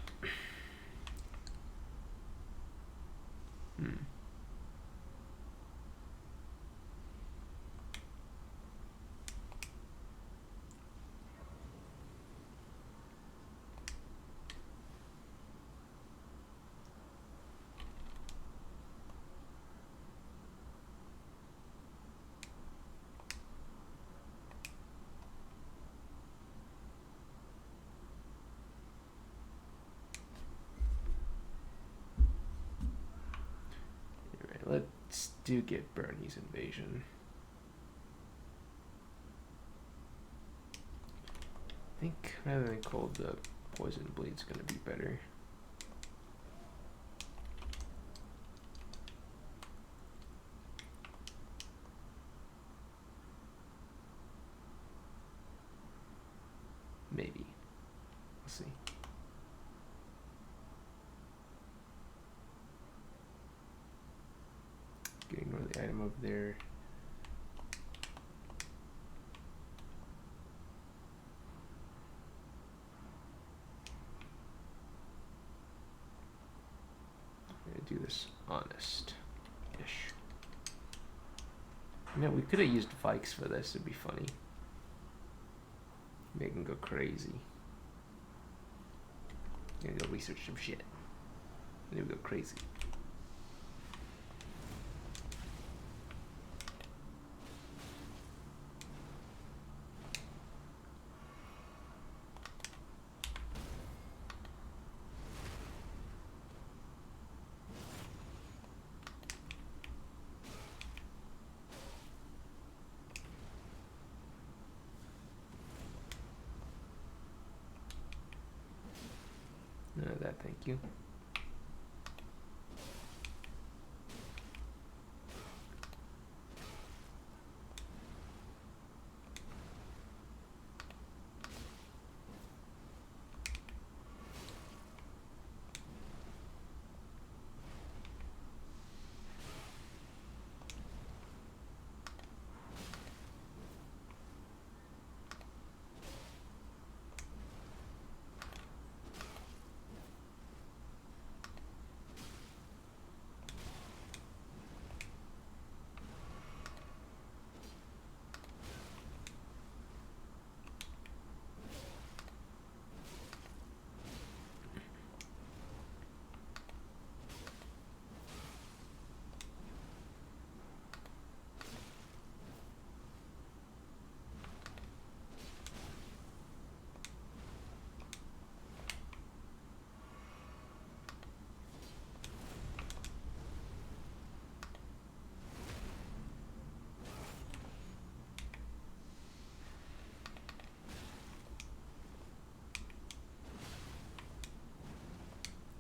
Let's do get Bernie's invasion. I think rather than cold, the poison bleed's gonna be better. Maybe. We'll see. Ignore the item over there. I'm gonna do this honest-ish. You know, we could have used Vikes for this. It'd be funny. Make them go crazy. I'm gonna go research some shit. And then we go crazy. None of that, thank you.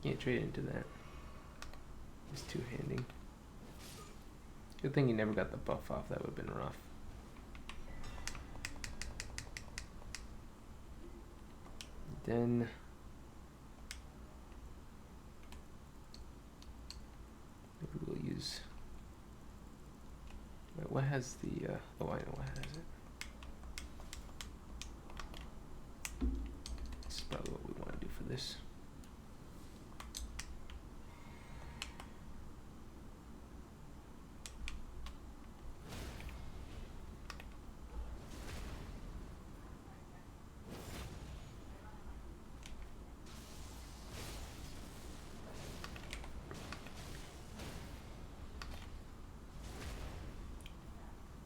Can't trade into that. It's two-handing. Good thing you never got the buff off. That would have been rough. Then maybe we'll use. Wait, what has the? Oh, I know what has it. This is probably what we want to do for this.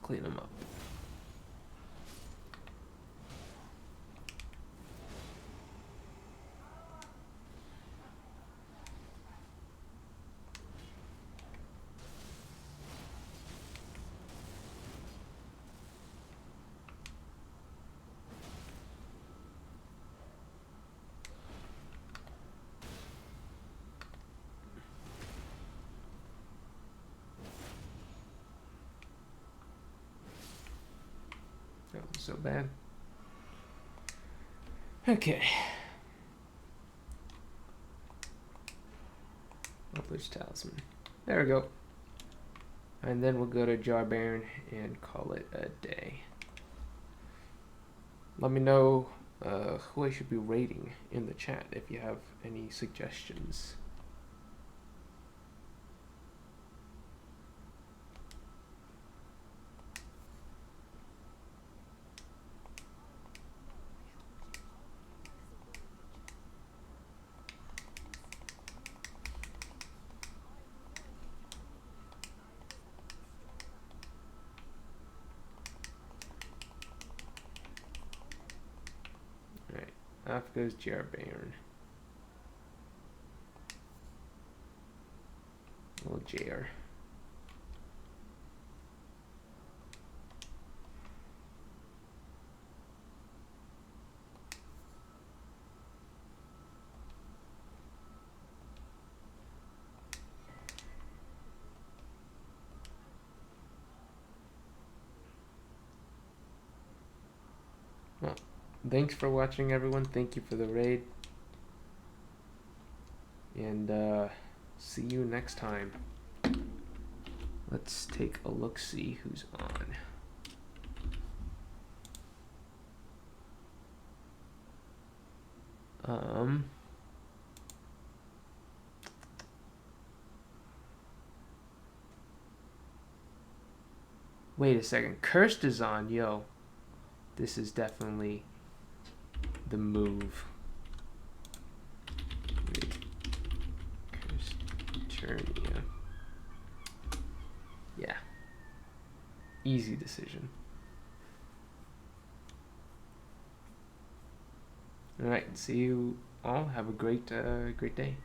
Clean them up. That wasn't so bad. Okay. Publish talisman. There we go. And then we'll go to Jar Baron and call it a day. Let me know who I should be rating in the chat if you have any suggestions. Alright, off goes JR Baron. Little JR. Well, thanks for watching, everyone. Thank you for the raid. And see you next time. Let's take a look, see who's on. Wait a second. Cursed is on. Yo. This is definitely the move. Wait. Cursed Eternia. Yeah. Easy decision. Alright, see you all. Have a great day.